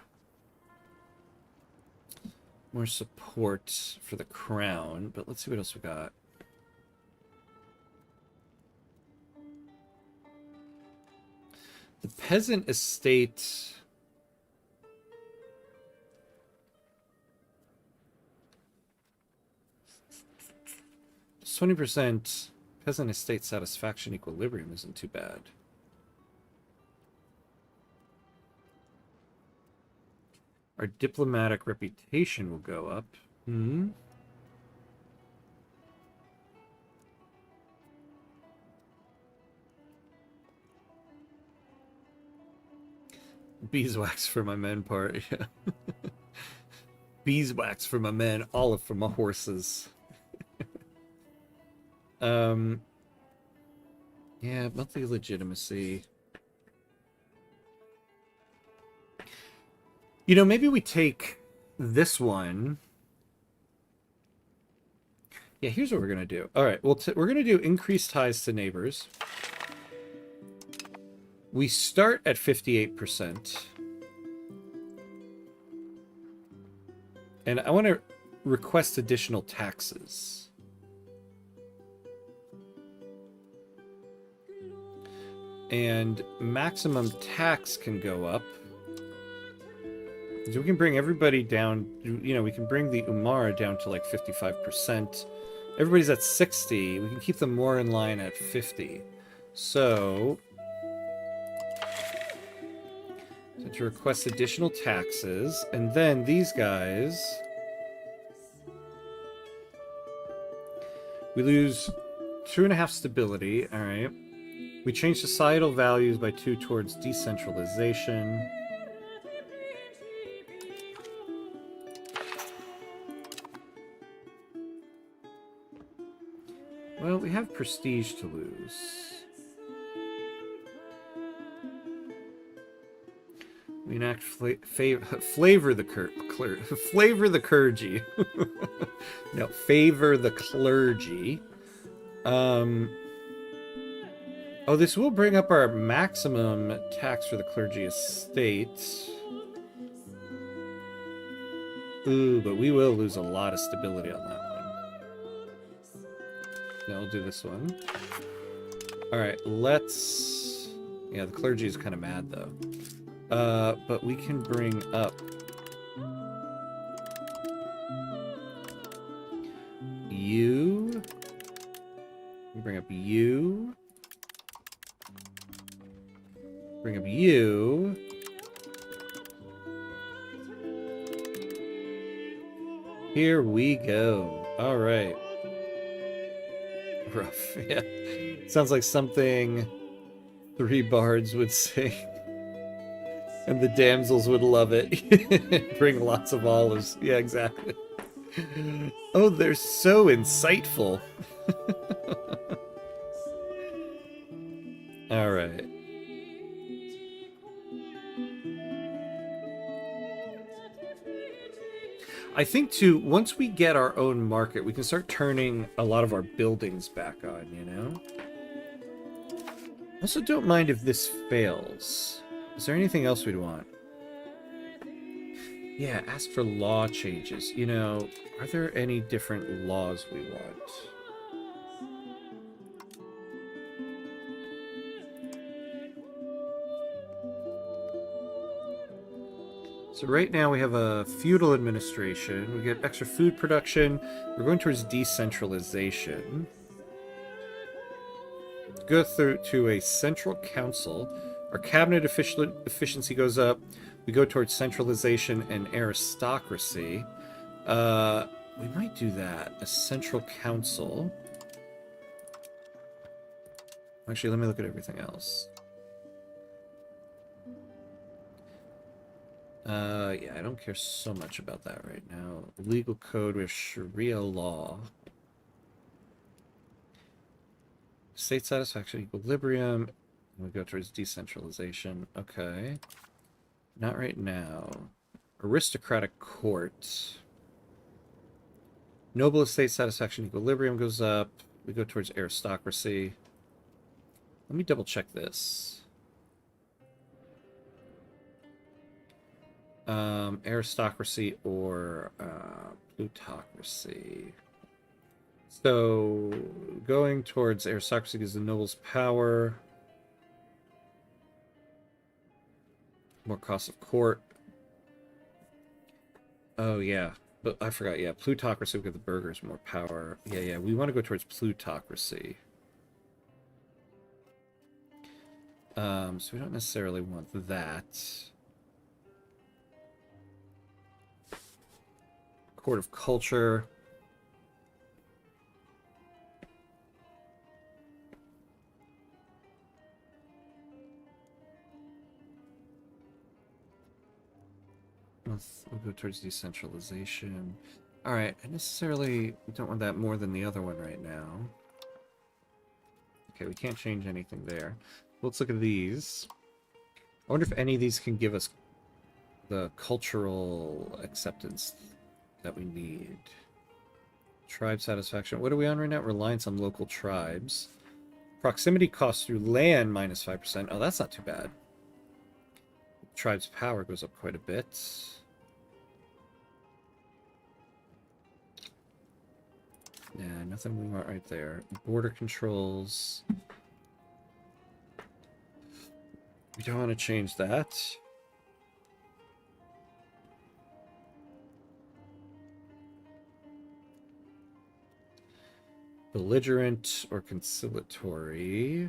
support for the crown, but let's see what else we got. The peasant estate. It's 20% peasant estate satisfaction equilibrium isn't too bad. Our diplomatic reputation will go up. Beeswax for my men part, yeah. Beeswax for my men, olive for my horses. Yeah, monthly legitimacy. You know, maybe we take this one. Yeah, here's what we're going to do. All right, well, we're going to do increased ties to neighbors. We start at 58%. And I want to request additional taxes. And maximum tax can go up. So we can bring everybody down, you know, we can bring the Umara down to like 55%. Everybody's at 60. We can keep them more in line at 50. So to request additional taxes, and then these guys, we lose 2.5 stability. All right. We change societal values by 2 towards decentralization. Well, we have prestige to lose. We enact flavor the flavor the clergy. No, favor the clergy. Oh, this will bring up our maximum tax for the clergy estate. Ooh, but we will lose a lot of stability on that one. No, we'll do this one. Alright, let's... Yeah, the clergy is kind of mad, though. But we can bring up... you. We bring up you. Bring up you. Here we go. All right. Rough, yeah. Sounds like something 3 bards would say. And the damsels would love it. Bring lots of olives. Yeah, exactly. Oh, they're so insightful. All right. I think, too, once we get our own market, we can start turning a lot of our buildings back on, you know? Also, don't mind if this fails. Is there anything else we'd want? Yeah, ask for law changes. You know, are there any different laws we want? So right now we have a feudal administration. We get extra food production. We're going towards decentralization. Go through to a central council. Our cabinet efficiency goes up. We go towards centralization and aristocracy. We might do that. A central council. Actually, let me look at everything else. Yeah, I don't care so much about that right now. Legal code with Sharia law. State satisfaction, equilibrium. We go towards decentralization. Okay. Not right now. Aristocratic court. Noble estate satisfaction, equilibrium goes up. We go towards aristocracy. Let me double check this. Aristocracy or plutocracy. So going towards aristocracy gives the nobles power. More cost of court. Oh yeah, but I forgot. Yeah, plutocracy will give the burghers more power. Yeah, we want to go towards plutocracy. So we don't necessarily want that. Court of Culture. We'll go towards decentralization. Alright, I necessarily don't want that more than the other one right now. Okay, we can't change anything there. Let's look at these. I wonder if any of these can give us the cultural acceptance that we need. Tribe satisfaction. What are we on right now? Reliance on local tribes. Proximity costs through land minus 5%. Oh, that's not too bad. Tribe's power goes up quite a bit. Yeah, nothing we want right there. Border controls. We don't want to change that. Belligerent or conciliatory.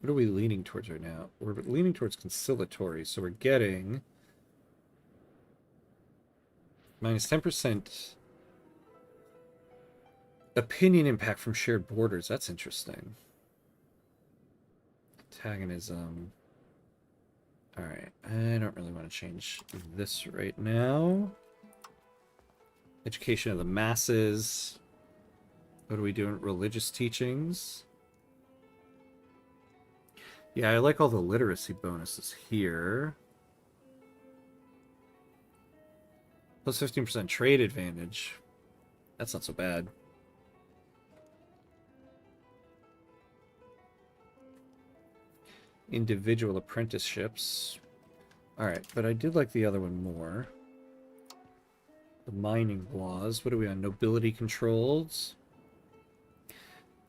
What are we leaning towards right now? We're leaning towards conciliatory, so we're getting minus 10% opinion impact from shared borders. That's interesting. Antagonism. Alright, I don't really want to change this right now. Education of the masses. What are we doing? Religious teachings. Yeah, I like all the literacy bonuses here. Plus 15% trade advantage. That's not so bad. Individual apprenticeships. Alright, but I did like the other one more. The mining laws. What are we on? Nobility controls.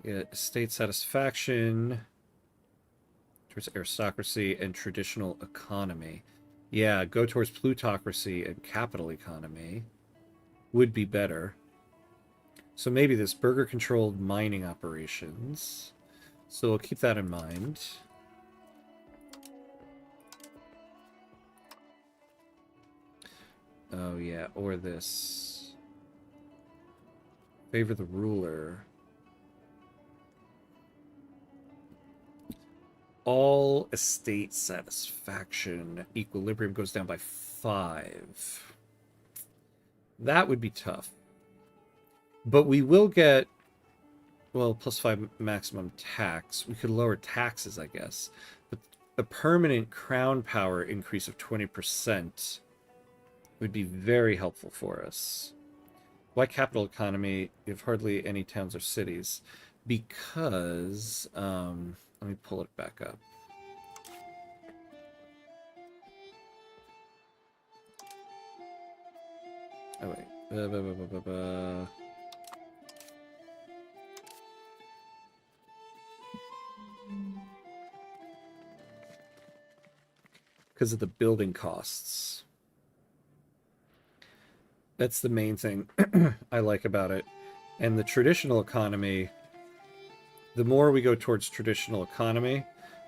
Yeah, state satisfaction. Towards aristocracy and traditional economy. Yeah, go towards plutocracy and capital economy would be better. So maybe this burger-controlled mining operations. So we'll keep that in mind. Oh yeah, or this. Favor the ruler. All estate satisfaction. Equilibrium goes down by 5. That would be tough. But we will get, well, plus 5 maximum tax. We could lower taxes, I guess. But a permanent crown power increase of 20% would be very helpful for us. Why capital economy? You have hardly any towns or cities. Because, let me pull it back up. Oh, wait. Because of the building costs. That's the main thing I like about it. And the traditional economy, the more we go towards traditional economy,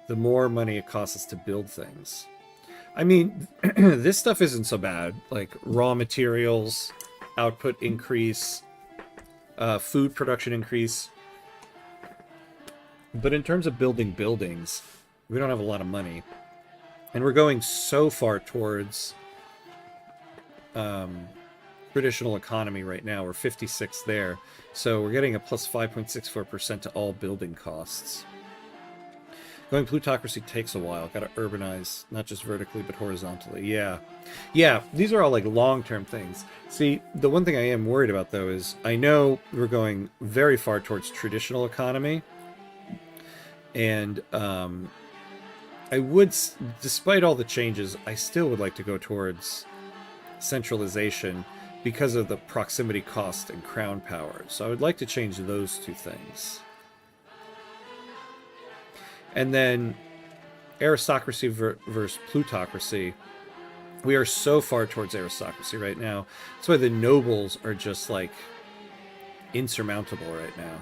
the more money it costs us to build things. I mean, this stuff isn't so bad. Like raw materials, output increase, food production increase. But in terms of building buildings, we don't have a lot of money. And we're going so far towards traditional economy right now. We're 56 there. So we're getting a plus 5.64% to all building costs. Going plutocracy takes a while. Got to urbanize, not just vertically, but horizontally. Yeah. Yeah, these are all like long-term things. See, the one thing I am worried about, though, is I know we're going very far towards traditional economy. And I would, despite all the changes, I still would like to go towards centralization because of the proximity cost and crown power. So I would like to change those two things. And then aristocracy versus plutocracy. We are so far towards aristocracy right now. That's why the nobles are just like insurmountable right now.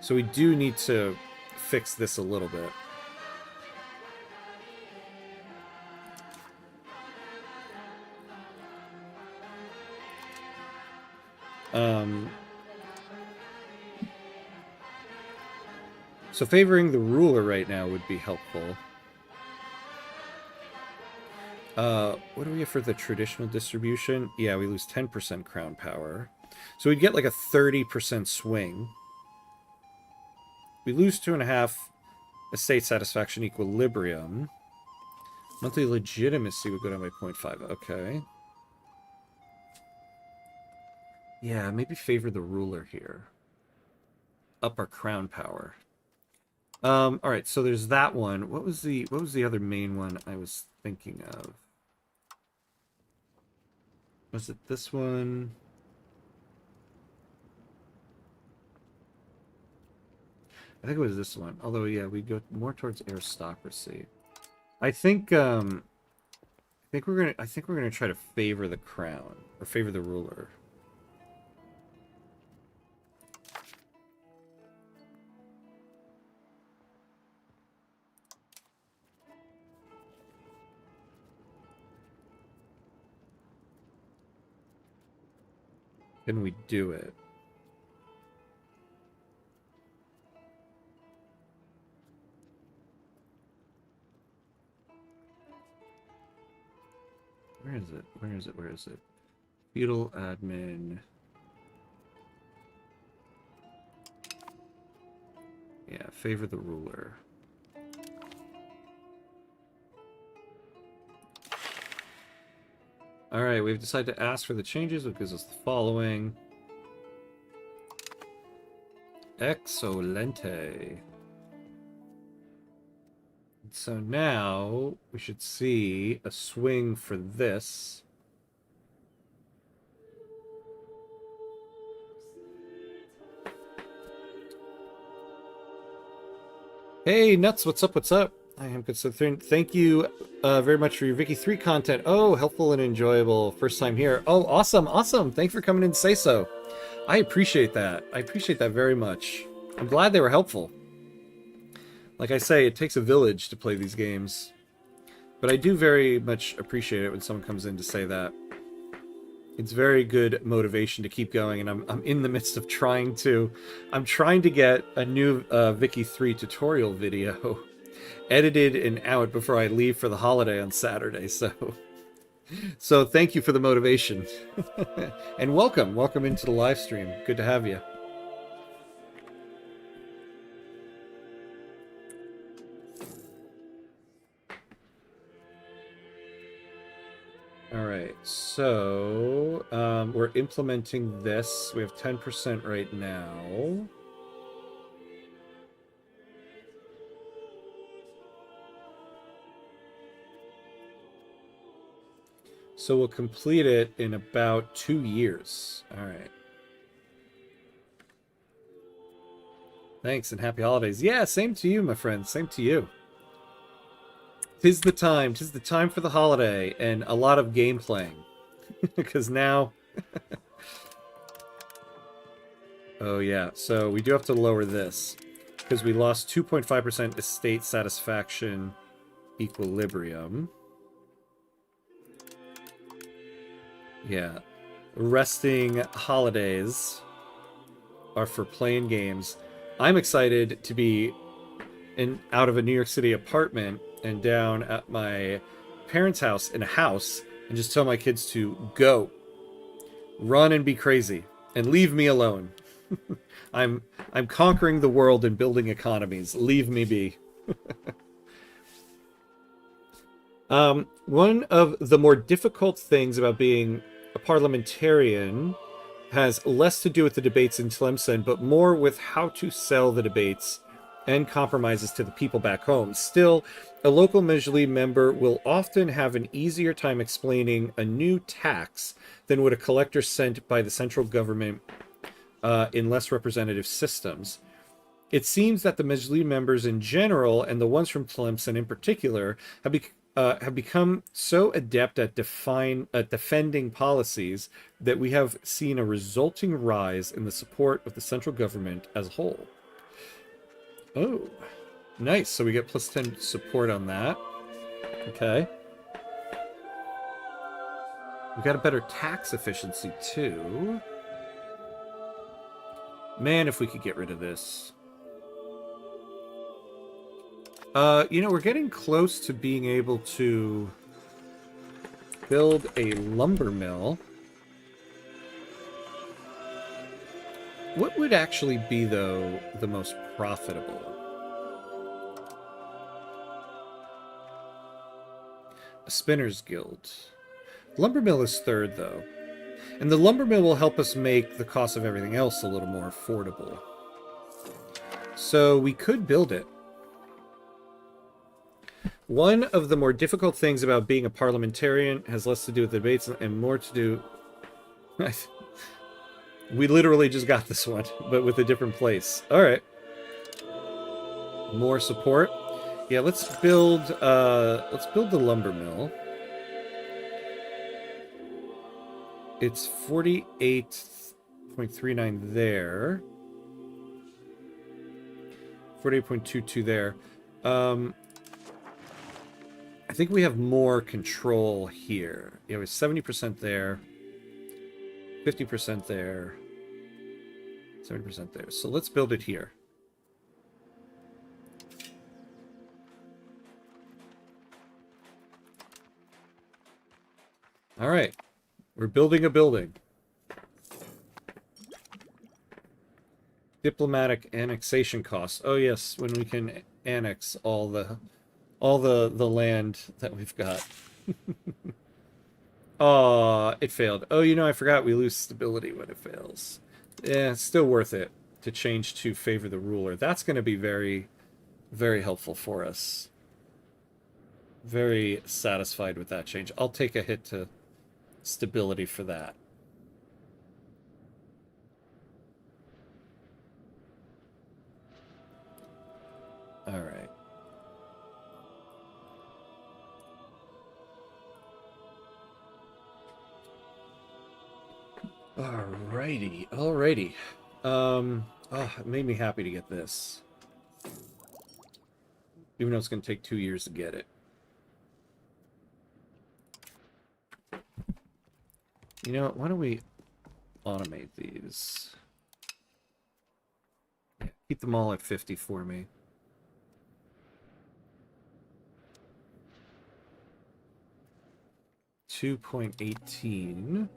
So we do need to fix this a little bit. So favoring the ruler right now would be helpful. What do we have for the traditional distribution? Yeah, we lose 10% crown power. So we'd get like a 30% swing. We lose 2.5. estate satisfaction equilibrium. Monthly legitimacy would go down by 0.5. Okay. Yeah, maybe favor the ruler here. Up our crown power. All right, so there's that one. What was the other main one I was thinking of? Was it this one? I think it was this one. Although, yeah, we go more towards aristocracy. I think we're gonna try to favor the crown or favor the ruler. Can we do it? Where is it? Where is it? Where is it? Feudal admin. Yeah, favor the ruler. Alright, we've decided to ask for the changes, which gives us the following. Excelente. So now we should see a swing for this. Hey, Nuts, what's up, what's up? I am good. So thank you very much for your Vicky 3 content. Oh, helpful and enjoyable. First time here. Oh, awesome, awesome. Thanks for coming in to say so. I appreciate that. I appreciate that very much. I'm glad they were helpful. Like I say, it takes a village to play these games. But I do very much appreciate it when someone comes in to say that. It's very good motivation to keep going, and I'm in the midst of trying to get a new Vicky 3 tutorial video edited and out before I leave for the holiday on Saturday, so thank you for the motivation. And welcome into the live stream. Good to have you. Alright, so we're implementing this. We have 10% right now. So we'll complete it in about 2 years. Alright. Thanks and happy holidays. Yeah, same to you, my friend. Same to you. 'Tis the time. 'Tis the time for the holiday and a lot of game playing. Because now... Oh, yeah. So we do have to lower this. Because we lost 2.5% estate satisfaction equilibrium. Yeah. Resting holidays are for playing games. I'm excited to be out of a New York City apartment and down at my parents' house in a house and just tell my kids to go. Run and be crazy. And leave me alone. I'm conquering the world and building economies. Leave me be. One of the more difficult things about being a parliamentarian has less to do with the debates in Tlemcen, but more with how to sell the debates and compromises to the people back home. Still, a local Mejli member will often have an easier time explaining a new tax than would a collector sent by the central government in less representative systems. It seems that the Mejli members in general, and the ones from Tlemcen in particular, have become so adept at defending policies that we have seen a resulting rise in the support of the central government as a whole. Oh, nice. So we get plus 10 support on that. Okay. We got a better tax efficiency, too. Man, if we could get rid of this. You know, we're getting close to being able to build a lumber mill. What would actually be, though, the most profitable? A spinner's guild. Lumber mill is third, though. And the lumber mill will help us make the cost of everything else a little more affordable. So we could build it. One of the more difficult things about being a parliamentarian has less to do with debates and more to do... We literally just got this one, but with a different place. All right. More support. Yeah, let's build the lumber mill. It's 48.39 there. 48.22 there. I think we have more control here. Yeah, we have 70% there. 50% there. 70% there. So let's build it here. All right. We're building a building. Diplomatic annexation costs. Oh yes, when we can annex all the land that we've got. Aw, it failed. Oh, you know, I forgot we lose stability when it fails. Yeah, it's still worth it to change to favor the ruler. That's going to be very, very helpful for us. Very satisfied with that change. I'll take a hit to stability for that. All right. Alrighty, alrighty. Oh, it made me happy to get this. Even though it's going to take 2 years to get it. You know, why don't we automate these? Yeah, keep them all at 50 for me. $2.18.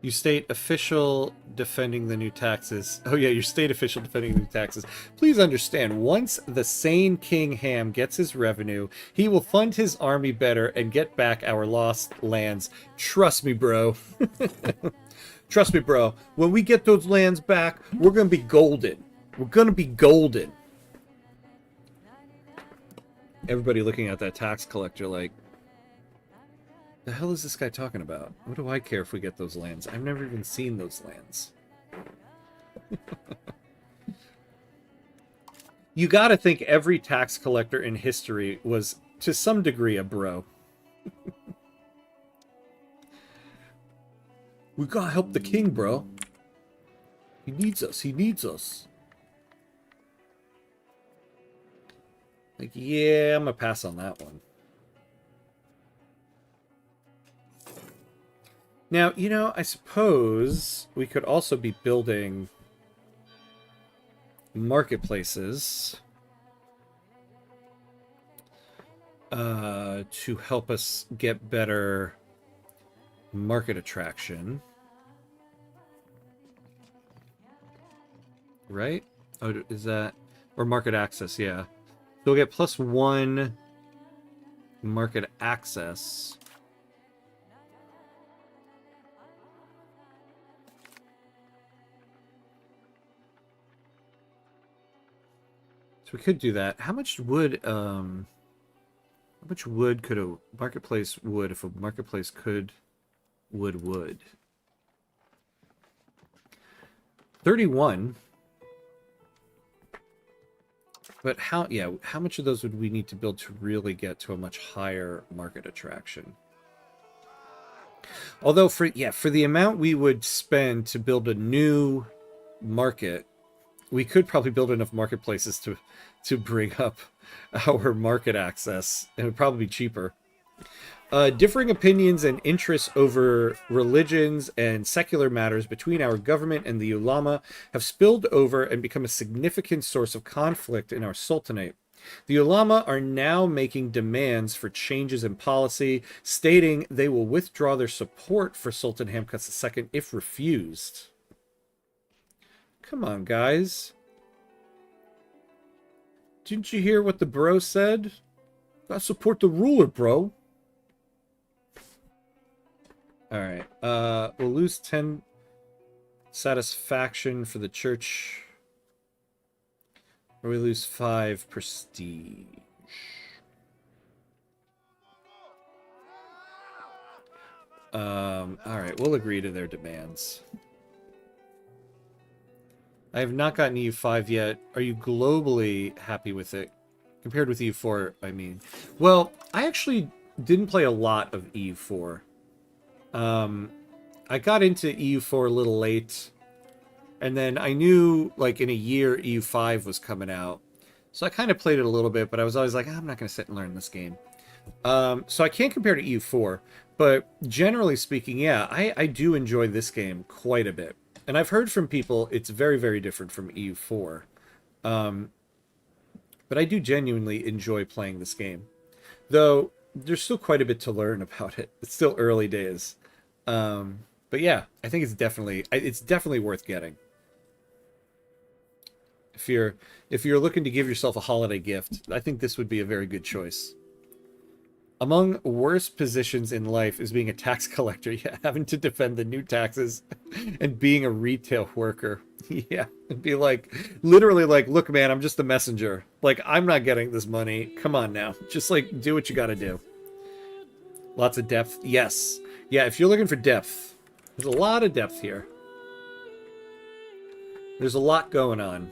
You state official defending the new taxes. Oh yeah, your state official defending the new taxes. Please understand, once the sane King Ham gets his revenue, he will fund his army better and get back our lost lands. Trust me, bro. Trust me, bro. When we get those lands back, we're going to be golden. We're going to be golden. Everybody looking at that tax collector like, the hell is this guy talking about? What do I care if we get those lands? I've never even seen those lands. You gotta think every tax collector in history was, to some degree, a bro. We gotta help the king, bro. He needs us. He needs us. Like, yeah, I'm gonna pass on that one. Now, you know, I suppose we could also be building marketplaces to help us get better market attraction. Right? Oh, is that... Or market access, yeah. So we'll get +1 market access. So we could do that. How much wood could a marketplace wood if a marketplace could wood? 31. But how much of those would we need to build to really get to a much higher market attraction? Although for the amount we would spend to build a new market, we could probably build enough marketplaces to bring up our market access. It would probably be cheaper. Differing opinions and interests over religions and secular matters between our government and the ulama have spilled over and become a significant source of conflict in our sultanate. The ulama are now making demands for changes in policy, stating they will withdraw their support for Sultan Hamkas II if refused. Come on, guys. Didn't you hear what the bro said? Gotta support the ruler, bro. Alright. We'll lose 10 satisfaction for the church. Or we lose 5 prestige. Alright, we'll agree to their demands. I have not gotten EU5 yet. Are you globally happy with it? Compared with EU4, I mean. Well, I actually didn't play a lot of EU4. I got into EU4 a little late. And then I knew, like, in a year, EU5 was coming out. So I kind of played it a little bit, but I was always like, I'm not going to sit and learn this game. So I can't compare to EU4. But generally speaking, yeah, I do enjoy this game quite a bit. And I've heard from people it's very, very different from EU4. But I do genuinely enjoy playing this game. Though, there's still quite a bit to learn about it. It's still early days. But yeah, I think it's definitely worth getting. If you're looking to give yourself a holiday gift, I think this would be a very good choice. Among worst positions in life is being a tax collector. Yeah, having to defend the new taxes and being a retail worker. Yeah, it'd be like, literally like, look, man, I'm just a messenger. Like, I'm not getting this money. Come on now. Just, like, do what you gotta do. Lots of depth. Yes. Yeah, if you're looking for depth, there's a lot of depth here. There's a lot going on.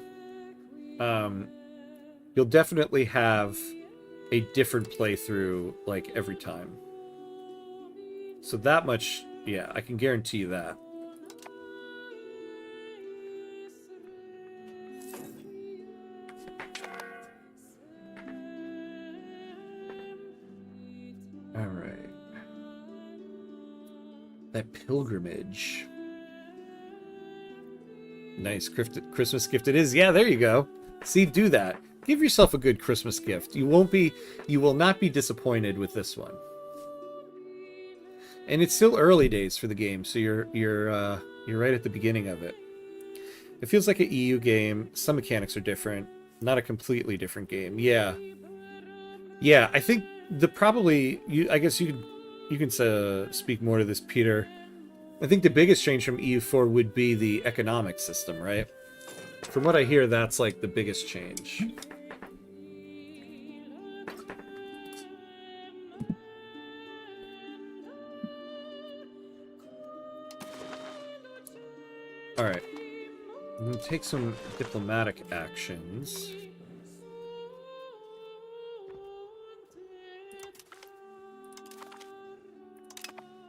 You'll definitely have a different playthrough, like, every time. So that much, yeah, I can guarantee you that. Alright. That pilgrimage. Nice Christmas gift it is. Yeah, there you go. See, do that. Give yourself a good Christmas gift. You will not be disappointed with this one. And it's still early days for the game, so you're right at the beginning of it. It feels like an EU game. Some mechanics are different. Not a completely different game. Yeah. Yeah, I think I guess you can speak more to this, Peter. I think the biggest change from EU4 would be the economic system, right? From what I hear, that's like the biggest change. Alright. I'm going to take some diplomatic actions.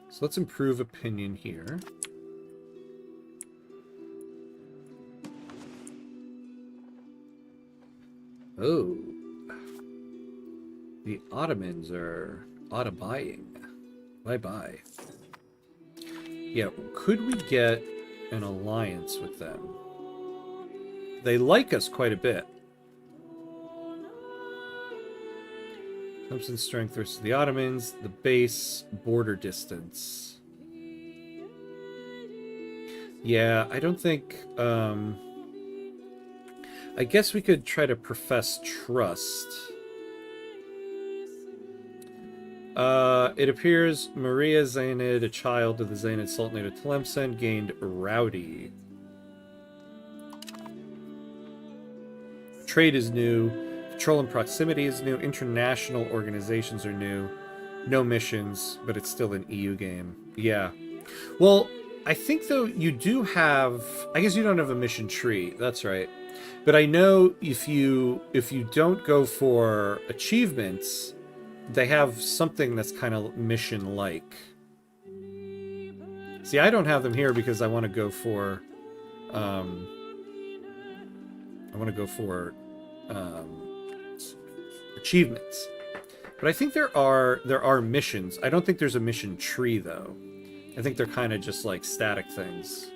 So let's improve opinion here. Oh. The Ottomans are auto-buying. Bye-bye. Yeah, could we get an alliance with them? They like us quite a bit. Tlemcen strength versus the Ottomans. The base border distance. Yeah, I don't think... I guess we could try to profess trust. It appears Maria Zainid, a child of the Zainid Sultanate of Tlemcen, gained Rowdy. Trade is new. Control and proximity is new. International organizations are new. No missions, but it's still an EU game. Yeah. Well, I think, though, you do have... I guess you don't have a mission tree. That's right. But I know if you don't go for achievements, they have something that's kind of mission-like. See, I don't have them here because I want to go for... achievements. But I think there are missions. I don't think there's a mission tree, though. I think they're kind of just like static things.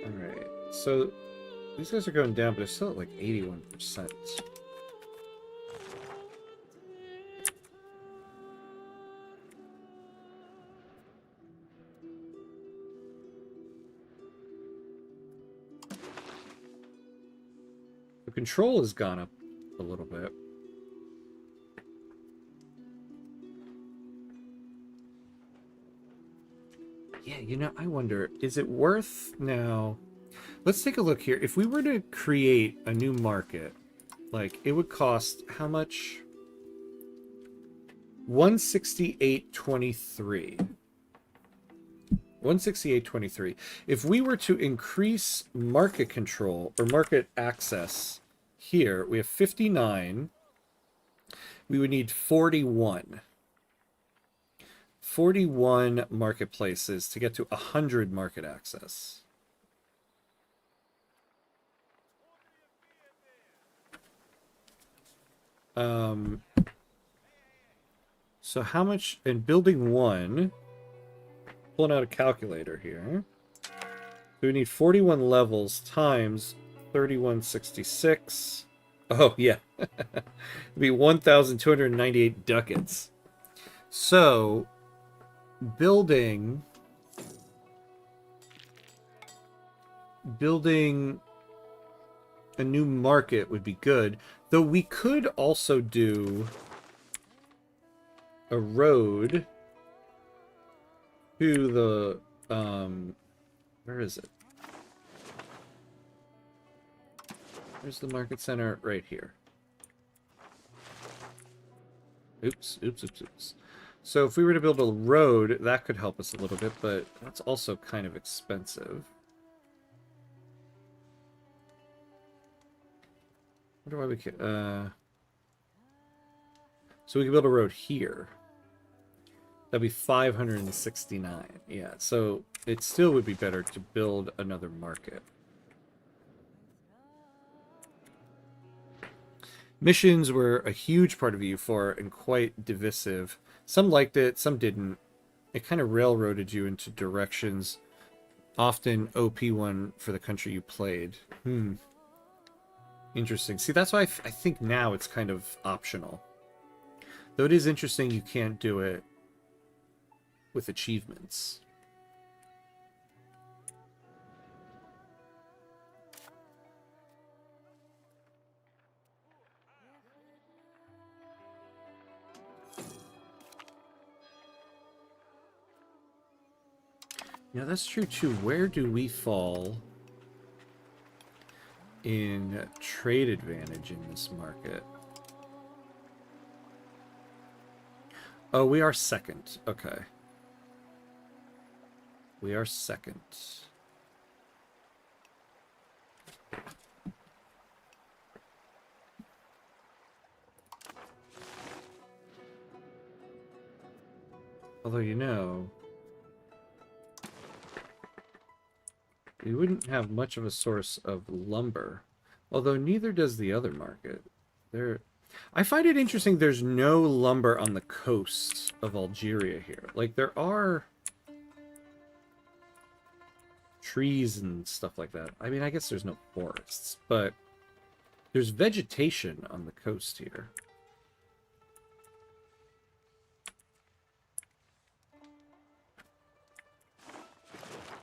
Alright, so these guys are going down, but they're still at like 81%. The control has gone up a little bit. Yeah, you know, I wonder, is it worth now? Let's take a look here. If we were to create a new market, like, it would cost how much? 168.23. 168.23. If we were to increase market control or market access here, we have 59. We would need 41. 41 marketplaces to get to 100 market access. So how much in building one? Pulling out a calculator here. So we need 41 levels times 3166. Oh yeah, it'd be 1,298 ducats. So building a new market would be good, though we could also do a road to the where is it? Where's the market center? Right here. Oops. So if we were to build a road, that could help us a little bit, but that's also kind of expensive. I wonder why we could, so we could build a road here. That'd be 569. Yeah, so it still would be better to build another market. Missions were a huge part of EU4 and quite divisive. Some liked it, some didn't. It kind of railroaded you into directions, often OP1 for the country you played. Interesting. See, that's why I think now it's kind of optional. Though it is interesting you can't do it with achievements. Yeah, that's true too. Where do we fall in trade advantage in this market? Oh, we are second. Okay. We are second. Although, you know, we wouldn't have much of a source of lumber. Although neither does the other market. I find it interesting there's no lumber on the coast of Algeria here. Like, there are trees and stuff like that. I mean, I guess there's no forests, but there's vegetation on the coast here.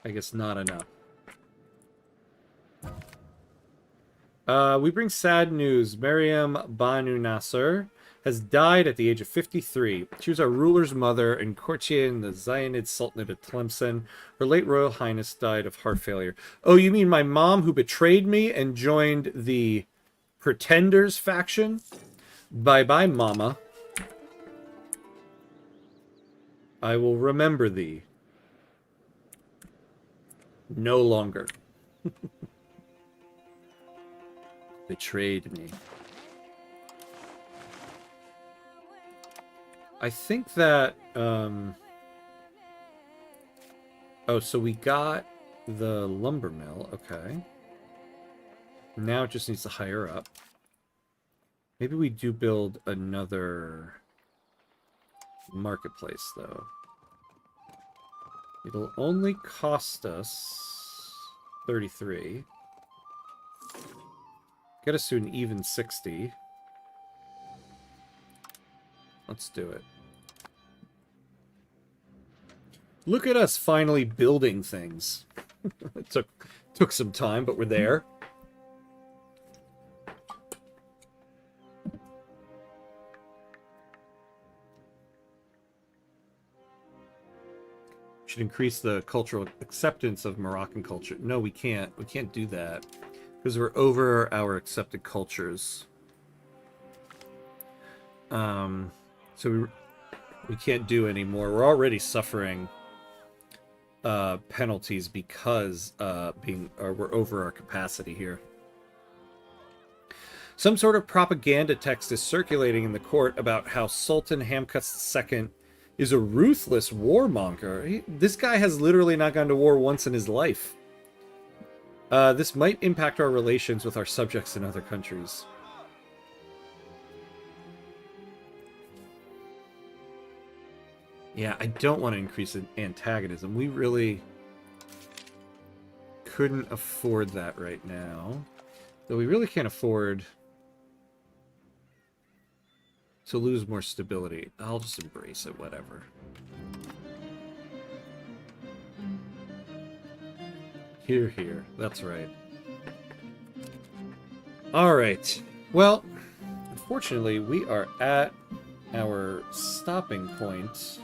I guess not enough. We bring sad news. Mariam Banu Nasser has died at the age of 53. She was our ruler's mother and courtier in the Zionid Sultanate of Tlemcen. Her late Royal Highness died of heart failure. Oh, you mean my mom who betrayed me and joined the Pretenders faction? Bye-bye, Mama. I will remember thee. No longer. Betrayed me. I think that, oh, so we got the lumber mill. Okay. Now it just needs to hire up. Maybe we do build another marketplace, though. It'll only cost us 33. Get us to an even 60. Let's do it. Look at us finally building things. It took some time, but we're there. should increase the cultural acceptance of Moroccan culture. No, we can't. We can't do that because we're over our accepted cultures. So we can't do anymore. We're already suffering penalties because we're over our capacity here. Some sort of propaganda text is circulating in the court about how Sultan Hamkuts II is a ruthless warmonger. This guy has literally not gone to war once in his life. This might impact our relations with our subjects in other countries. Yeah, I don't want to increase antagonism. We really couldn't afford that right now. Though we really can't afford to lose more stability. I'll just embrace it, whatever. Here. That's right. Alright. Well, unfortunately, we are at our stopping point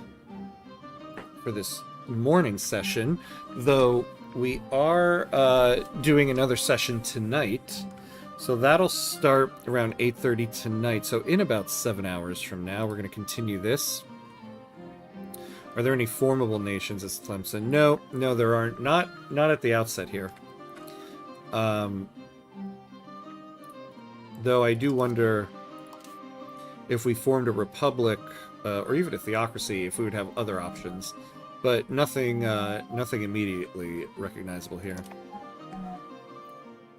for this morning session, though we are doing another session tonight. So that'll start around 8:30 tonight. So in about 7 hours from now, we're going to continue this. Are there any formidable nations as Tlemcen? No, there aren't. Not at the outset here. Though I do wonder if we formed a republic, or even a theocracy, if we would have other options. But nothing immediately recognizable here.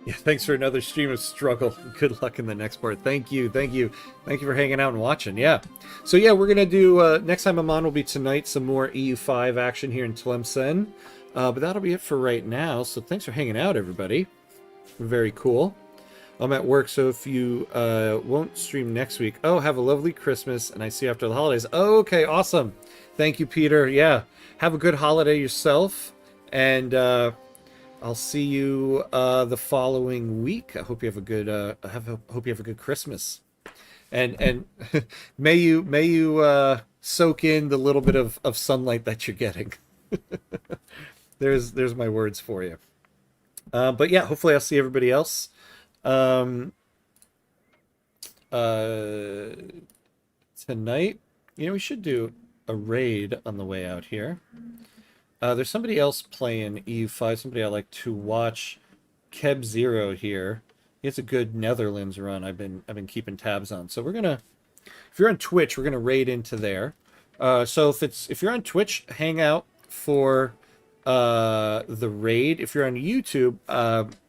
Yeah, thanks for another stream of struggle. Good luck in the next part. Thank you for hanging out and watching. Yeah, so yeah, we're gonna do next time I'm on will be tonight, some more EU5 action here in Tlemcen. But that'll be it for right now. So thanks for hanging out, everybody. Very cool. I'm at work, so if you won't stream next week, have a lovely Christmas, and I see you after the holidays. Oh, okay, awesome. Thank you, Peter. Yeah, have a good holiday yourself, and I'll see you the following week. I hope you have a good hope you have a good Christmas, and may you soak in the little bit of sunlight that you're getting. There's my words for you. But yeah, hopefully I'll see everybody else tonight. You know, we should do a raid on the way out here. There's somebody else playing EU5, somebody I like to watch. Keb Zero here. He has a good Netherlands run I've been keeping tabs on. So we're gonna, if you're on Twitch, we're gonna raid into there. So if you're on Twitch, hang out for the raid. If you're on YouTube,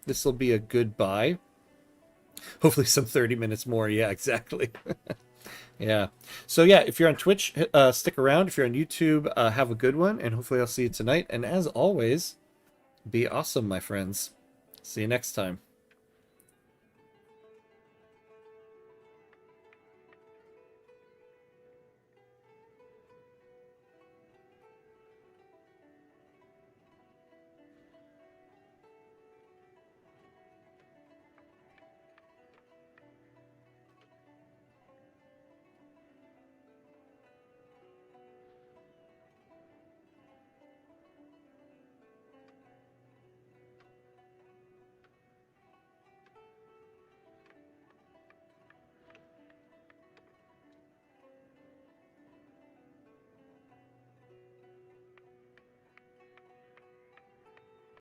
this will be a goodbye. Hopefully some 30 minutes more. Yeah, exactly. Yeah. So yeah, if you're on Twitch, stick around. If you're on YouTube, have a good one, and hopefully I'll see you tonight. And as always, be awesome, my friends. See you next time.